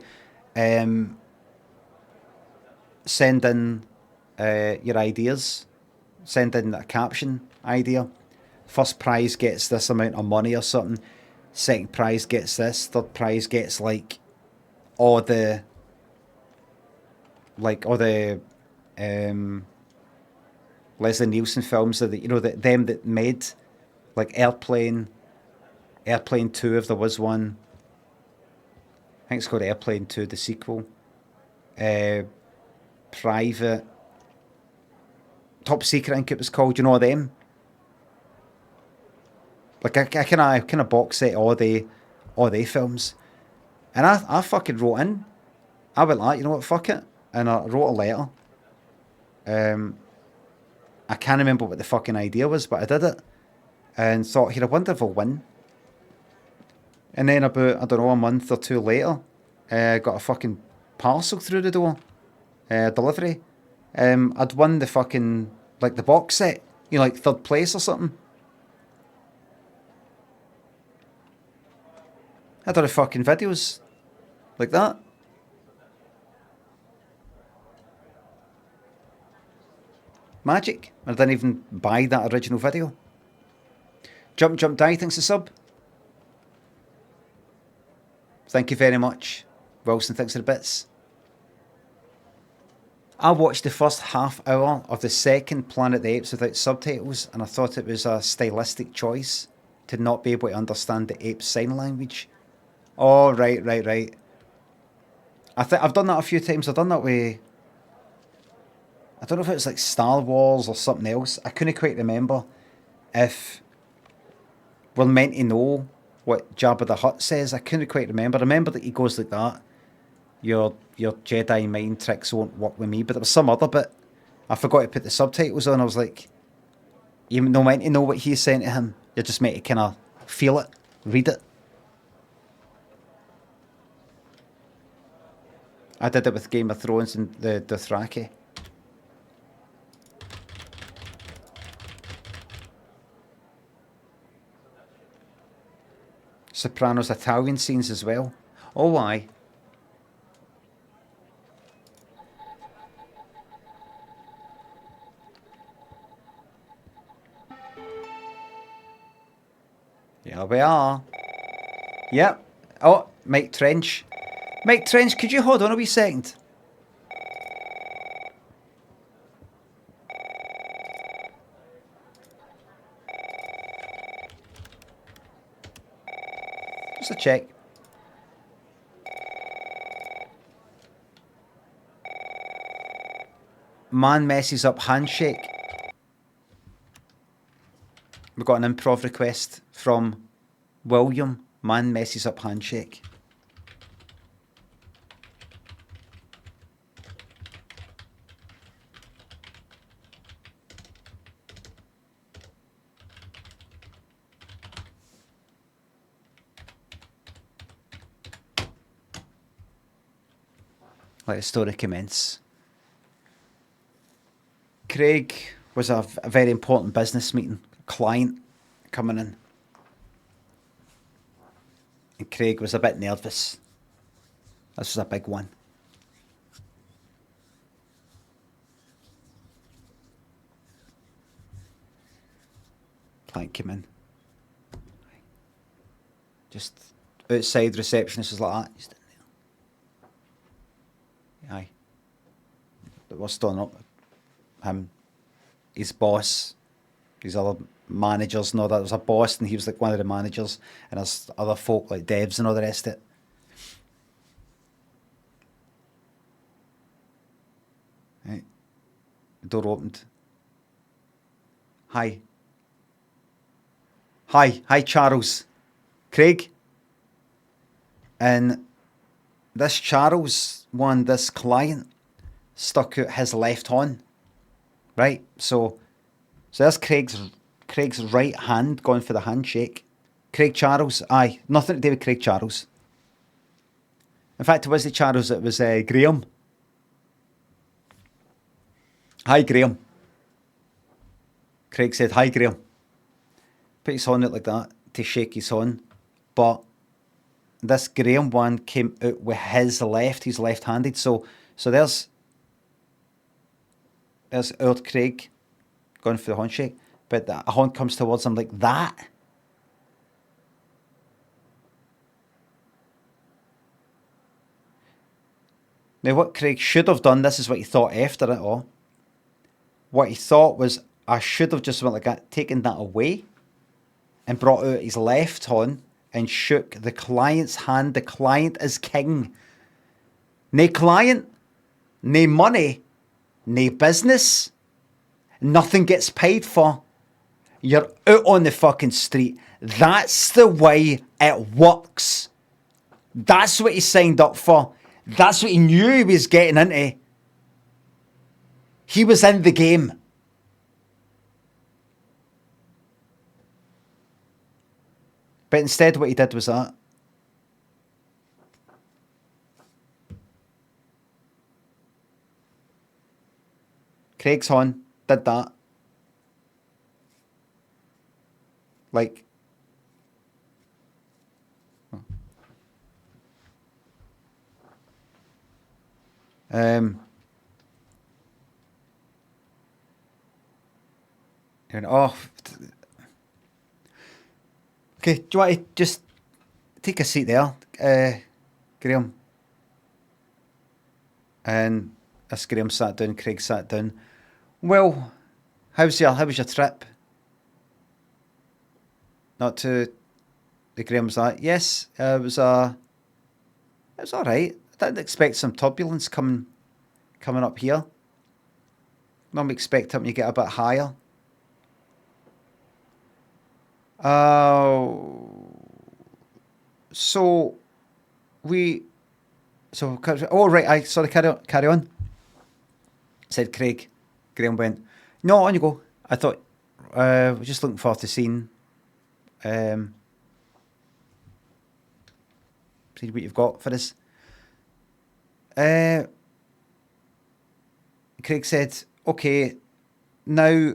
[SPEAKER 1] Send in your ideas, send in a caption idea. First prize gets this amount of money or something. Second prize gets this. Third prize gets like all the Leslie Nielsen films that, you know, them that made like Airplane 2 if there was one. I think it's called Airplane 2, the sequel. Private, Top Secret, I think it was called. You know them? Like I kind of box set all the films, and I fucking wrote in. I went like, you know what, fuck it, and I wrote a letter. I can't remember what the fucking idea was, but I did it, and thought, here, I wonder if I'll win. And then about, I don't know, a month or two later, got a fucking parcel through the door. Delivery. I'd won the fucking, like, the box set, you know, like third place or something. I done a fucking videos like that. Magic. I didn't even buy that original video. Jump Die, thanks a sub. Thank you very much. Wilson, thanks for the bits. I watched the first half hour of the second Planet of the Apes without subtitles, and I thought it was a stylistic choice to not be able to understand the ape sign language. Oh, right. I've done that a few times. I've done that with, I don't know if it was like Star Wars or something else. I couldn't quite remember if we're meant to know what Jabba the Hutt says. I couldn't quite remember. I remember that he goes like that. Your Jedi mind tricks won't work with me. But there was some other bit. I forgot to put the subtitles on. I was like, you're not meant to know what he's saying to him. You're just meant to kind of feel it, read it. I did it with Game of Thrones and the Dothraki. Sopranos Italian scenes as well. Oh, why? Here we are. Yep. Oh, Mike Trench. Mike Trench, could you hold on a wee second? Just a check. Man messes up Handshake. We got an improv request from William. Man messes up Handshake. Let the story commence. Craig was a very important business meeting. A client coming in. And Craig was a bit nervous. This was a big one. Client came in. Just outside, receptionist was like that. Just in there. Aye. But we're still up. Him, his boss, his other managers and all that. There was a boss and he was like one of the managers, and there's other folk like devs and all the rest of it. Right. The door opened. Hi. Hi, Charles. Craig. And this Charles one, this client, stuck out his left horn. Right? So there's Craig's right hand going for the handshake. Craig Charles, aye. Nothing to do with Craig Charles. In fact, it wasn't Charles, it was Graham. Hi, Graham. Craig said, hi, Graham. Put his horn out like that to shake his horn. But this Graham one came out with his left. He's left-handed. So there's old Craig going for the handshake. But the horn comes towards him like that. Now, what Craig should have done, this is what he thought after it all. What he thought was, I should have just went like that, taken that away and brought out his left horn and shook the client's hand. The client is king. No client, no money, no business. Nothing gets paid for. You're out on the fucking street. That's the way it works. That's what he signed up for. That's what he knew he was getting into. He was in the game. But instead what he did was that. Craig's horn did that. Like, and okay, do you want to just take a seat there, Graham? And as Graham sat down, Craig sat down. Well, how was your trip? Not to the Graham was like, yes, it was all right. I didn't expect some turbulence coming up here. Normally expect something to get a bit higher. Sorry, carry on. Said Craig. Graham went, no, on you go. I thought, we're just looking forward to seeing, see what you've got for us. Craig said, okay, now,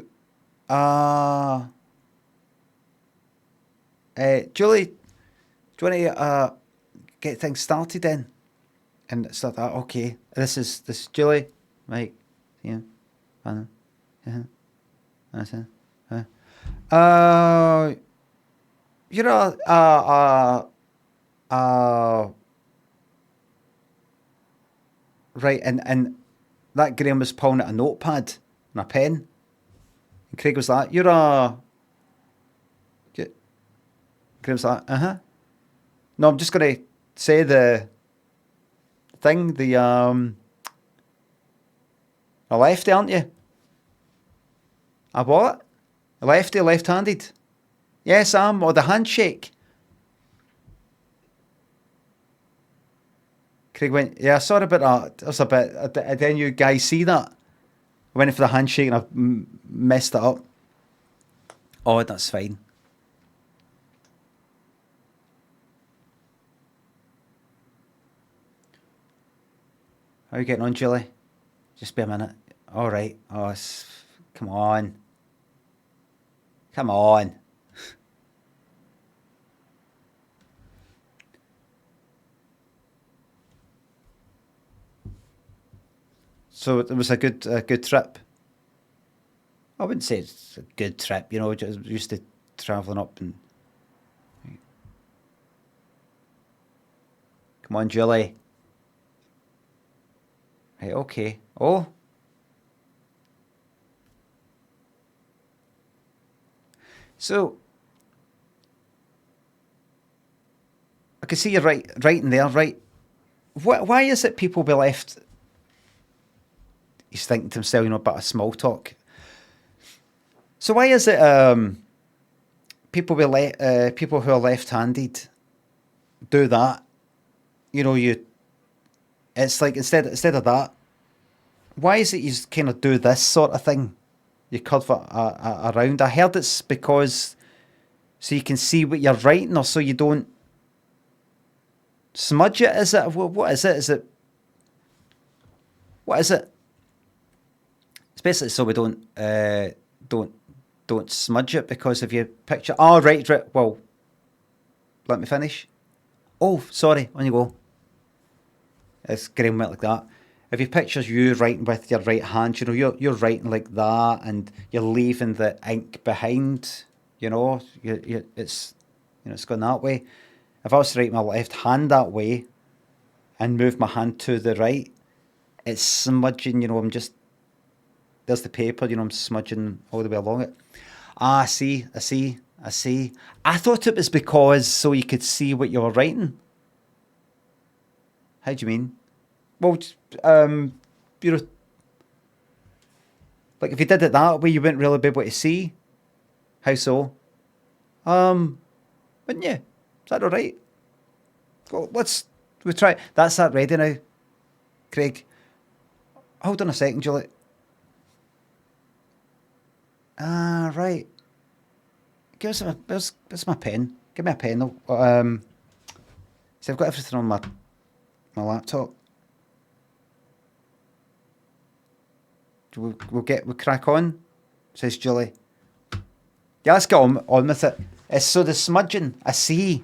[SPEAKER 1] Julie, do you want to get things started then? And start that, okay, this is Julie, Mike, yeah, Anna, yeah, you're right, and that Graham was pulling at a notepad and a pen. And Craig was like, Graham's like, no, I'm just going to say the thing, a lefty, aren't you? A what? A lefty, left-handed? Yes, or the handshake. Craig went, yeah, sorry about that. That was a bit, didn't you guys see that? I went in for the handshake and I messed it up. Oh, that's fine. How are you getting on, Julie? Just be a minute. All right. Oh, come on. Come on. So it was a good trip. I wouldn't say it's a good trip, just used to travelling up and... Come on, Julie. Right, okay. Oh. So, I can see you're right in there, right? Why is it people be left... He's thinking to himself, a bit of small talk. So why is it people people who are left-handed do that. You know, it's like instead of that, why is it you kind of do this sort of thing? You curve it around. I heard it's because so you can see what you're writing, or so you don't smudge it. Is it? What is it? What is it? It's basically so we don't smudge it, because if you picture, oh right, well, let me finish. Oh, sorry, on you go. It's Graham went like that. If you picture you writing with your right hand, you know, you're writing like that, and you're leaving the ink behind. You know, it's going that way. If I was to write my left hand that way, and move my hand to the right, it's smudging. You know, there's the paper. You know, I'm smudging all the way along it. I see. I thought it was because so you could see what you were writing. How do you mean? Well, you know, like if you did it that way, you wouldn't really be able to see. How so? Wouldn't you? Is that all right? Well, we try. That's that ready now, Craig. Hold on a second, Julie. Right. Where's my pen? Give me a pen though. See, I've got everything on my laptop. We'll crack on, says Julie. Yeah, let's get on with it. It's so the smudging, I see.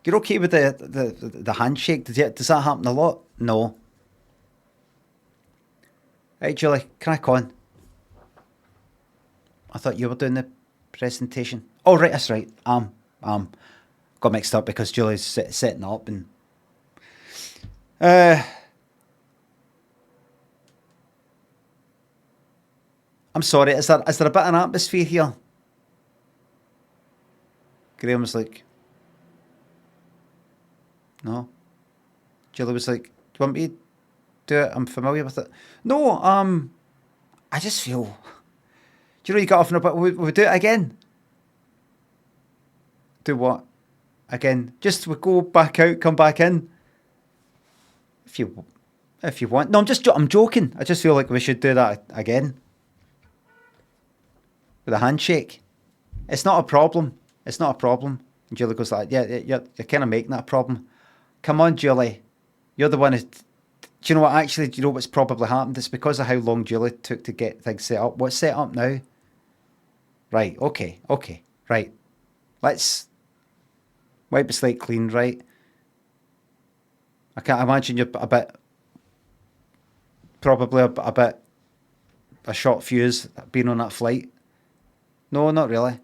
[SPEAKER 1] You're okay with the handshake? Does that happen a lot? No. Right, Julie, crack on. I thought you were doing the presentation. Oh, right, that's right. Got mixed up because Julie's setting up and... I'm sorry, is there a bit of an atmosphere here? Graham was like... No. Julie was like, do you want me to do it? I'm familiar with it. No, I just feel... Do you know you got off in a bit? We do it again. Do what? Again? Just we go back out, come back in. If you want. No, I'm joking. I just feel like we should do that again. With a handshake. It's not a problem. It's not a problem. And Julie goes like, yeah, you're kind of making that a problem. Come on, Julie. You're the one who... Do you know what? Actually, do you know what's probably happened? It's because of how long Julie took to get things set up. What's set up now? Right, okay, right. Let's wipe the slate clean, right? I can't imagine you're probably a bit a short fuse being on that flight. No, not really.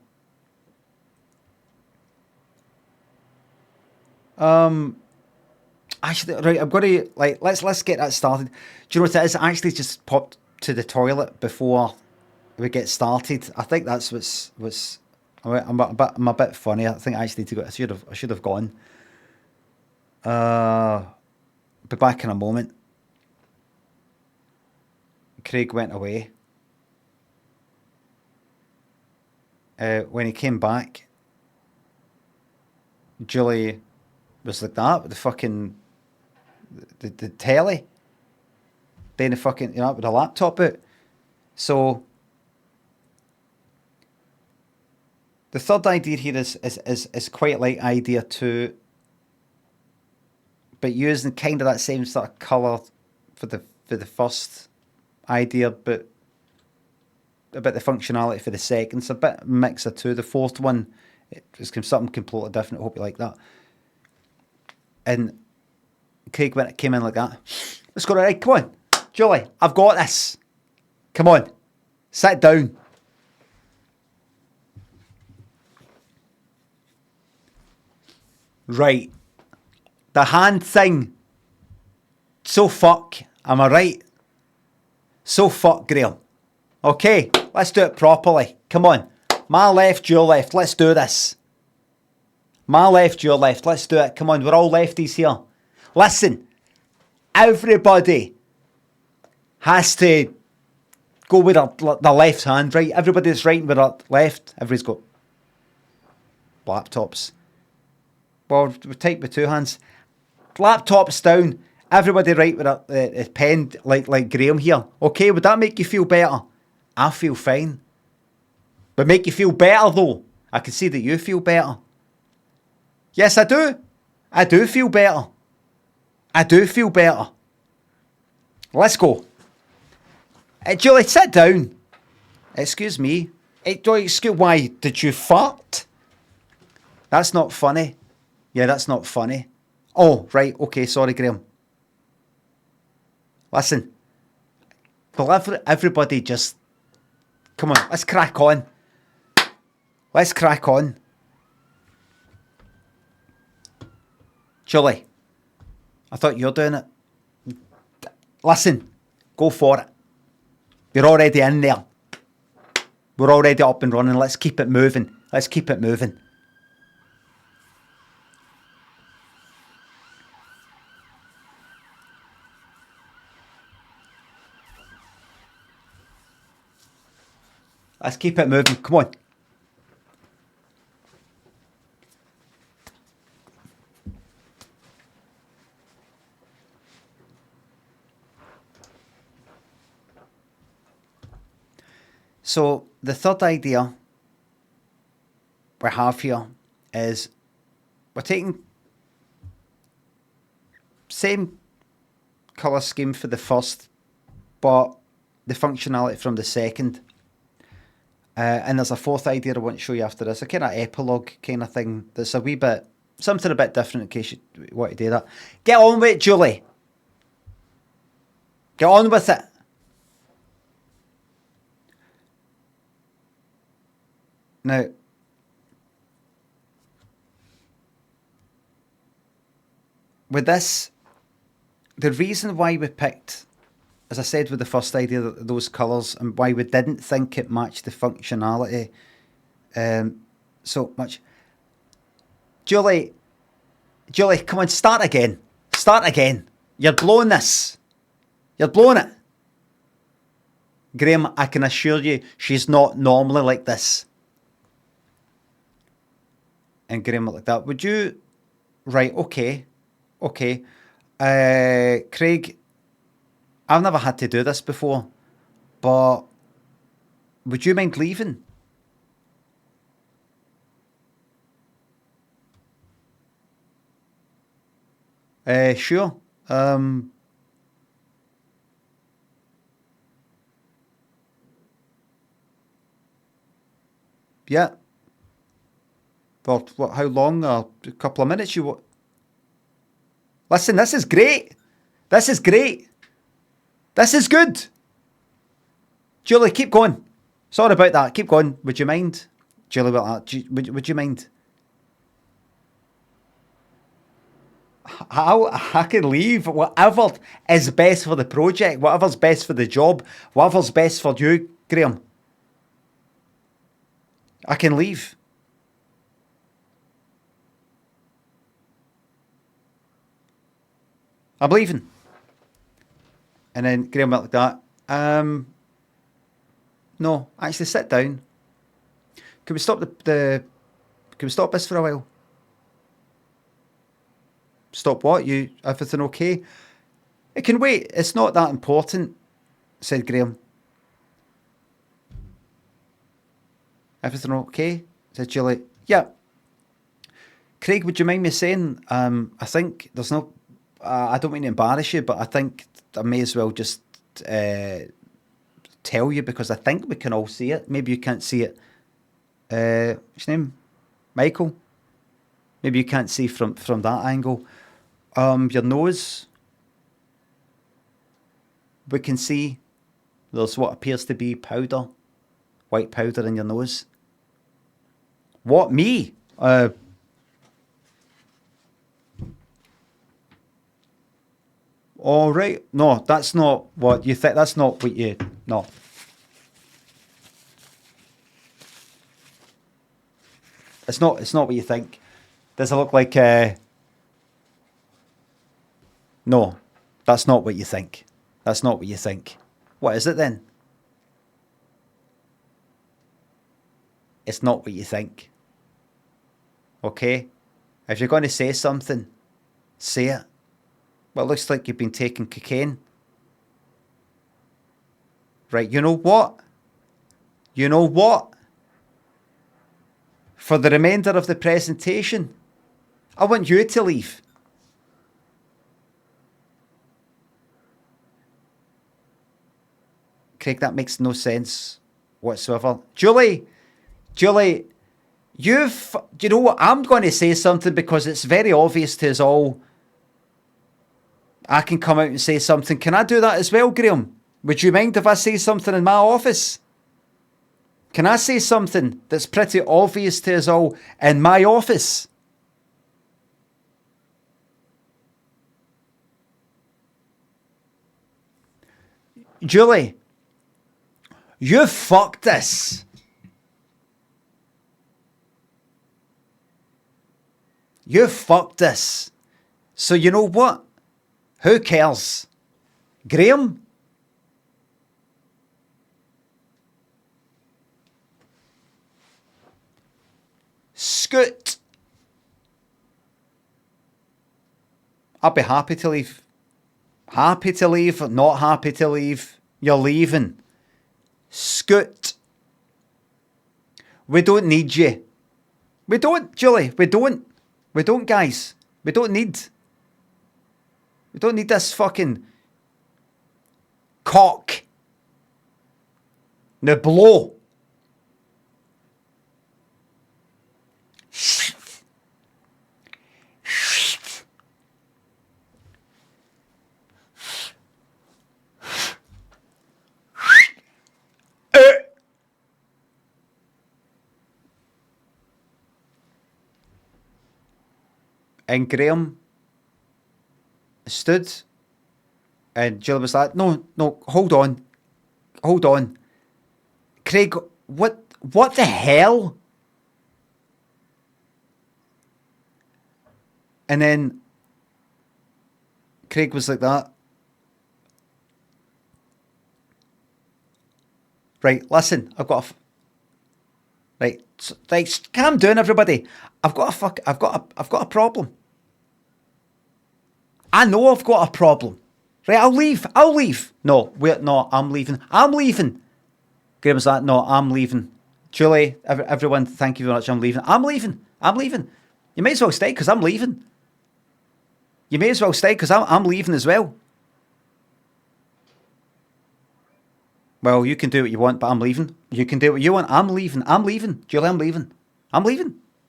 [SPEAKER 1] Actually, right, I'm going to, like, let's get that started. Do you know what it is? I actually just popped to the toilet before we get started. I think that's what's I'm a bit funny. I think I actually need to go. I should have gone. Be back in a moment. Craig went away. When he came back, Julie was like that with the fucking the telly. Then the fucking, you know, with the laptop out. So the third idea here is quite like idea 2, but using kind of that same sort of colour for the first idea, but a bit the functionality for the second. It's a bit mix of two. The fourth one, it's something completely different. I hope you like that. And Craig came in like that. Let's go, right, come on. Julie, I've got this. Come on. Sit down. Right. The hand thing. So fuck. Am I right? So fuck, Grail. Okay, let's do it properly. Come on. My left, your left. Let's do this. My left, your left. Let's do it. Come on, we're all lefties here. Listen. Everybody has to Go with the left hand, right? Everybody's writing with their left. Everybody's got laptops. Well, we type with two hands. Laptops down. Everybody write with a pen like Graham here. Okay, would that make you feel better? I feel fine. But make you feel better though. I can see that you feel better. Yes, I do. I do feel better. I do feel better. Let's go. Julie, sit down. Excuse me. Why? Did you fart? That's not funny. Yeah, that's not funny. Oh, right. Okay, sorry, Graham. Listen. Will everybody just... Come on, let's crack on. Let's crack on. Julie, I thought you were doing it. Listen, go for it. You're already in there. We're already up and running. Let's keep it moving. Let's keep it moving. Let's keep it moving. Come on. So the third idea we have here is we're taking same colour scheme for the first, but the functionality from the second. And there's a fourth idea I want to show you after this, a kind of epilogue kind of thing that's a wee bit, something a bit different in case you want to do that. Get on with it, Julie. Get on with it. Now, with this, the reason why we picked, as I said with the first idea, those colours, and why we didn't think it matched the functionality so much. Julie, come on, start again. Start again. You're blowing this. You're blowing it. Graham, I can assure you, she's not normally like this. And Graham like that. Would you... Right, okay. Okay. Craig, I've never had to do this before, but would you mind leaving? Sure. Yeah. Well, what, how long? A couple of minutes? Listen, this is great. This is great. This is good. Julie, keep going. Sorry about that. Keep going. Would you mind? Julie, would you mind? I can leave. Whatever is best for the project. Whatever's best for the job. Whatever's best for you, Graham. I can leave. I'm leaving. And then Graham went like that. No, actually sit down. Can we stop can we stop this for a while? Stop what? Everything okay? It can wait. It's not that important, said Graham. Everything okay? Said Julie. Yeah. Craig, would you mind me saying, I think there's no... I don't mean to embarrass you, but I think I may as well just tell you, because I think we can all see it. Maybe you can't see it. What's your name? Michael? Maybe you can't see from that angle. Your nose. We can see there's what appears to be powder. White powder in your nose. What, me? All right. No, that's not what you think. That's not what you... No. It's not what you think. Does it look like... No, that's not what you think. That's not what you think. What is it then? it's not what you think. Okay? If you're going to say something, say it. Well, it looks like you've been taking cocaine. Right, you know what? You know what? For the remainder of the presentation, I want you to leave. Craig, that makes no sense whatsoever. Julie, do you know what? I'm going to say something because it's very obvious to us all. I can come out and say something. Can I do that as well, Graham? Would you mind if I say something in my office? Can I say something that's pretty obvious to us all in my office? Julie, you fucked this. You fucked this. So you know what? Who cares? Graham? Scoot. I'll be happy to leave. Happy to leave, not happy to leave. You're leaving. Scoot. We don't need you. We don't, Julie. We don't. We don't, guys. We don't need this fucking cock. Now blow. And Graham stood, and Jill was like, no, hold on. Craig, what the hell? And then Craig was like that. Right, listen, I've got right, calm down, everybody. I've got a problem. I know I've got a problem. Right, I'll leave. No, I'm leaving. Graham was like, no, I'm leaving. Julie, everyone, thank you very much, I'm leaving. I'm leaving. You may as well stay, because I'm leaving. You may as well stay, because I'm leaving as well. Well, you can do what you want, but I'm leaving. You can do what you want. I'm leaving. Julie, I'm leaving.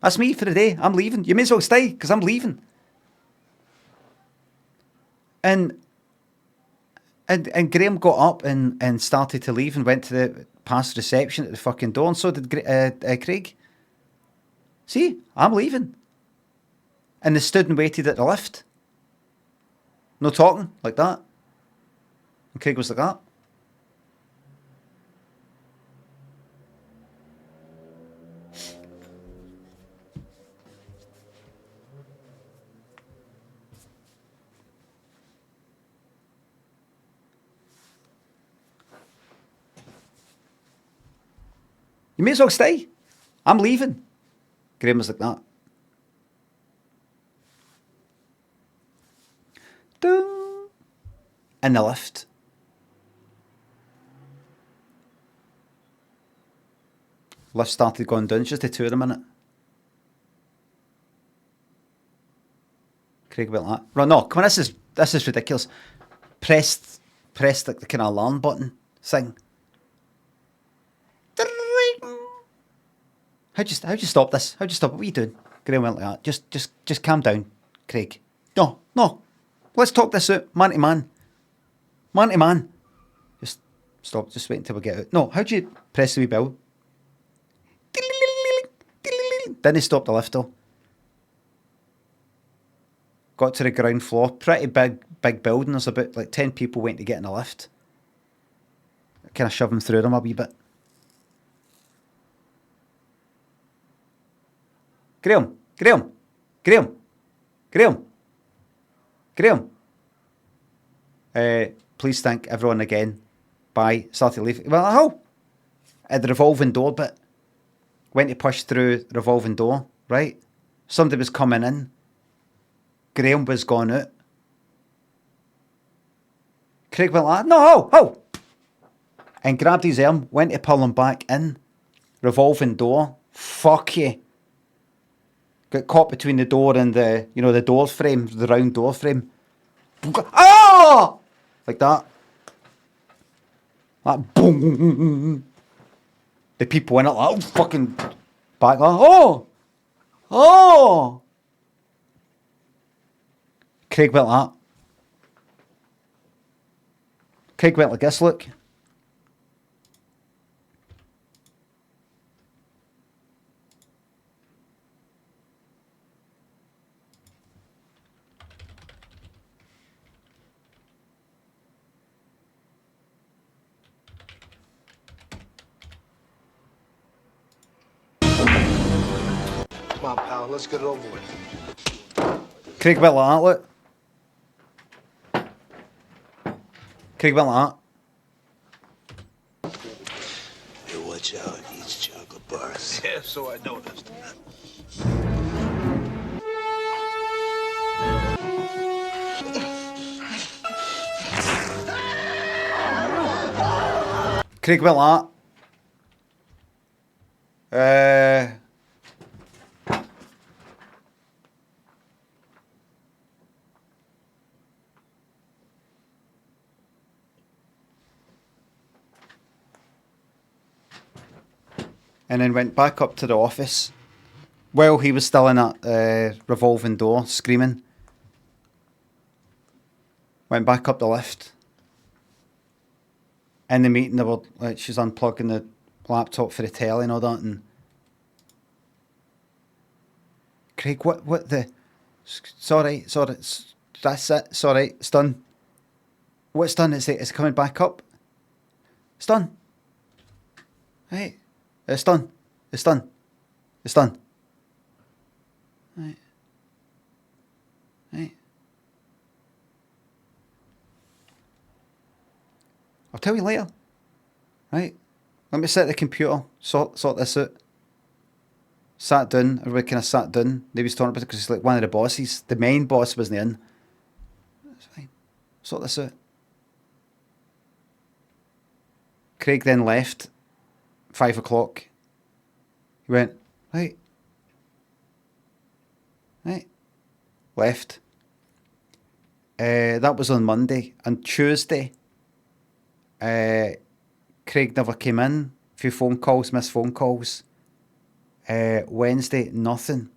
[SPEAKER 1] That's me for the day. I'm leaving. You may as well stay, because I'm leaving. And Graham got up and started to leave and went to the past reception at the fucking door, and so did Craig. See, I'm leaving. And they stood and waited at the lift. No talking, like that. And Craig was like that. You may as well stay. I'm leaving. Graham was like that. Ding. In the lift. Lift started going down. It's just the two of them in it. Craig went like that. Right, no, come on, this is ridiculous. Pressed like the kind of alarm button thing. How'd you stop this? How'd you stop it? What are you doing? Graham went like that. Just calm down, Craig. No. Let's talk this out, man to man. Man to man. Just stop. Just wait until we get out. No, how'd you press the wee bell? Then he stopped the lift though. Got to the ground floor. Pretty big building. There's about like 10 people waiting to get in the lift. Kind of shoving through them a wee bit. Graham. Please thank everyone again. Bye. Started leaving. Well, how? At the revolving door bit. went to push through the revolving door, right? Somebody was coming in. Graham was gone out. Craig went like, no, ho! And grabbed his arm, went to pull him back in. Revolving door. Fuck you. Got caught between the door and the, you know, the door frame, the round door frame. Oh! Like that. Like boom. The people in it like, oh, fucking back. Oh! Oh! Craig went like that. Craig went like this, look.
[SPEAKER 10] Come on, pal, let's get it over with.
[SPEAKER 1] Craig went like that, look. Craig went like that.
[SPEAKER 10] Hey, watch out, eats chocolate bars. Yeah, so I noticed.
[SPEAKER 1] Craig went like that. And then went back up to the office. Well, he was still in that revolving door, screaming. Went back up the lift. In the meeting, they were like, she's unplugging the laptop for the telly and all that. And Craig, what the? Sorry, that's it. Sorry, it's done. What's done? Is it coming back up? It's done. Right. It's done. It's done. It's done. Right. Right. I'll tell you later. Right. Let me sit at the computer. Sort this out. Sat down. Everybody kind of sat down. They was talking about it because he's like one of the bosses. The main boss wasn't in. It's fine. Sort this out. Craig then left. 5 o'clock. He went, right. Left. That was on Monday. On Tuesday, Craig never came in. A few phone calls, missed phone calls. Wednesday, nothing.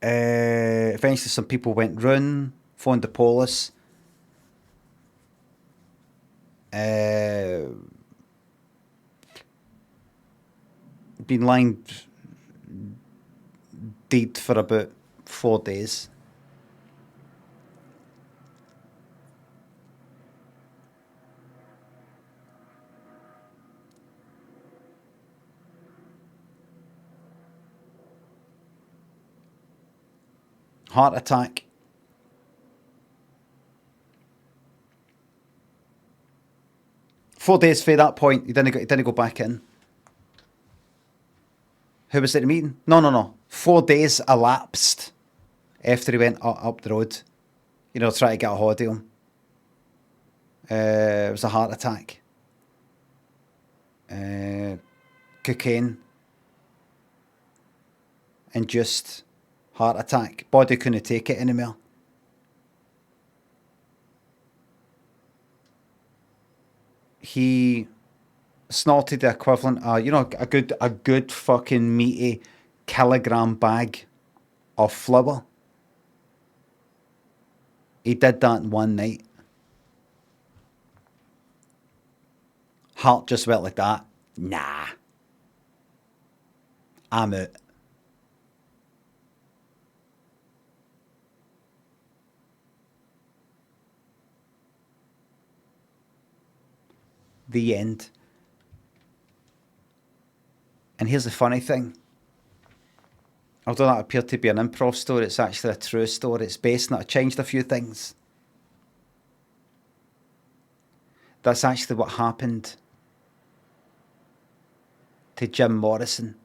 [SPEAKER 1] Eventually some people went round, phoned the police. Been lying dead for about 4 days. Heart attack. Four days for that point, he didn't go back in. Who was at the meeting? No. 4 days elapsed after he went up the road. You know, trying to get a hold of him. It was a heart attack. Cocaine. Induced heart attack. Body couldn't take it anymore. He snorted the equivalent of, you know, a good fucking meaty kilogram bag of flour. He did that in one night. Heart just went like that. Nah. I'm out. The end. And here's the funny thing. Although that appeared to be an improv story, it's actually a true story. It's based on it. I changed a few things. That's actually what happened to Jim Morrison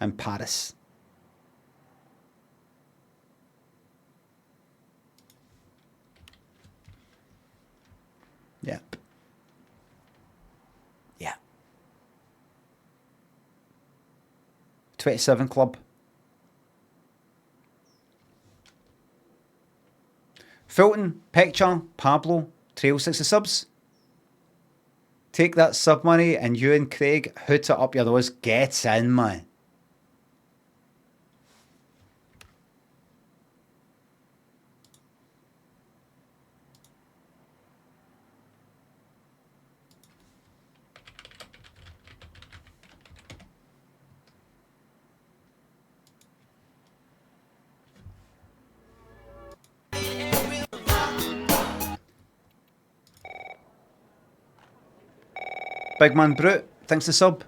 [SPEAKER 1] in Paris. Yep. Yeah. 27 Club. Fulton, Picture, Pablo, Trail 60 subs. Take that sub money and you and Craig hoot it up your nose. Get in, man. Big Man Brute, thanks to sub.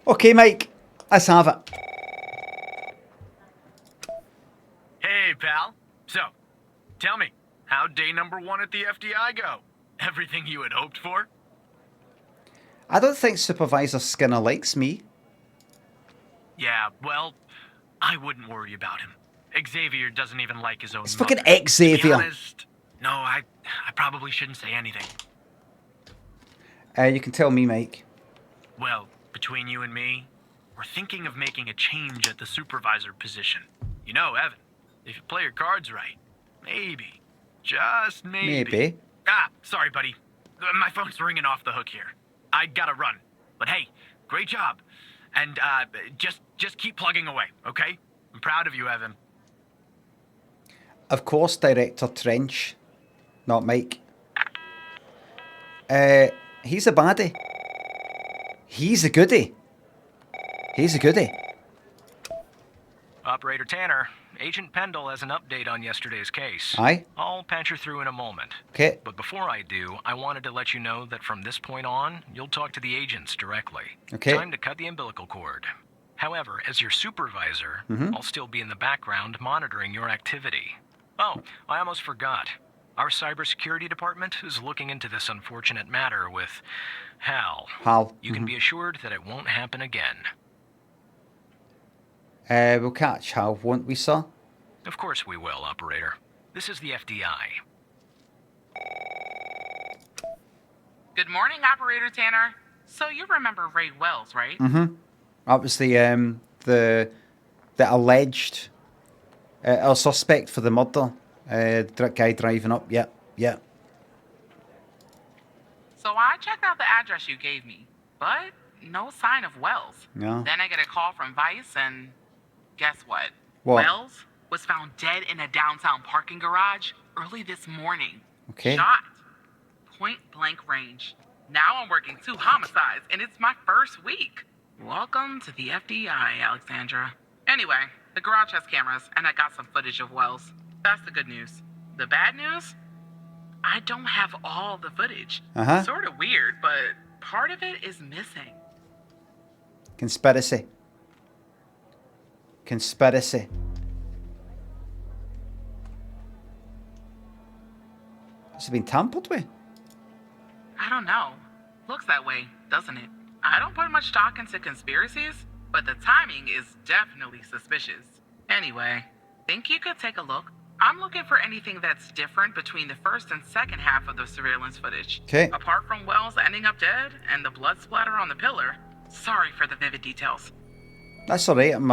[SPEAKER 1] Okay, Mike, let's have it.
[SPEAKER 5] Hey, pal. So, tell me, how'd day number 1 at the FDI go? Everything you had hoped for?
[SPEAKER 1] I don't think Supervisor Skinner likes me.
[SPEAKER 5] Yeah, well, I wouldn't worry about him. Xavier doesn't even like his own
[SPEAKER 1] It's
[SPEAKER 5] mother.
[SPEAKER 1] fucking Xavier.
[SPEAKER 5] To be honest, no, I probably shouldn't say anything.
[SPEAKER 1] You can tell me, Mike.
[SPEAKER 5] Well, between you and me, we're thinking of making a change at the supervisor position. You know, Evan, if you play your cards right, maybe, just maybe.
[SPEAKER 1] Maybe.
[SPEAKER 5] Ah, sorry, buddy. My phone's ringing off the hook here. I gotta run. But hey, great job. And just keep plugging away, okay? I'm proud of you, Evan.
[SPEAKER 1] Of course, Director Trench. Not Mike. He's a baddie. He's a goodie. He's a goodie.
[SPEAKER 6] Operator Tanner, Agent Pendle has an update on yesterday's case.
[SPEAKER 1] Aye.
[SPEAKER 6] I'll patch you through in a moment.
[SPEAKER 1] Okay.
[SPEAKER 6] But before I do, I wanted to let you know that from this point on, you'll talk to the agents directly.
[SPEAKER 1] Okay.
[SPEAKER 6] Time to cut the umbilical cord. However, as your supervisor, I'll still be in the background monitoring your activity. Oh, I almost forgot. Our cybersecurity department is looking into this unfortunate matter with Hal.
[SPEAKER 1] Hal.
[SPEAKER 6] You can be assured that it won't happen again.
[SPEAKER 1] We'll catch Hal, won't we, sir?
[SPEAKER 6] Of course we will, Operator. This is the FDI.
[SPEAKER 7] Good morning, Operator Tanner. So you remember Ray Wells, right?
[SPEAKER 1] That was the alleged or suspect for the murder. Guy driving up. Yeah.
[SPEAKER 7] So I checked out the address you gave me, but no sign of Wells.
[SPEAKER 1] No.
[SPEAKER 7] Then I get a call from Vice, and guess what?
[SPEAKER 1] What?
[SPEAKER 7] Wells was found dead in a downtown parking garage early this morning.
[SPEAKER 1] Okay.
[SPEAKER 7] Shot. Point blank range. Now I'm working 2 homicides, and it's my first week. Welcome to the FDI, Alexandra. Anyway, the garage has cameras, and I got some footage of Wells. That's the good news. The bad news? I don't have all the footage.
[SPEAKER 1] Uh-huh.
[SPEAKER 7] Sort of weird, but part of it is missing.
[SPEAKER 1] Conspiracy. Has it been tampered with?
[SPEAKER 7] I don't know. Looks that way, doesn't it? I don't put much stock into conspiracies, but the timing is definitely suspicious. Anyway, think you could take a look? I'm looking for anything that's different between the first and second half of the surveillance footage.
[SPEAKER 1] Okay.
[SPEAKER 7] Apart from Wells ending up dead and the blood splatter on the pillar. Sorry for the vivid details.
[SPEAKER 1] That's alright. I'm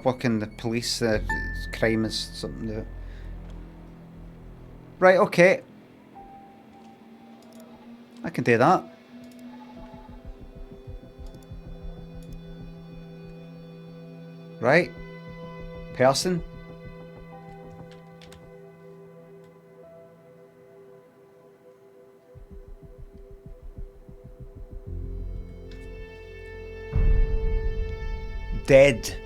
[SPEAKER 1] working the police. Crime is something that... Right, okay. I can do that. Right. Person. Dead.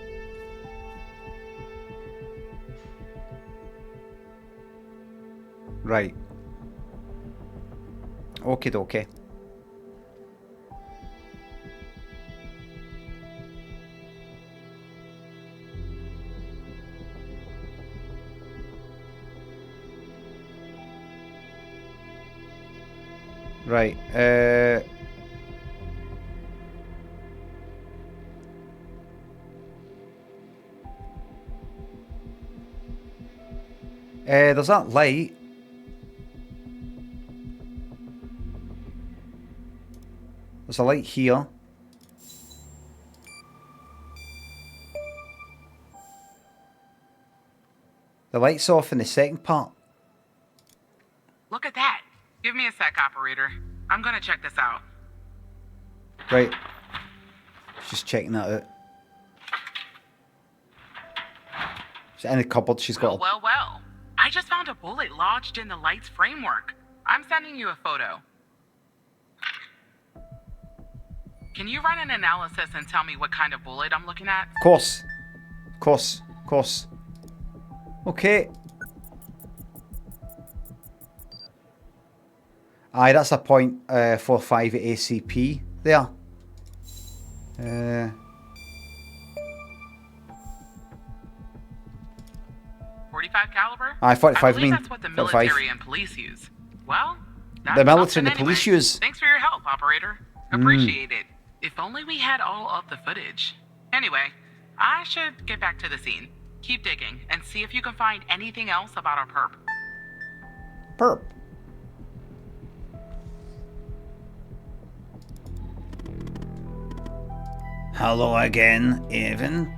[SPEAKER 1] Right. Okie dokie. Right. There's that light. There's a light here. The light's off in the second part.
[SPEAKER 7] Look at that. Give me a sec, operator. I'm gonna check this out.
[SPEAKER 1] Right. She's checking that out. She's in the cupboard. She's got.
[SPEAKER 7] Well. I just found a bullet lodged in the light's framework. I'm sending you a photo. Can you run an analysis and tell me what kind of bullet I'm looking at?
[SPEAKER 1] Of course. Okay. Aye, that's a .45 ACP there.
[SPEAKER 7] 45 caliber?
[SPEAKER 1] Aye, 45.
[SPEAKER 7] I believe that's what the
[SPEAKER 1] 45.
[SPEAKER 7] military and police use. Well, that's
[SPEAKER 1] The military
[SPEAKER 7] something
[SPEAKER 1] and the police
[SPEAKER 7] anyway.
[SPEAKER 1] use.
[SPEAKER 7] Thanks for your help, operator. Appreciate it. If only we had all of the footage. Anyway, I should get back to the scene. Keep digging and see if you can find anything else about our perp.
[SPEAKER 1] Perp. Hello again, Evan.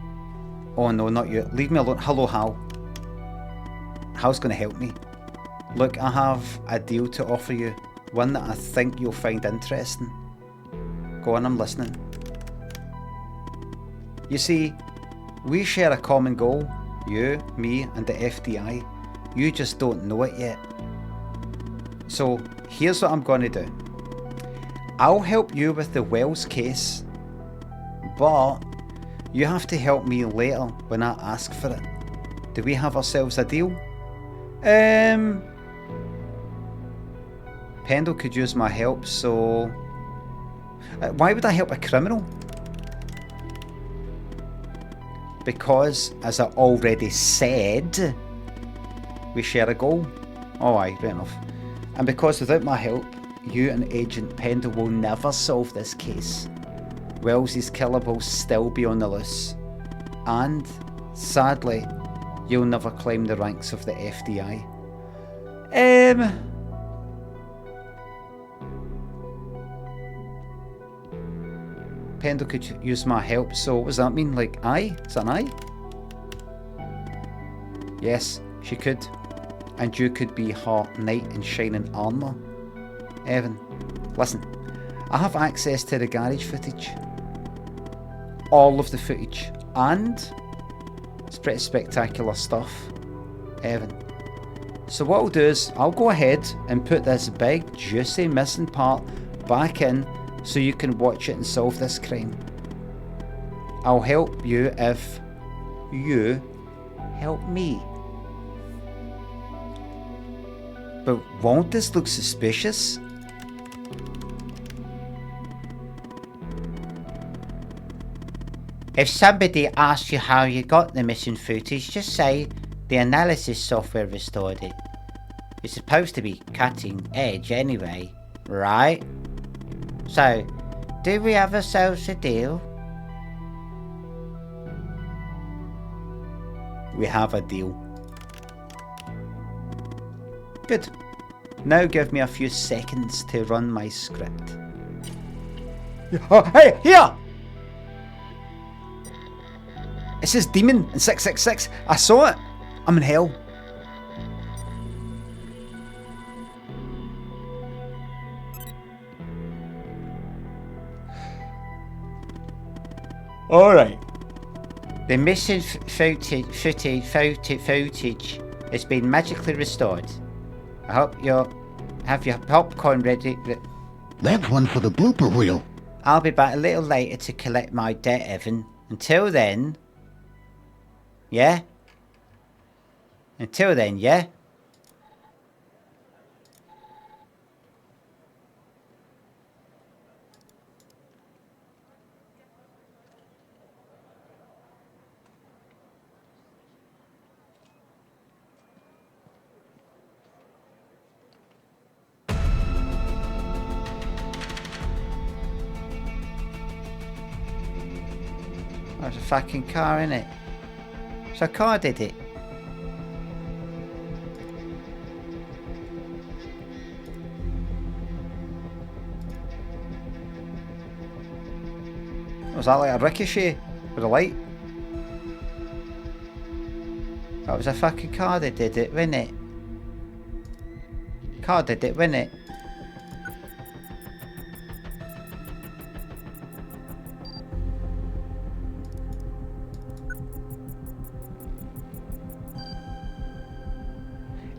[SPEAKER 1] Oh no, not you. Leave me alone. Hello, Hal. Hal's gonna help me. Look, I have a deal to offer you. One that I think you'll find interesting. Go on, I'm listening. You see, we share a common goal. You, me, and the FDI. You just don't know it yet. So, here's what I'm gonna do. I'll help you with the Wells case, but you have to help me later when I ask for it. Do we have ourselves a deal? Pendle could use my help, so... why would I help a criminal? Because, as I already said, we share a goal. Oh aye, right enough. And because without my help, you and Agent Pendle will never solve this case. Wells's killer will still be on the loose. And, sadly, you'll never climb the ranks of the FDI. Pendle could use my help, so what does that mean? Like, aye? Is that an aye? Yes, she could. And you could be her knight in shining armour. Evan, listen. I have access to the garage footage. All of the footage. And it's pretty spectacular stuff. Evan. So what I'll do is, I'll go ahead and put this big, juicy missing part back in so you can watch it and solve this crime. I'll help you if you help me. But won't this look suspicious?
[SPEAKER 9] If somebody asks you how you got the missing footage, just say the analysis software restored it. It's supposed to be cutting edge anyway, right? So, do we have ourselves a deal?
[SPEAKER 1] We have a deal. Good. Now give me a few seconds to run my script. Oh, hey, here! It says Demon in 666. I saw it. I'm in hell. Alright.
[SPEAKER 9] The missing footage has been magically restored. I hope you have your popcorn ready.
[SPEAKER 11] That's one for the blooper reel.
[SPEAKER 9] I'll be back a little later to collect my debt, Evan. Until then... Yeah? Until then, yeah? There's a fucking car in it. So a car did it.
[SPEAKER 1] Was that like a ricochet with a light? That was a fucking car that did it, wasn't it? Car did it, wasn't it?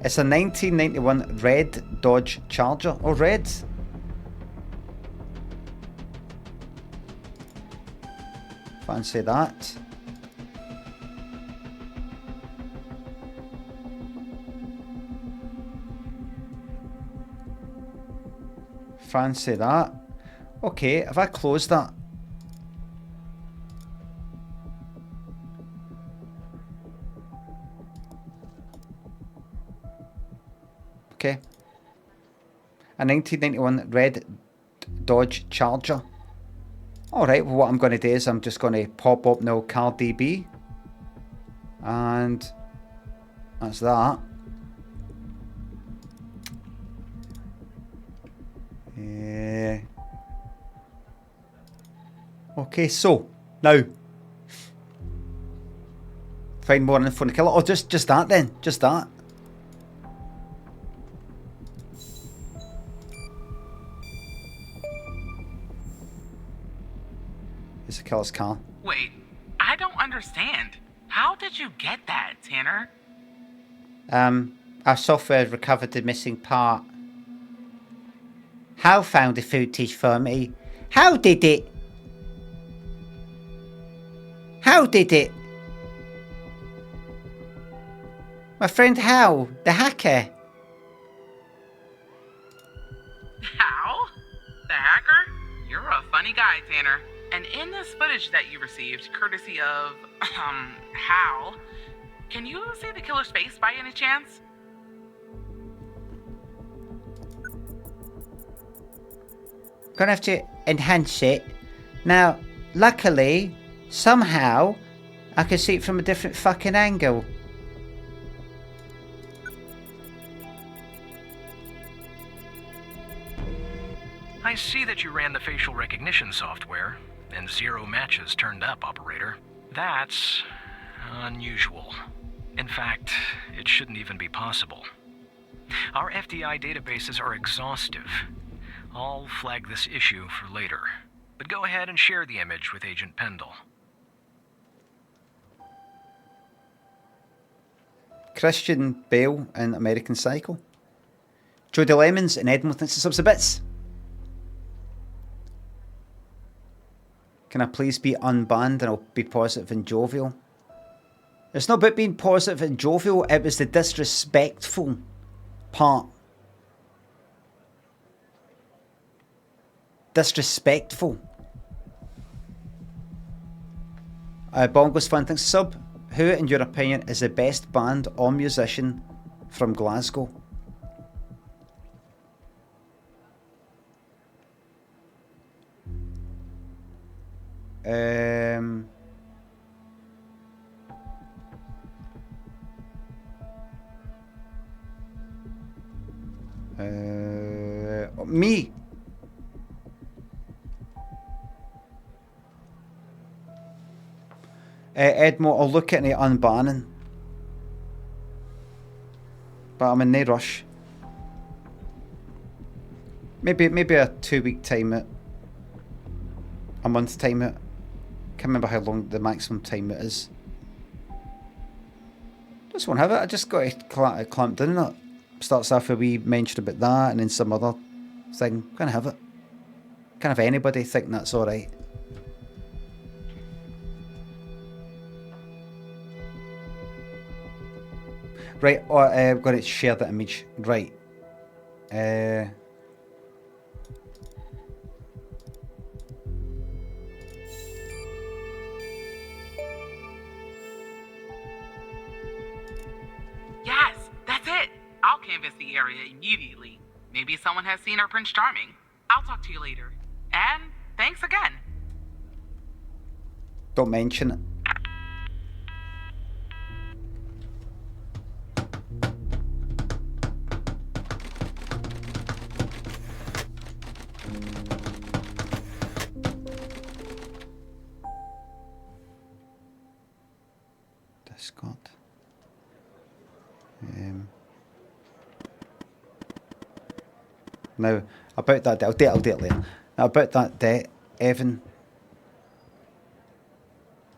[SPEAKER 1] It's a 1991 red Dodge Charger. Oh, red. Fancy that. Fancy that. Okay, if I close that. Okay. A 1991 red Dodge Charger. Alright, well, what I'm going to do is I'm just going to pop up now car DB. And that's that. Okay, so now find more info on the killer. Oh, just that then. Just that. It's the killer's car.
[SPEAKER 7] Wait, I don't understand. How did you get that, Tanner?
[SPEAKER 9] Our software recovered the missing part. Hal found the footage for me. How did it? How did it? My friend Hal, the hacker.
[SPEAKER 7] How? The hacker? You're a funny guy, Tanner. And in this footage that you received, courtesy of, Hal, can you see the killer's face by any chance?
[SPEAKER 9] Gonna have to enhance it. Now, luckily, somehow, I can see it from a different fucking angle.
[SPEAKER 6] I see that you ran the facial recognition software, and 0 matches turned up, operator. That's unusual. In fact, it shouldn't even be possible. Our FDI databases are exhaustive. I'll flag this issue for later, but go ahead and share the image with Agent Pendle.
[SPEAKER 1] Christian Bale in American Psycho. Jodie Lemons in Edmund Thinks the Subs a Bits. Can I please be unbanned and I'll be positive and jovial? It's not about being positive and jovial, it was the disrespectful part. Disrespectful. Bongos Fan thinks sub. Who, in your opinion, is the best band or musician from Glasgow? Me. Edmo, I'll look at any unbanning. But I'm in no rush. Maybe a 2-week time it. A month time it. Can't remember how long the maximum time it is. Just won't have it. I just got to clamp down on it. Starts off with we mentioned about that and then some other thing. Can't have it. Can't have anybody think that's alright. Right, I've got to share that image. Right.
[SPEAKER 7] Yes, that's it. I'll canvass the area immediately. Maybe someone has seen our Prince Charming. I'll talk to you later. And thanks again.
[SPEAKER 1] Don't mention it. Now, about that, I'll do it later. Now, about that debt, Evan,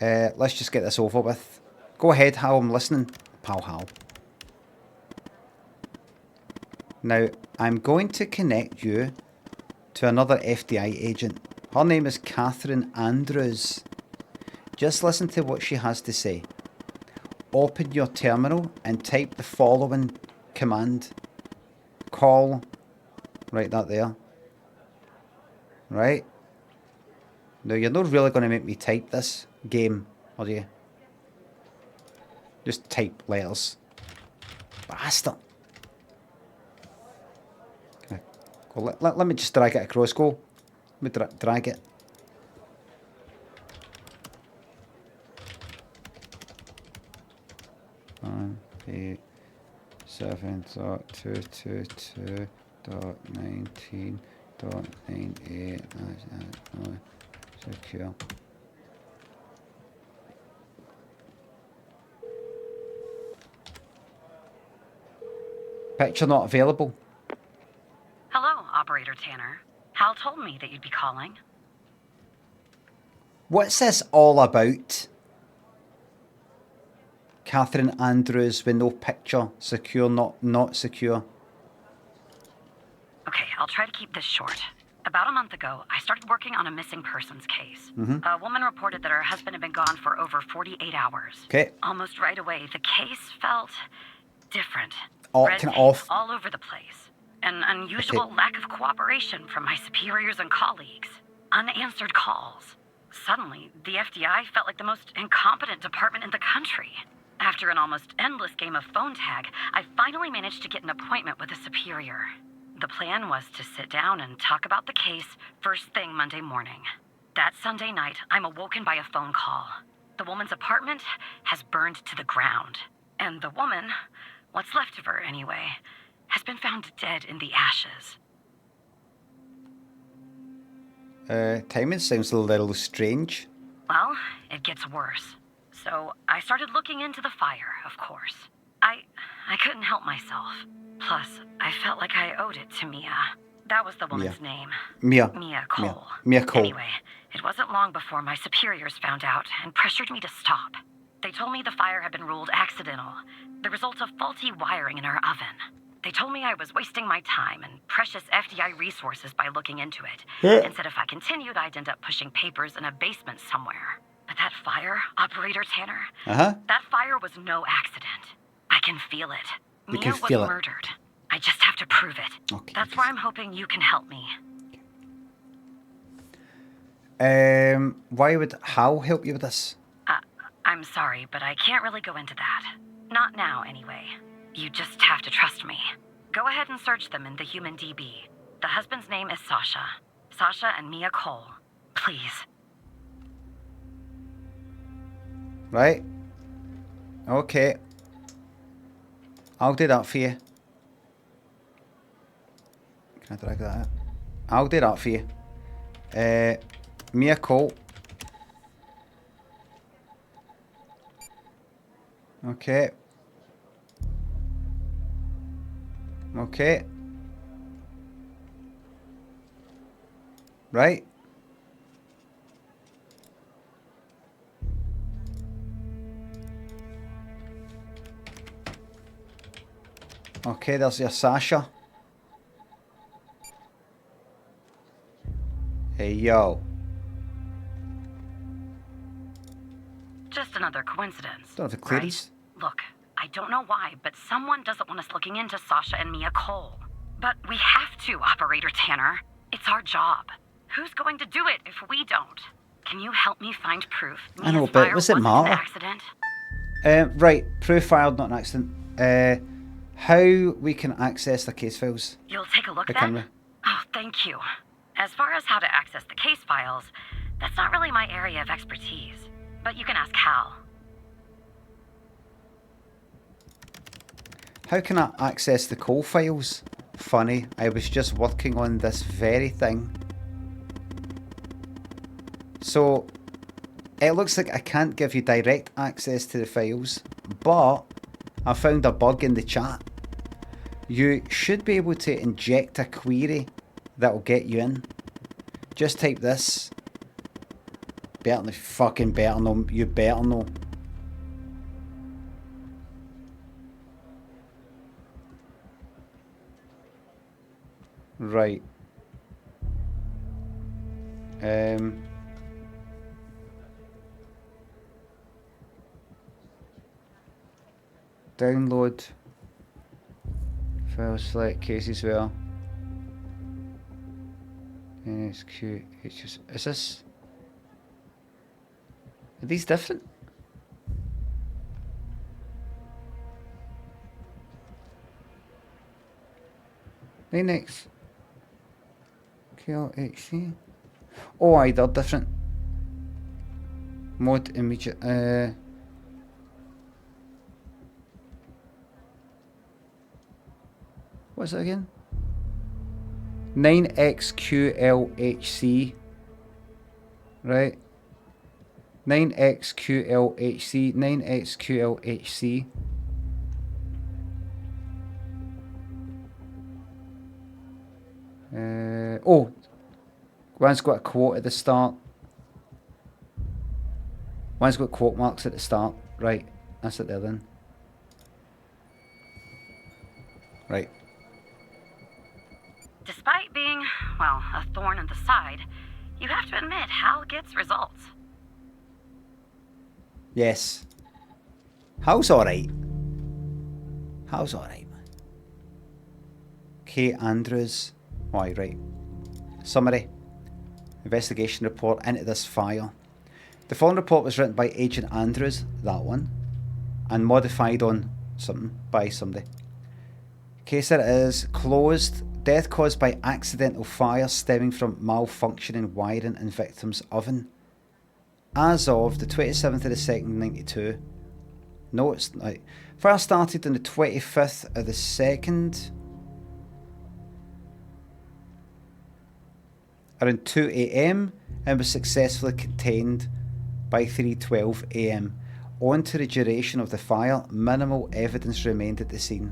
[SPEAKER 1] let's just get this over with. Go ahead, Hal, I'm listening. Pal Hal. Now, I'm going to connect you to another FDI agent. Her name is Catherine Andrews. Just listen to what she has to say. Open your terminal and type the following command. Call. Write that there. Right? Now, you're not really going to make me type this game, are you? Just type letters. Bastard. Okay. Go, let me just drag it across. Go. Let me drag it. One, 8, 7.222.19.98. Secure. Picture not available.
[SPEAKER 12] Hello, Operator Tanner. Hal told me that you'd be calling.
[SPEAKER 1] What's this all about? Catherine Andrews with no picture. Secure, not secure.
[SPEAKER 12] Okay, I'll try to keep this short. About a month ago, I started working on a missing persons case. A woman reported that her husband had been gone for over 48 hours.
[SPEAKER 1] Okay.
[SPEAKER 12] Almost right away, the case felt different.
[SPEAKER 1] Kind of off.
[SPEAKER 12] All over the place. An unusual lack of cooperation from my superiors and colleagues. Unanswered calls. Suddenly, the FDI felt like the most incompetent department in the country. After an almost endless game of phone tag, I finally managed to get an appointment with a superior. The plan was to sit down and talk about the case first thing Monday morning. That Sunday night, I'm awoken by a phone call. The woman's apartment has burned to the ground. And the woman, what's left of her anyway, has been found dead in the ashes.
[SPEAKER 1] Timing sounds a little strange.
[SPEAKER 12] Well, it gets worse. So I started looking into the fire, of course. I couldn't help myself. Plus, I felt like I owed it to Mia. That was the woman's name.
[SPEAKER 1] Mia
[SPEAKER 12] Cole.
[SPEAKER 1] Mia Cole.
[SPEAKER 12] Anyway, it wasn't long before my superiors found out and pressured me to stop. They told me the fire had been ruled accidental, the result of faulty wiring in our oven. They told me I was wasting my time and precious FDI resources by looking into it, and said if I continued, I'd end up pushing papers in a basement somewhere. But that fire, Operator Tanner, that fire was no accident. I can feel it. Mia was murdered. I just have to prove it.
[SPEAKER 1] Okay.
[SPEAKER 12] That's why I'm hoping you can help me.
[SPEAKER 1] Why would Hal help you with this?
[SPEAKER 12] I'm sorry, but I can't really go into that. Not now, anyway. You just have to trust me. Go ahead and search them in the human DB. The husband's name is Sasha. Sasha and Mia Cole. Please.
[SPEAKER 1] Right. Okay. I'll do that for you. Can I drag that out? I'll do that for you. Mia Cole. Okay. Okay. Right. Okay, there's your Sasha. Hey, yo.
[SPEAKER 12] Just another coincidence.
[SPEAKER 1] Don't have a clearance.
[SPEAKER 12] Right? Look, I don't know why, but someone doesn't want us looking into Sasha and Mia Cole. But we have to, Operator Tanner. It's our job. Who's going to do it if we don't? Can you help me find proof?
[SPEAKER 1] I know, but was it matter?
[SPEAKER 12] An accident?
[SPEAKER 1] Right, proof filed, not an accident. How we can access the case files?
[SPEAKER 12] You'll take a look
[SPEAKER 1] The
[SPEAKER 12] then?
[SPEAKER 1] camera.
[SPEAKER 12] Oh, thank you. As far as how to access the case files, that's not really my area of expertise. But you can ask Hal.
[SPEAKER 1] How can I access the Cole files? Funny, I was just working on this very thing. So, it looks like I can't give you direct access to the files, but I found a bug in the chat. You should be able to inject a query that will get you in. Just type this. Better fucking better know. You better know. Right. Download. File select cases where. NSQ. Is this? Are these different? Next. KLHC. Oh, aye, they're different. Mode immediate. What's it again? 9XQLHC. Right. 9XQLHC. 9XQLHC. Oh, one's got a quote at the start. One's got quote marks at the start. Right, that's it there then. Right.
[SPEAKER 12] Despite being, well, a thorn in the side, you have to admit Hal gets results.
[SPEAKER 1] Yes. Hal's alright. Hal's alright, man. K. Andrews. Why, right. Summary. Investigation report into this fire. The following report was written by Agent Andrews, that one, and modified on something by somebody. Case that it is closed. Death caused by accidental fire stemming from malfunctioning wiring in victim's oven. As of the 27th of the 2nd, 92. No, it's like fire started on the 25th of the 2nd. Around 2 AM and was successfully contained by 3:12 AM. On to the duration of the fire, minimal evidence remained at the scene.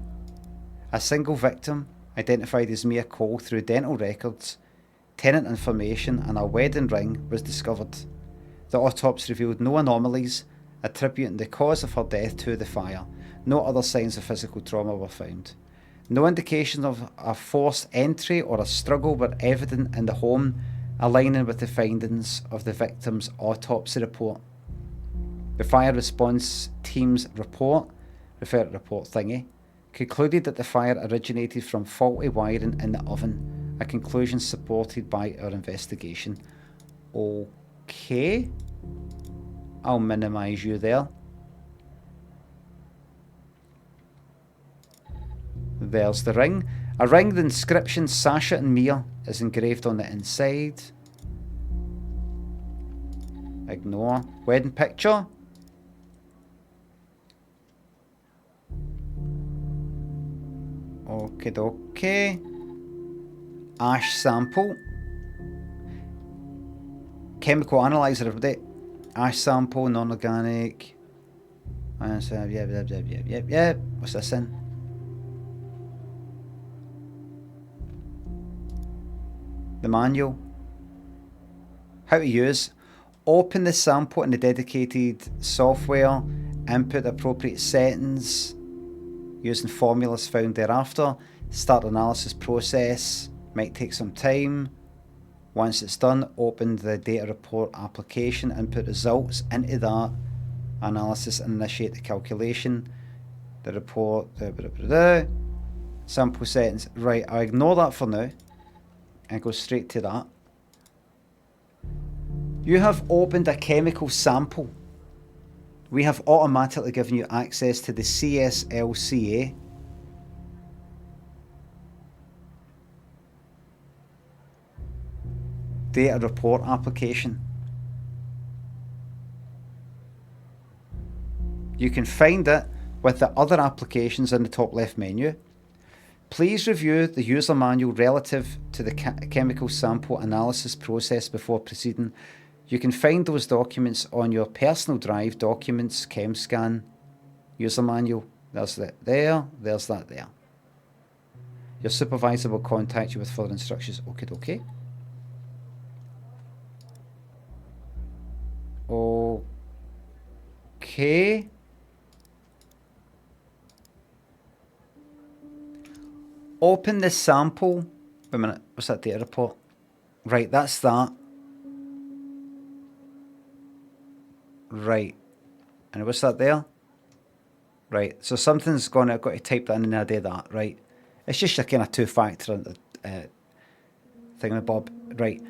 [SPEAKER 1] A single victim, identified as Mia Cole through dental records, tenant information and a wedding ring, was discovered. The autopsy revealed no anomalies, attributing the cause of her death to the fire. No other signs of physical trauma were found. No indications of a forced entry or a struggle were evident in the home, aligning with the findings of the victim's autopsy report. The fire response team's report, referred to report thingy, concluded that the fire originated from faulty wiring in the oven, a conclusion supported by our investigation. Okay, I'll minimise you there. There's the ring. A ring, the inscription Sasha and Mia is engraved on the inside. Ignore. Wedding picture. Okie dokie. Ash sample. Chemical analyzer, everybody. Ash sample, non-organic. Yep. What's this in? The manual. How to use. Open the sample in the dedicated software. Input appropriate settings using formulas found thereafter. Start analysis process. Might take some time. Once it's done, open the data report application. Input results into that analysis and initiate the calculation. The report. Sample settings. Right, I'll ignore that for now and go straight to that. You have opened a chemical sample. We have automatically given you access to the CSLCA. Data report application. You can find it with the other applications in the top left menu. Please review the user manual relative to the chemical sample analysis process before proceeding. You can find those documents on your personal drive, documents, ChemScan, user manual. There's that there, there's that there. Your supervisor will contact you with further instructions. Okay. Okay. Open the sample. Wait a minute. What's that data report? Right, that's that. Right. And what's that there? Right. So something's gone. I've got to type that in and I do that. Right. It's just a kind of two-factor thingamabob. Right.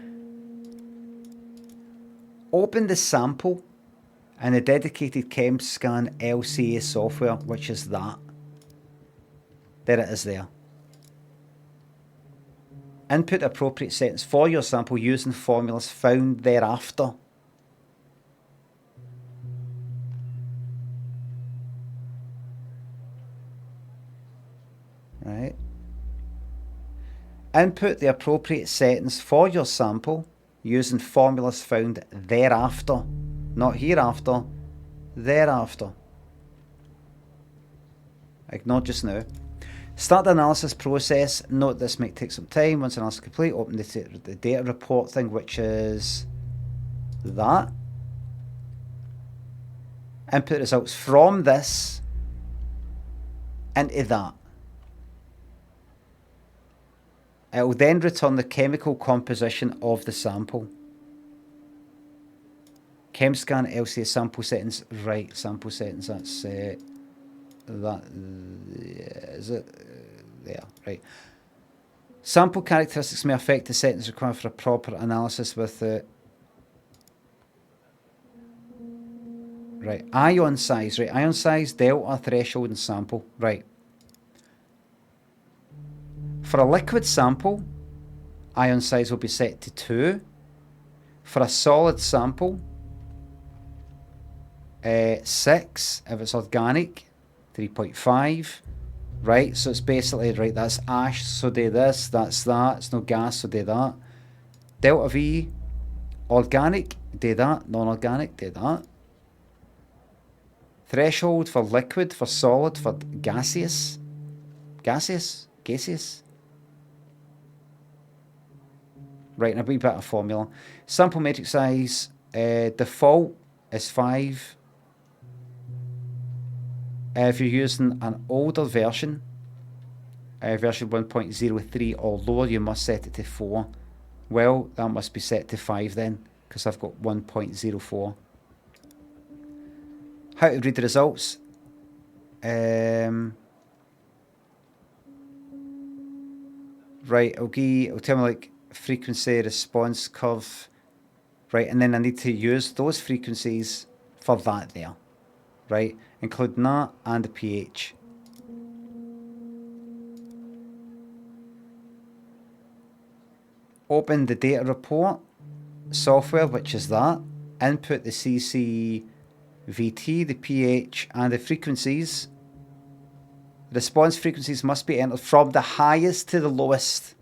[SPEAKER 1] Open the sample and the dedicated ChemScan LCA software, which is that. There it is there. Input appropriate settings for your sample using formulas found thereafter. Right. Input the appropriate settings for your sample using formulas found thereafter. Not hereafter, thereafter. Ignore just now. Start the analysis process. Note this might take some time. Once analysis is complete, open the data report thing, which is that. Input results from this into that. It will then return the chemical composition of the sample. ChemScan LCA sample settings. Right, sample settings. That's that. Is it there? Right. Sample characteristics may affect the settings required for a proper analysis with the right ion size. Right, ion size, delta, threshold, and sample. Right. For a liquid sample, ion size will be set to 2. For a solid sample, 6. If it's organic, 3.5. Right, so it's basically, right, that's ash, so do this, that's that, it's no gas, so do that. Delta V, organic, do that, non-organic, do that. Threshold for liquid, for solid, for gaseous. Right, and a wee bit of formula. Sample matrix size, default is 5. If you're using an older version, version 1.03 or lower, you must set it to 4. Well, that must be set to 5 then, because I've got 1.04. How to read the results? Right, it'll tell me like frequency response curve. Right, and then I need to use those frequencies for that there. Right, including that and the pH. Open the data report software, which is that. Input the CCVT, the pH, and the frequencies. Response frequencies must be entered from the highest to the lowest.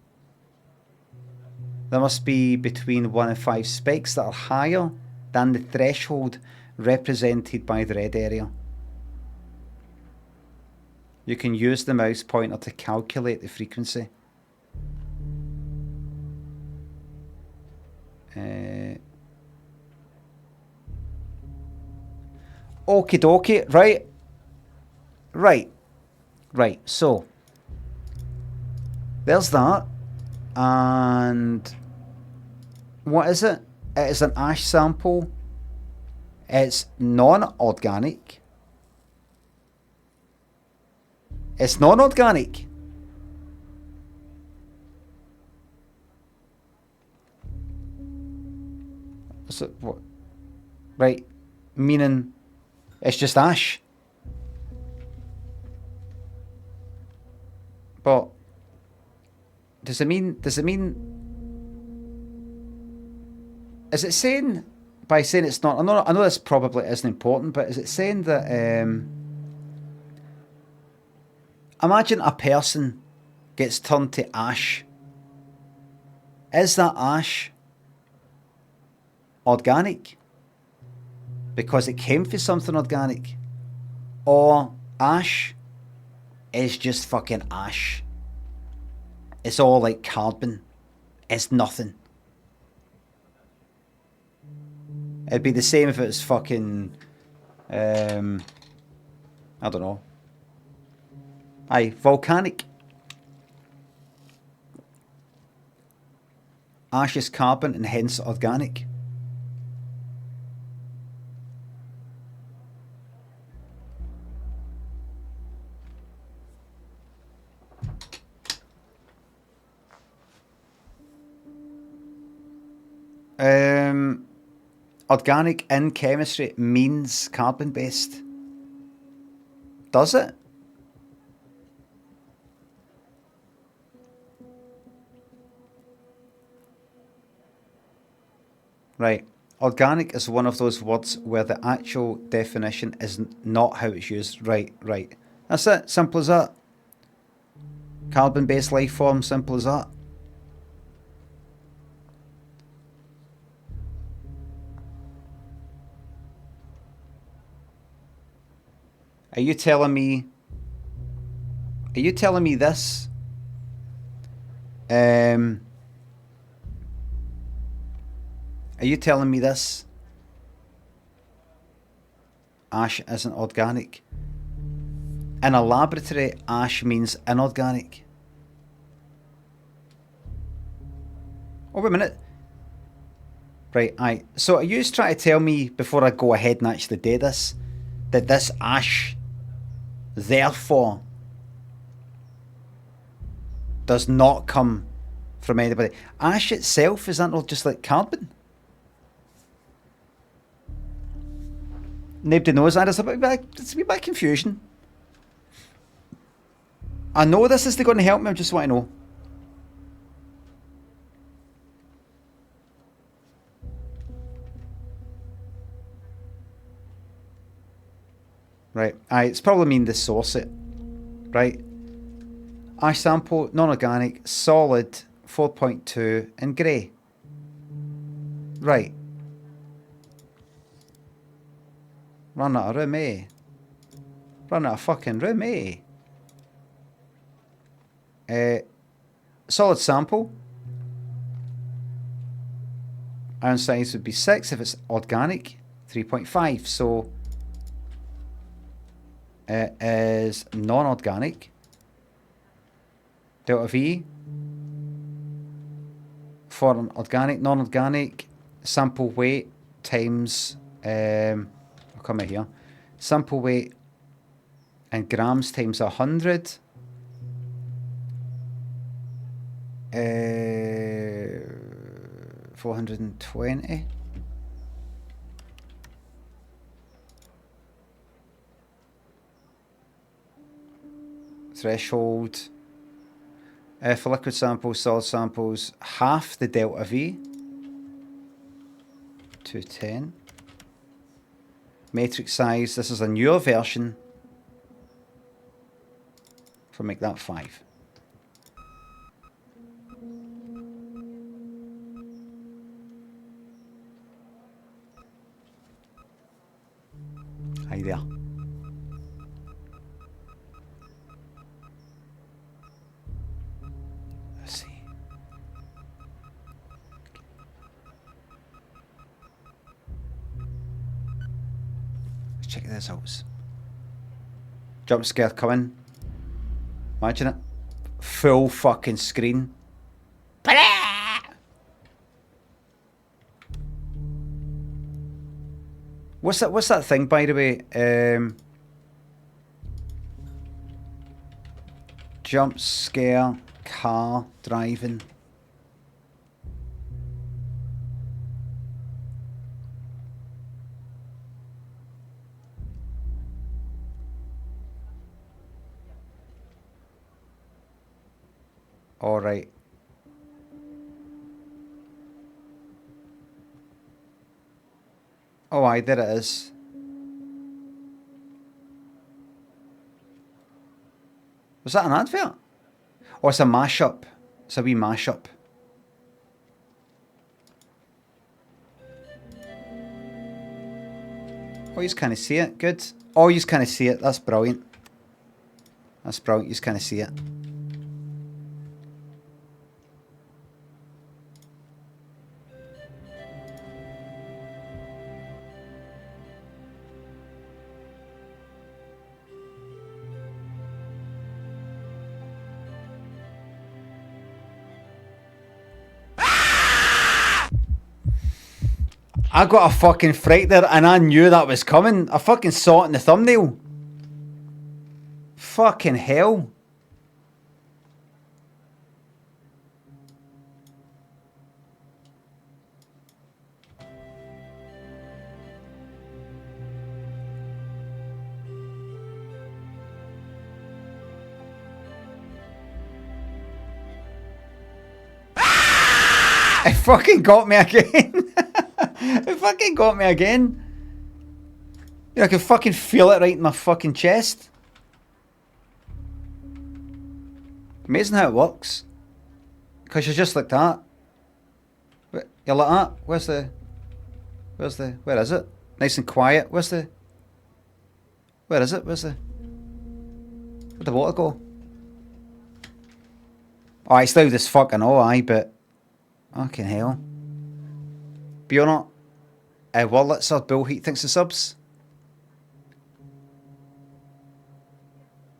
[SPEAKER 1] There must be between 1 and 5 spikes that are higher than the threshold represented by the red area. You can use the mouse pointer to calculate the frequency. Okie dokie, right, so there's that. And what is it? It is an ash sample. It's non-organic. It's non-organic. So what? Right, meaning it's just ash. But does it mean? Is it saying by saying it's not? I know this probably isn't important, but is it saying that? Imagine a person gets turned to ash. Is that ash organic? Because it came from something organic, or ash is just fucking ash. it's all like carbon. It's nothing. It'd be the same if it was fucking, I don't know. Aye, volcanic. Ash is carbon and hence organic. Organic in chemistry means carbon based. Does it? Right. Organic is one of those words where the actual definition is not how it's used. Right, right. That's it. Simple as that. Carbon based life form, simple as that. Are you telling me this? Are you telling me this? Ash isn't organic. In a laboratory, ash means inorganic. Oh, wait a minute. Right, aye. So are you trying to tell me, before I go ahead and actually do this, that this ash, therefore, does not come from anybody? Ash itself, is that not just like carbon? Nobody knows that. It's a bit of confusion. I know this is going to help me, I just want to know. Right, it's probably mean the source it. Right. Ash sample, non-organic, solid, 4.2, and grey. Right. Run out of room, eh? Run out of fucking room, eh? Solid sample. Iron size would be 6 if it's organic, 3.5. So it is non-organic. Delta V for an organic, non-organic, sample weight times, I'll come out here, sample weight in grams times 100. 420. Threshold. For liquid samples, solid samples, half the delta V. 210. Matrix size, this is a newer version. So make that 5. Hi there. Let's see. Let's check the results. Jump scare coming. Imagine it. Full fucking screen. What's that thing, by the way? Jump scare car driving. All right. Oh, aye, there it is. Was that an advert? Oh, it's a mashup. It's a wee mashup. Oh, you kind of see it. Good. Oh, you kind of see it. That's brilliant. That's brilliant. You kind of see it. I got a fucking fright there and I knew that was coming. I fucking saw it in the thumbnail. Fucking hell. It fucking got me again. It fucking got me again. Yeah, I can fucking feel it right in my fucking chest. Amazing how it works. Because you're just like that. You're like that. Where is it? Nice and quiet. Where is it? Where'd the water go? Oh, it's loud as fucking all, aye, but fucking hell. Bjorn, Wurlitzer, Bill Heat thinks the subs.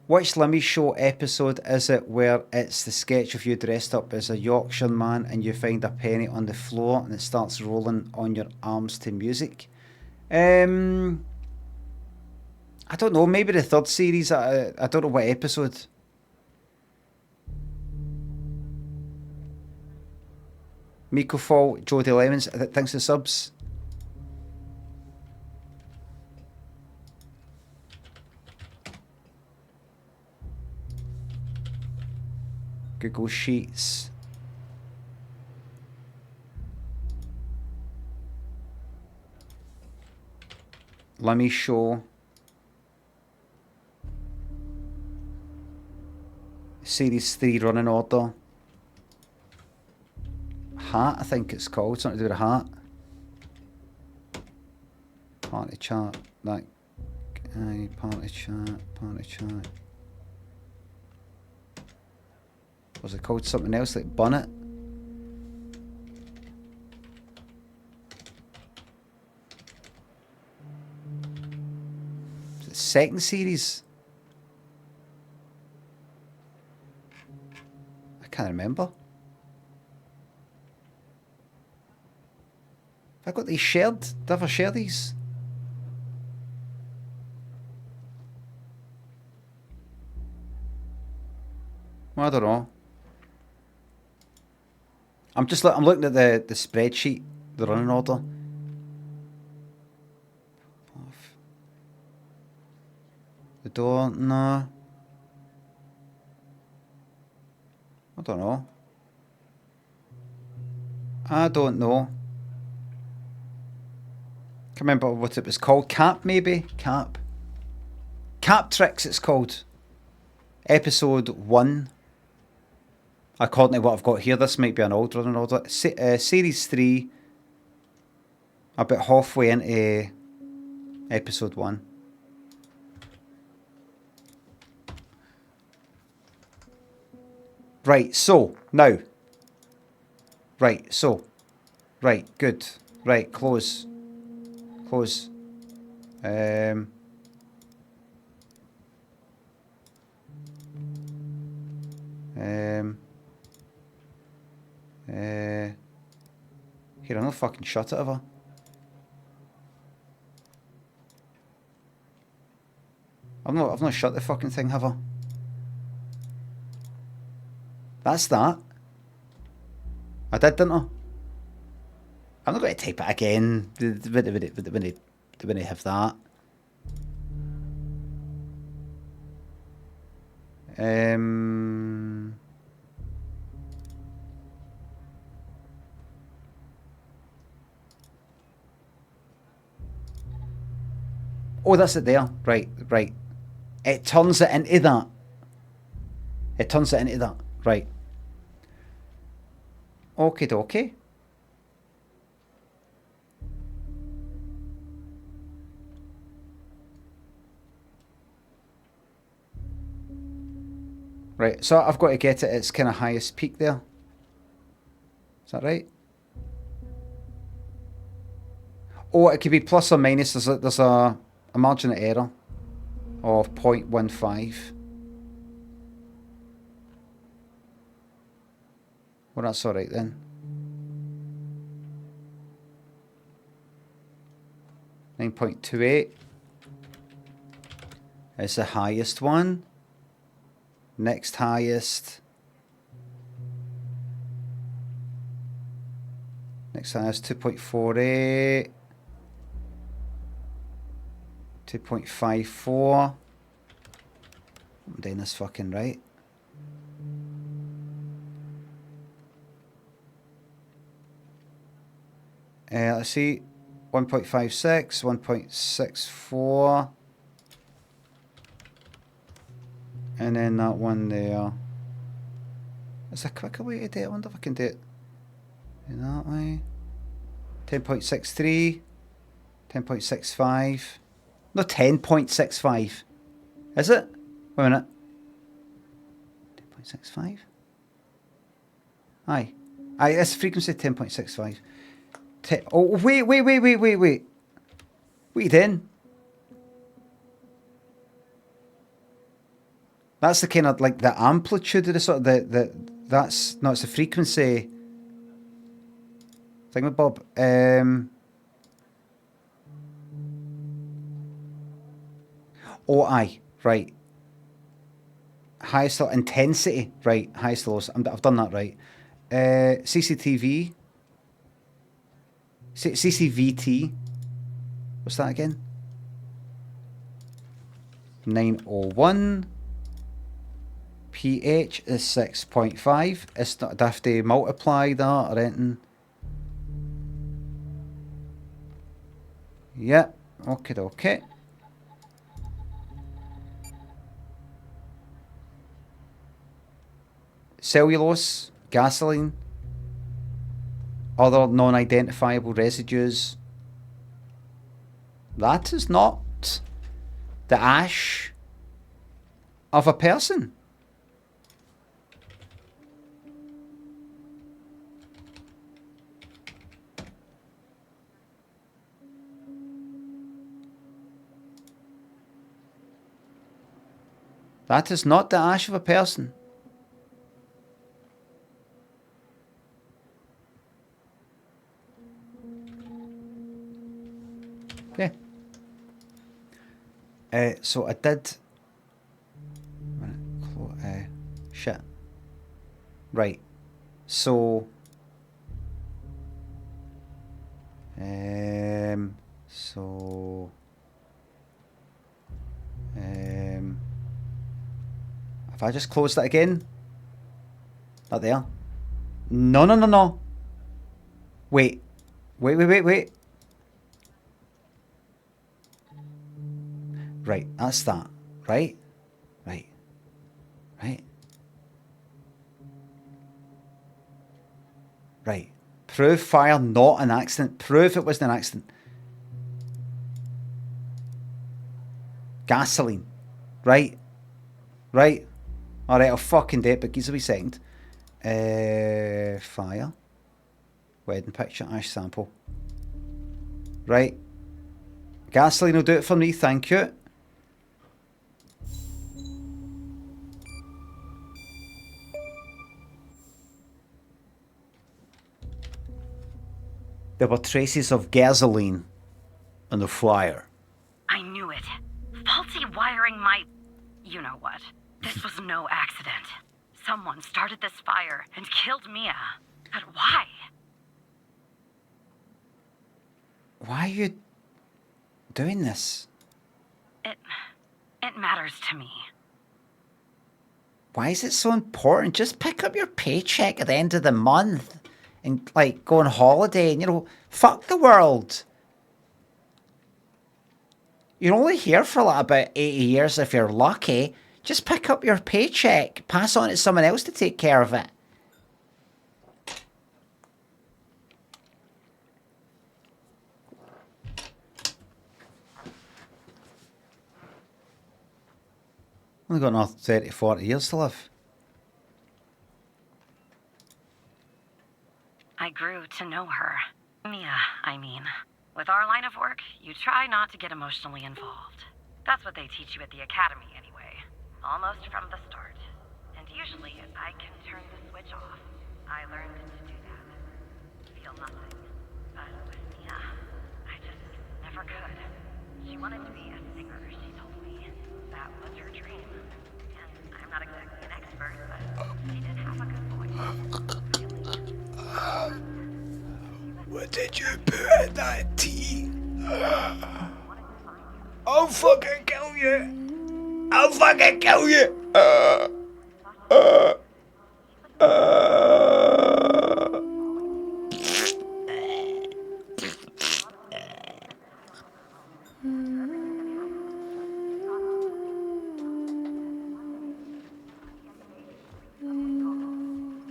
[SPEAKER 1] Which Limmy show episode is it where it's the sketch of you dressed up as a Yorkshire man and you find a penny on the floor and it starts rolling on your arms to music? I don't know, maybe the third series, I don't know what episode. Miko Fall, Jodie Lemons, thanks for the subs. Google Sheets. Limmy Show. Series 3 running order. Hat, I think it's called. Something to do with a hat. Party chat. Like, party chat. Was it called something else like Bonnet? Is it second series? I can't remember. Have I got these shared? Did I ever share these? Well, I don't know. I'm looking at the spreadsheet, the running order. The door, no. I don't know. Can't remember what it was called. Cap, maybe? Cap Tricks, it's called. Episode 1. According to what I've got here, this might be an old running order. Series 3. About halfway into episode 1. Right, so, now. Right, so. Right, good. Right, close. Here, I'm not fucking shut it, have I? I've not shut the fucking thing, have I? That's that. I did, didn't I? I'm not going to type it again. When I have that. Oh, that's it there. Right. It turns it into that. Right. Okie dokie. Right, so I've got to get it at its kind of highest peak there. Is that right? Oh, it could be plus or minus. There's a margin of error of 0.15. Well, that's alright then. 9.28 is the highest one. Next highest. Next highest 2.48. 2.54. I'm doing this fucking right. Let's see. 1.56, 1.64. And then that one there. Is there a quicker way to do it? I wonder if I can do it in that way. 10.63. 10.65. No, 10.65. Is it? Wait a minute. 10.65? Aye. Aye, this frequency 10.65. Oh, wait. What are you doing? That's the kind of like the amplitude of the sort of that's no, it's the frequency thingamabob. Oh, aye, right. Highest intensity, right? Highest to lowest. I've done that right. CCTV. CCVT. What's that again? 901. pH is 6.5. It's not, I have to multiply that or anything. Yeah, okay. Cellulose, gasoline, other non-identifiable residues. That is not the ash of a person. That is not the ash of a person. Okay. So I did. Shit. Right. So. Have I just closed that again? Not there. No. Wait. Right, that's that. Right. Prove fire not an accident. Prove it wasn't an accident. Gasoline. Right. Alright, I'll fucking do it, but give us a wee second. Fire. Wedding picture, ash sample. Right. Gasoline will do it for me, thank you. There were traces of gasoline on the flyer.
[SPEAKER 12] I knew it. Faulty wiring my... You know what. This was no accident. Someone started this fire and killed Mia. But why?
[SPEAKER 1] Why are you doing this?
[SPEAKER 12] It matters to me.
[SPEAKER 9] Why is it so important? Just pick up your paycheck at the end of the month and, like, go on holiday and, fuck the world. You're only here for like about 80 years if you're lucky. Just pick up your paycheck, pass on to someone else to take care of it.
[SPEAKER 1] Only got another 30, 40 years to live.
[SPEAKER 12] I grew to know her. Mia, I mean. With our line of work, you try not to get emotionally involved. That's what they teach you at the academy anyway. Almost from the start. And usually, I can turn the switch off. I learned to do that. Feel nothing. But with Mia, I just never could. wanted to be a singer, she told me. That was her dream. And I'm not exactly an expert, but she did have a good voice.
[SPEAKER 10] What did you put in that tea? I'll fucking kill you! I'll fucking kill you!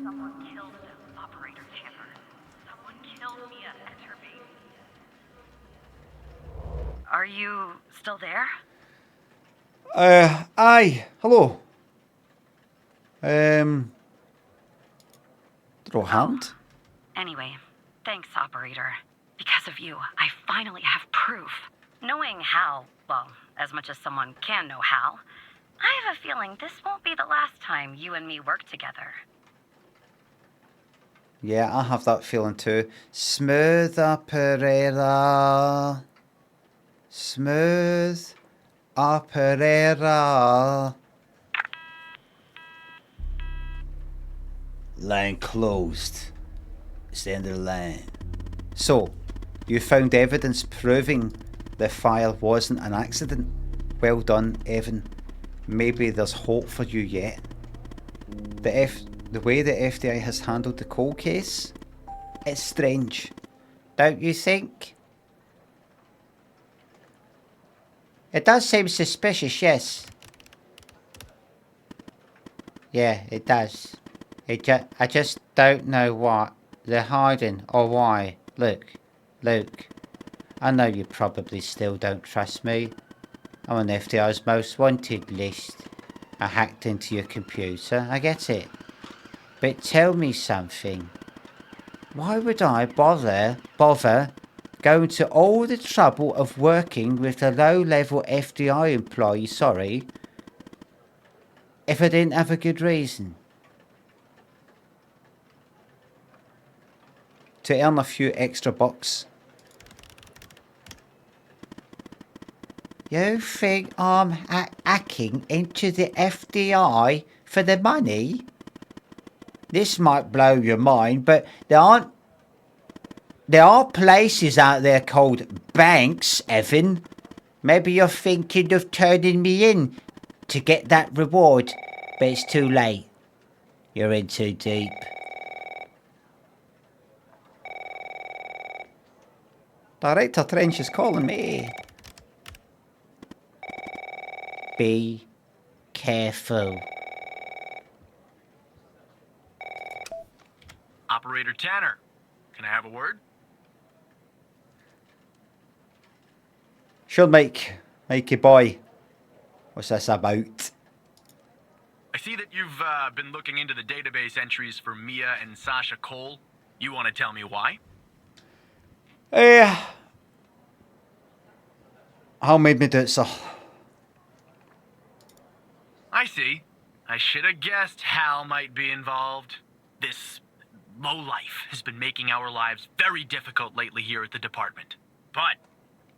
[SPEAKER 12] Someone killed Operator Tanner. Someone killed Mia and her baby. Are you still there?
[SPEAKER 1] Aye. Hello. Throw hand.
[SPEAKER 12] Anyway, thanks, Operator. Because of you, I finally have proof. Knowing Hal, well, as much as someone can know Hal, I have a feeling this won't be the last time you and me work together.
[SPEAKER 1] Yeah, I have that feeling too. Smooth operator. Smooth operator. Line closed. It's the end of the line. So, you found evidence proving the fire wasn't an accident. Well done, Evan. Maybe there's hope for you yet. The way the FDI has handled the cold case, it's strange. Don't you think? It does seem suspicious, yes. Yeah, it does. I just don't know what they're hiding or why. Look, Luke, I know you probably still don't trust me. I'm on FDI's most wanted list. I hacked into your computer, I get it. But tell me something. Why would I bother going to all the trouble of working with a low-level FDI employee, if I didn't have a good reason? To earn a few extra bucks. You think I'm hacking into the FDI for the money? This might blow your mind, but there are places out there called banks, Evan. Maybe you're thinking of turning me in to get that reward, but it's too late. You're in too deep. Director Trench is calling me. Be careful.
[SPEAKER 5] Operator Tanner, can I have a word?
[SPEAKER 1] Sure, Mikey boy. What's this about?
[SPEAKER 5] I see that you've been looking into the database entries for Mia and Sasha Cole. You want to tell me why?
[SPEAKER 1] Hal made me do it, sir.
[SPEAKER 5] I see. I should have guessed Hal might be involved. This lowlife has been making our lives very difficult lately here at the department. But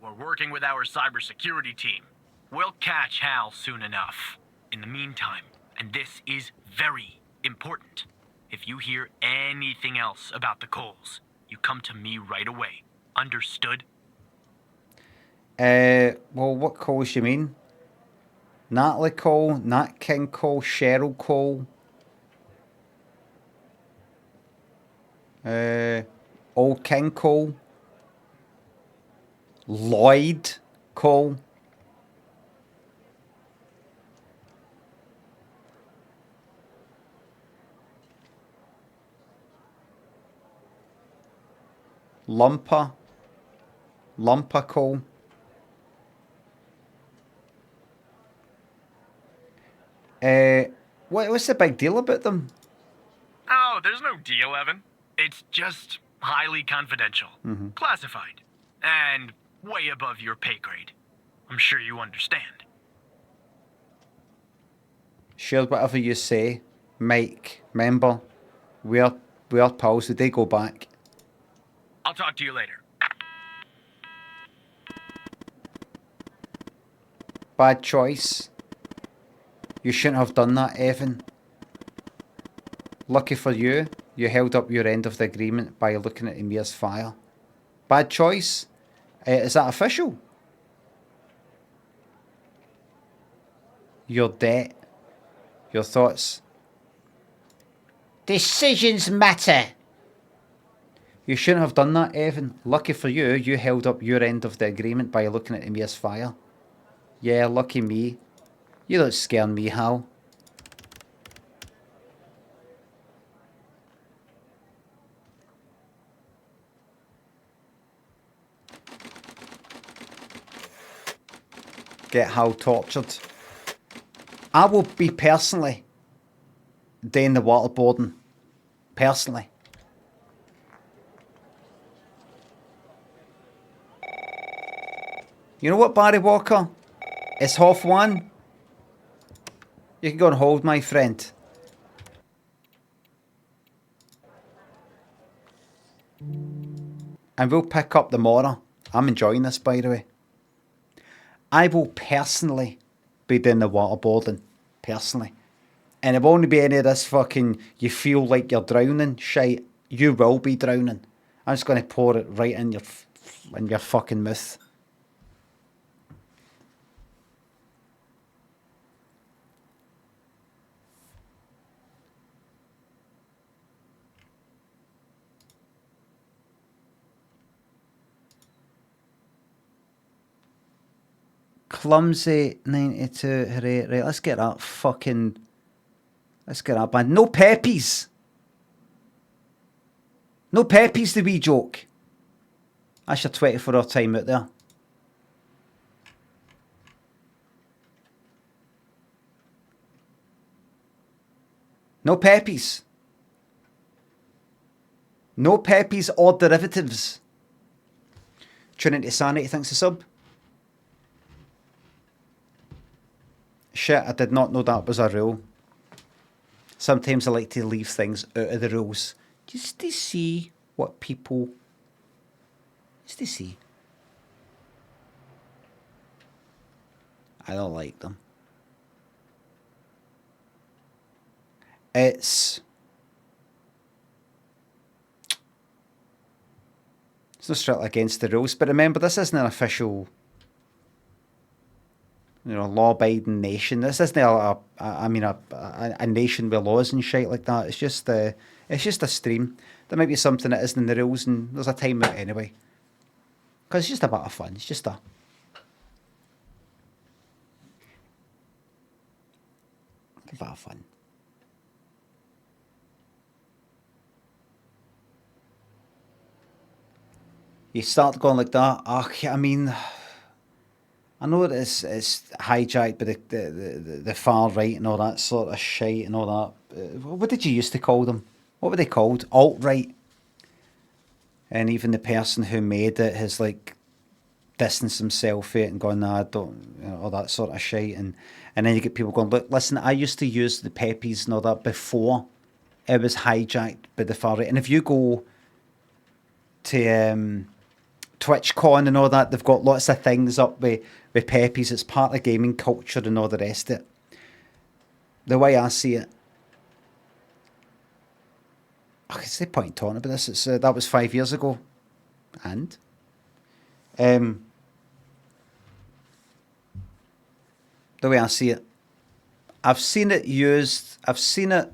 [SPEAKER 5] we're working with our cybersecurity team. We'll catch Hal soon enough. In the meantime, and this is very important, if you hear anything else about the Coles, you come to me right away. Understood?
[SPEAKER 1] Well, what Coles you mean? Natalie Cole, Nat King Cole, Cheryl Cole. Old King Cole. Lloyd Cole. Lumper Cole. What's the big deal about them?
[SPEAKER 5] Oh, there's no deal, Evan. It's just highly confidential, classified, and way above your pay grade. I'm sure you understand.
[SPEAKER 1] Sure, whatever you say, Mike. Remember, we're pals. Did they go back?
[SPEAKER 5] I'll talk to you later.
[SPEAKER 1] Bad choice. You shouldn't have done that, Evan. Lucky for you, you held up your end of the agreement by looking at Emir's file. Bad choice? Is that official? Your debt. Your thoughts.
[SPEAKER 9] Decisions matter.
[SPEAKER 1] You shouldn't have done that, Evan. Lucky for you, you held up your end of the agreement by looking at Emir's file. Yeah, lucky me. You don't scare me, Hal. Get Hal tortured. I will be personally doing the waterboarding. Personally. You know what, Barry Walker? It's 1:30. You can go and hold, my friend. And we'll pick up tomorrow. I'm enjoying this, by the way. I will personally be doing the waterboarding. Personally. And it won't be any of this fucking, you feel like you're drowning shite. You will be drowning. I'm just going to pour it right in your fucking mouth. Clumsy 92, hooray. Right, let's get that fucking... Let's get that band. No peppies! No peppies, the wee joke. That's your 24-hour time out there. No peppies. No peppies or derivatives. Trinity Sanity thinks a sub. Shit, I did not know that was a rule. Sometimes I like to leave things out of the rules. Just to see what people... Just to see. I don't like them. It's not strictly against the rules, but remember, this isn't an official... law-abiding nation. This isn't a nation with laws and shit like that. It's just a stream. There might be something that isn't in the rules, and there's a time out anyway. Because it's just a bit of fun. It's just a bit of fun. You start going like that. I mean, I know that it's hijacked by the far right and all that sort of shit and all that. What did you used to call them? What were they called? Alt-right. And even the person who made it has like distanced himself from it and gone, nah, I don't, all that sort of shit. And then you get people going, look, listen, I used to use the peppies and all that before it was hijacked by the far right. And if you go to TwitchCon and all that, they've got lots of things up with peppies. It's part of gaming culture and all the rest of it. The way I see it, it's no point talking about this. It's that was 5 years ago, and the way I see it, I've seen it used. I've seen it.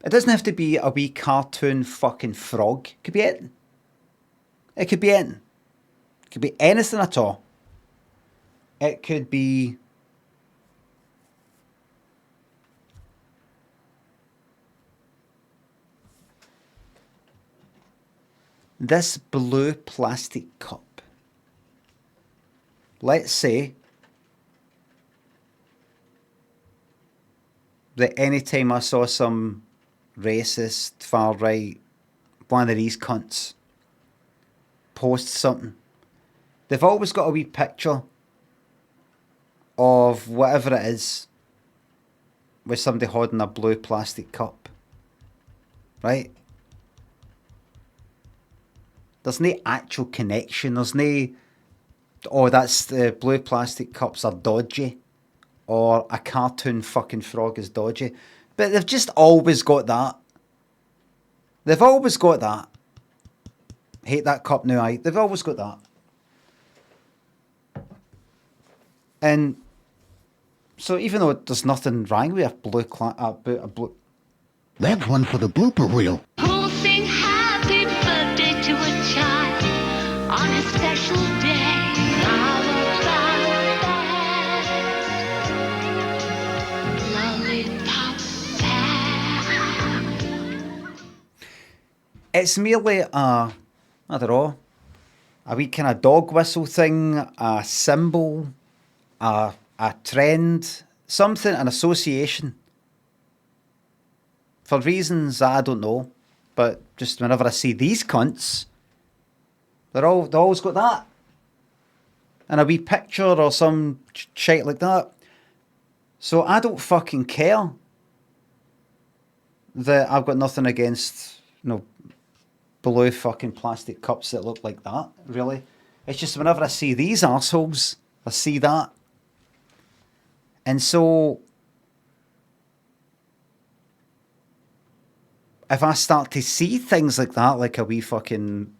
[SPEAKER 1] It doesn't have to be a wee cartoon fucking frog. It could be anything. It could be anything. It could be anything at all. It could be this blue plastic cup. Let's say that any time I saw some racist, far right, one of these cunts post something, they've always got a wee picture of whatever it is with somebody holding a blue plastic cup. Right? There's no actual connection. There's no oh, that's the blue plastic cups are dodgy, or a cartoon fucking frog is dodgy. But they've just always got that. They've always got that. Hate that cup now, aye. They've always got that. And so even though there's nothing wrong with a blue
[SPEAKER 11] That's one for the blooper reel.
[SPEAKER 13] Who'll sing happy birthday to a child on a special day?
[SPEAKER 1] It's merely I don't know, a wee kind of dog whistle thing, a symbol, a trend, something, an association. For reasons I don't know, but just whenever I see these cunts, they always got that. And a wee picture or some shit like that. So I don't fucking care that I've got nothing against, blue fucking plastic cups that look like that, really. It's just whenever I see these arseholes, I see that. And so if I start to see things like that, like a wee fucking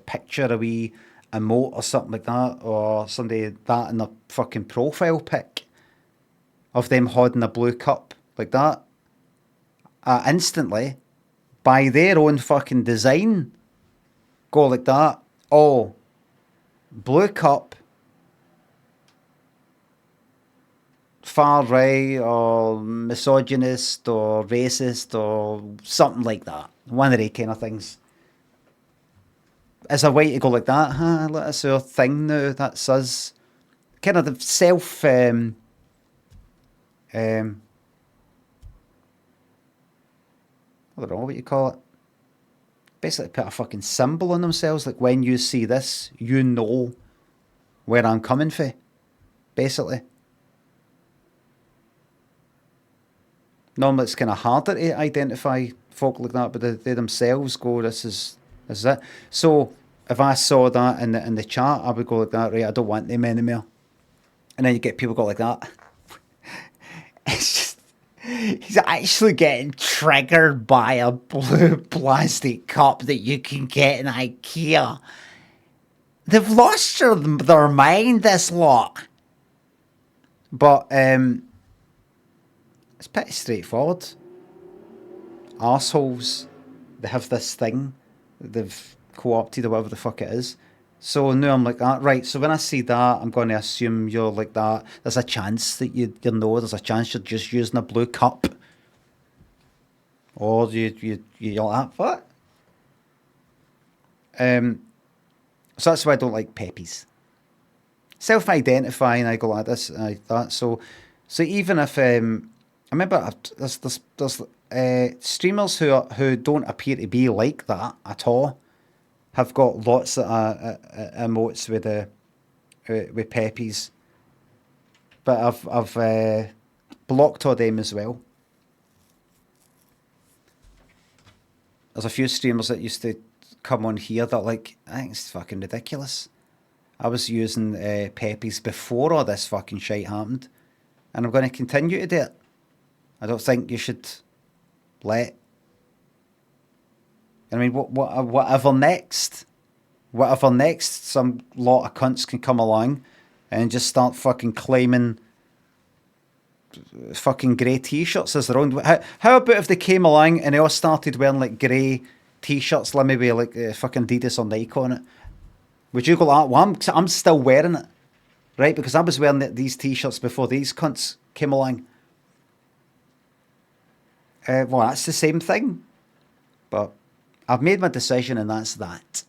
[SPEAKER 1] picture, a wee emote or something like that, or somebody that in a fucking profile pic of them holding a blue cup like that, I instantly, by their own fucking design, go like that. Oh, blue cup, far right or misogynist or racist or something like that. One of the kind of things. As a way to go like that, that's our thing now, that's us. Kind of the self I don't know what you call it. Basically put a fucking symbol on themselves, like when you see this, you know where I'm coming from. Basically. Normally it's kind of harder to identify folk like that, but they themselves go, this is it. So if I saw that in the chat, I would go like that, right, I don't want them anymore. And then you get people go like that. It's just, he's actually getting triggered by a blue plastic cup that you can get in IKEA. They've lost their mind, this lot. But it's pretty straightforward. Arseholes, they have this thing that they've co-opted or whatever the fuck it is. So now I'm like that, right, so when I see that, I'm going to assume you're like that. There's a chance that you know, there's a chance you're just using a blue cup. Or you're like, what? So that's why I don't like peppies. Self-identifying, I go like this, like that. So even if I remember there's streamers who don't appear to be like that at all, have got lots of emotes with peppies, but I've blocked all them as well. There's a few streamers that used to come on here that like, I think it's fucking ridiculous. I was using peppies before all this fucking shit happened, and I'm going to continue to do it. I don't think you should let. I mean, whatever next, some lot of cunts can come along and just start fucking claiming fucking grey t-shirts as their own. How about if they came along and they all started wearing like grey t-shirts, Limmy, with like fucking Adidas or Nike on it? Would you go like that? Well, I'm still wearing it, right? Because I was wearing these t-shirts before these cunts came along. Well, that's the same thing, but I've made my decision, and that's that.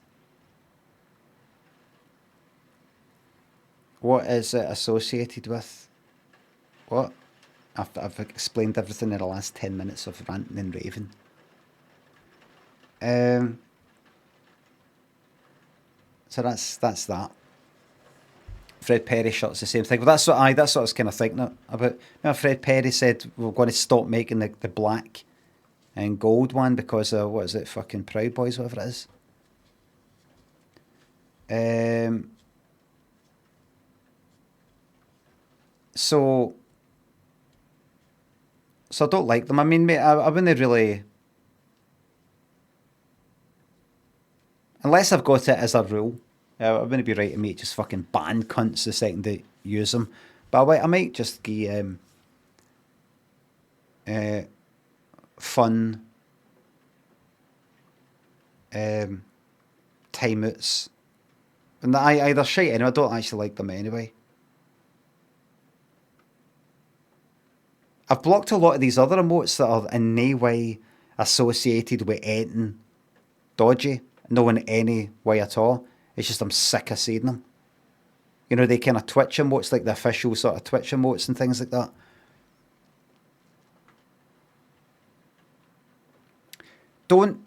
[SPEAKER 1] What is it associated with? What? I've explained everything in the last 10 minutes of ranting and raving. So that's that. Fred Perry shirt's the same thing. Well, that's what I was kind of thinking about. Remember Fred Perry said we're going to stop making the black and gold one because of, what is it, fucking Proud Boys, whatever it is. So I don't like them. I mean, mate, I wouldn't really... Unless I've got it as a rule, I wouldn't be right to me just fucking ban cunts the second they use them. But I might just give fun timeouts. And I either shite anyway, I don't actually like them anyway. I've blocked a lot of these other emotes that are in no way associated with anything dodgy. No in any way at all. It's just I'm sick of seeing them. You know, they kind of Twitch emotes, like the official sort of Twitch emotes and things like that. Don't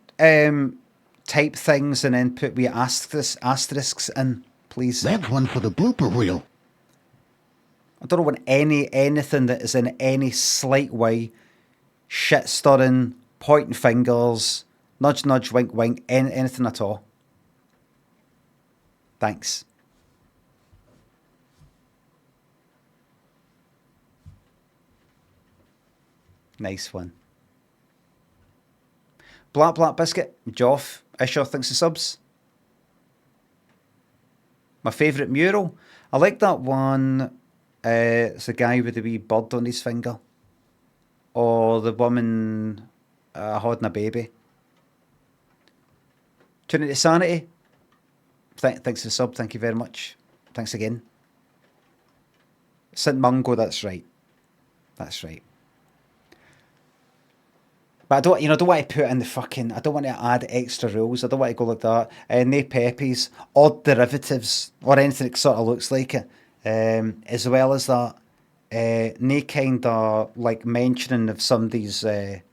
[SPEAKER 1] type things and then put wee asterisks in, please.
[SPEAKER 11] That's one for the blooper reel.
[SPEAKER 1] I don't want anything that is in any slight way shit stirring, pointing fingers, nudge nudge, wink wink, anything at all. Thanks. Nice one. Black Biscuit, Joff, Isher thinks of subs. My favourite mural. I like that one. It's a guy with a wee bird on his finger. Or the woman holding a baby. Trinity Sanity. Thanks for the sub, thank you very much. Thanks again. St Mungo, that's right. That's right. But I don't want to put in the fucking... I don't want to add extra rules. I don't want to go like that. No peppies, odd derivatives, or anything that sort of looks like it. As well as that, no kind of like mentioning of somebody's... a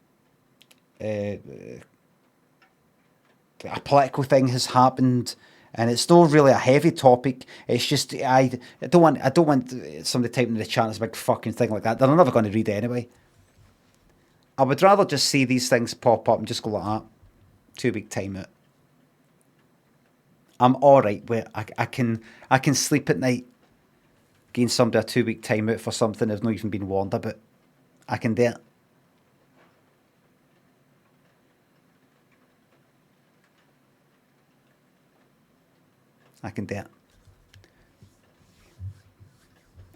[SPEAKER 1] political thing has happened, and it's not really a heavy topic. It's just I don't want somebody typing in the chat as a big fucking thing like that. They're never going to read it anyway. I would rather just see these things pop up and just go like that. 2 week timeout. I'm all right with I can sleep at night. Giving somebody a 2 week timeout for something I've not even been warned about. I can do it. I can do it.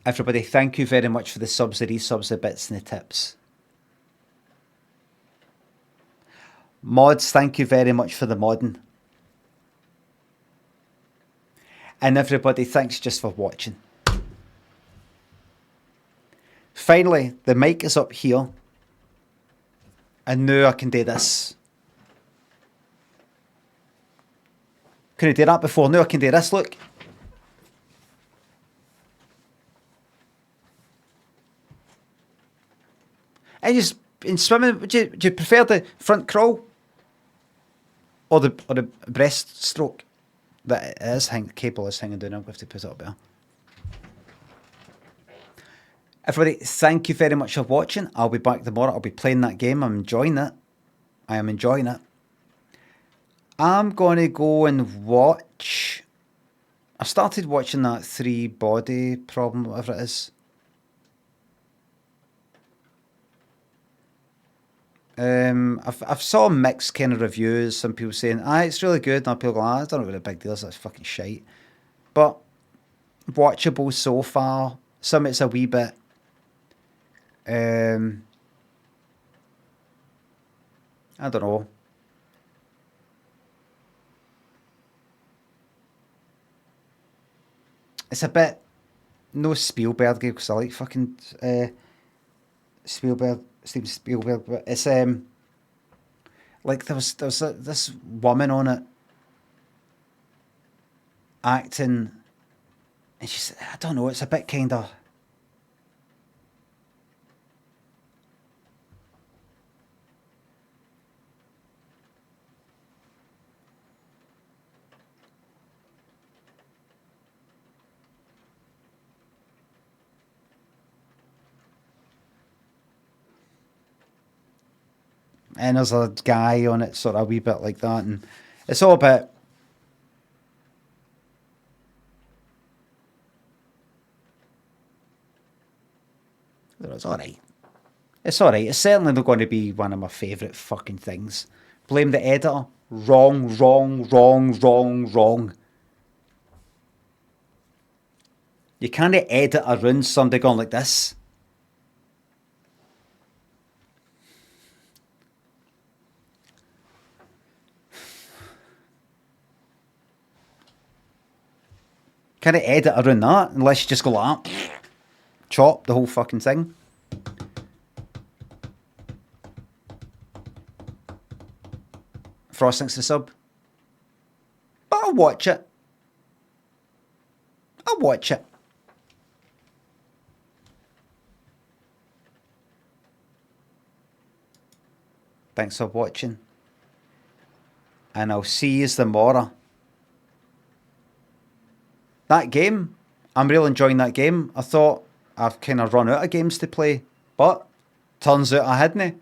[SPEAKER 1] Everybody, thank you very much for the subs, the resubs, the bits and the tips. Mods, thank you very much for the modding. And everybody, thanks just for watching. Finally, the mic is up here. And now I can do this. Couldn't do that before. Now I can do this, look. And just in swimming, do you prefer the front crawl? Or the breaststroke? That is cable is hanging down. I'm going to have to put it up there. Everybody, thank you very much for watching. I'll be back tomorrow. I'll be playing that game. I'm enjoying it. I am enjoying it. I'm going to go and watch... I started watching that 3 body problem, whatever it is. I've saw mixed kind of reviews. Some people saying, it's really good. And other people going, it's not really a big deal. That's fucking shite. But watchable so far. Some it's a wee bit... I don't know. It's a bit no Spielberg because I like fucking Spielberg, Steven Spielberg, but it's like there was this woman on it acting, and she's, I don't know, it's a bit kind of. And there's a guy on it, sort of a wee bit like that, and it's all a bit.
[SPEAKER 9] It's alright. It's alright. It's certainly not going to be one of my favourite fucking things. Blame the editor. Wrong, wrong, wrong, wrong, wrong. You can't edit around somebody going like this. Can't edit around that unless you just go like that. Chop the whole fucking thing. Frost thinks the sub. But I'll watch it. I'll watch it. Thanks for watching. And I'll see you tomorrow. That game, I'm really enjoying that game. I thought I've kind of run out of games to play, but turns out I hadn't.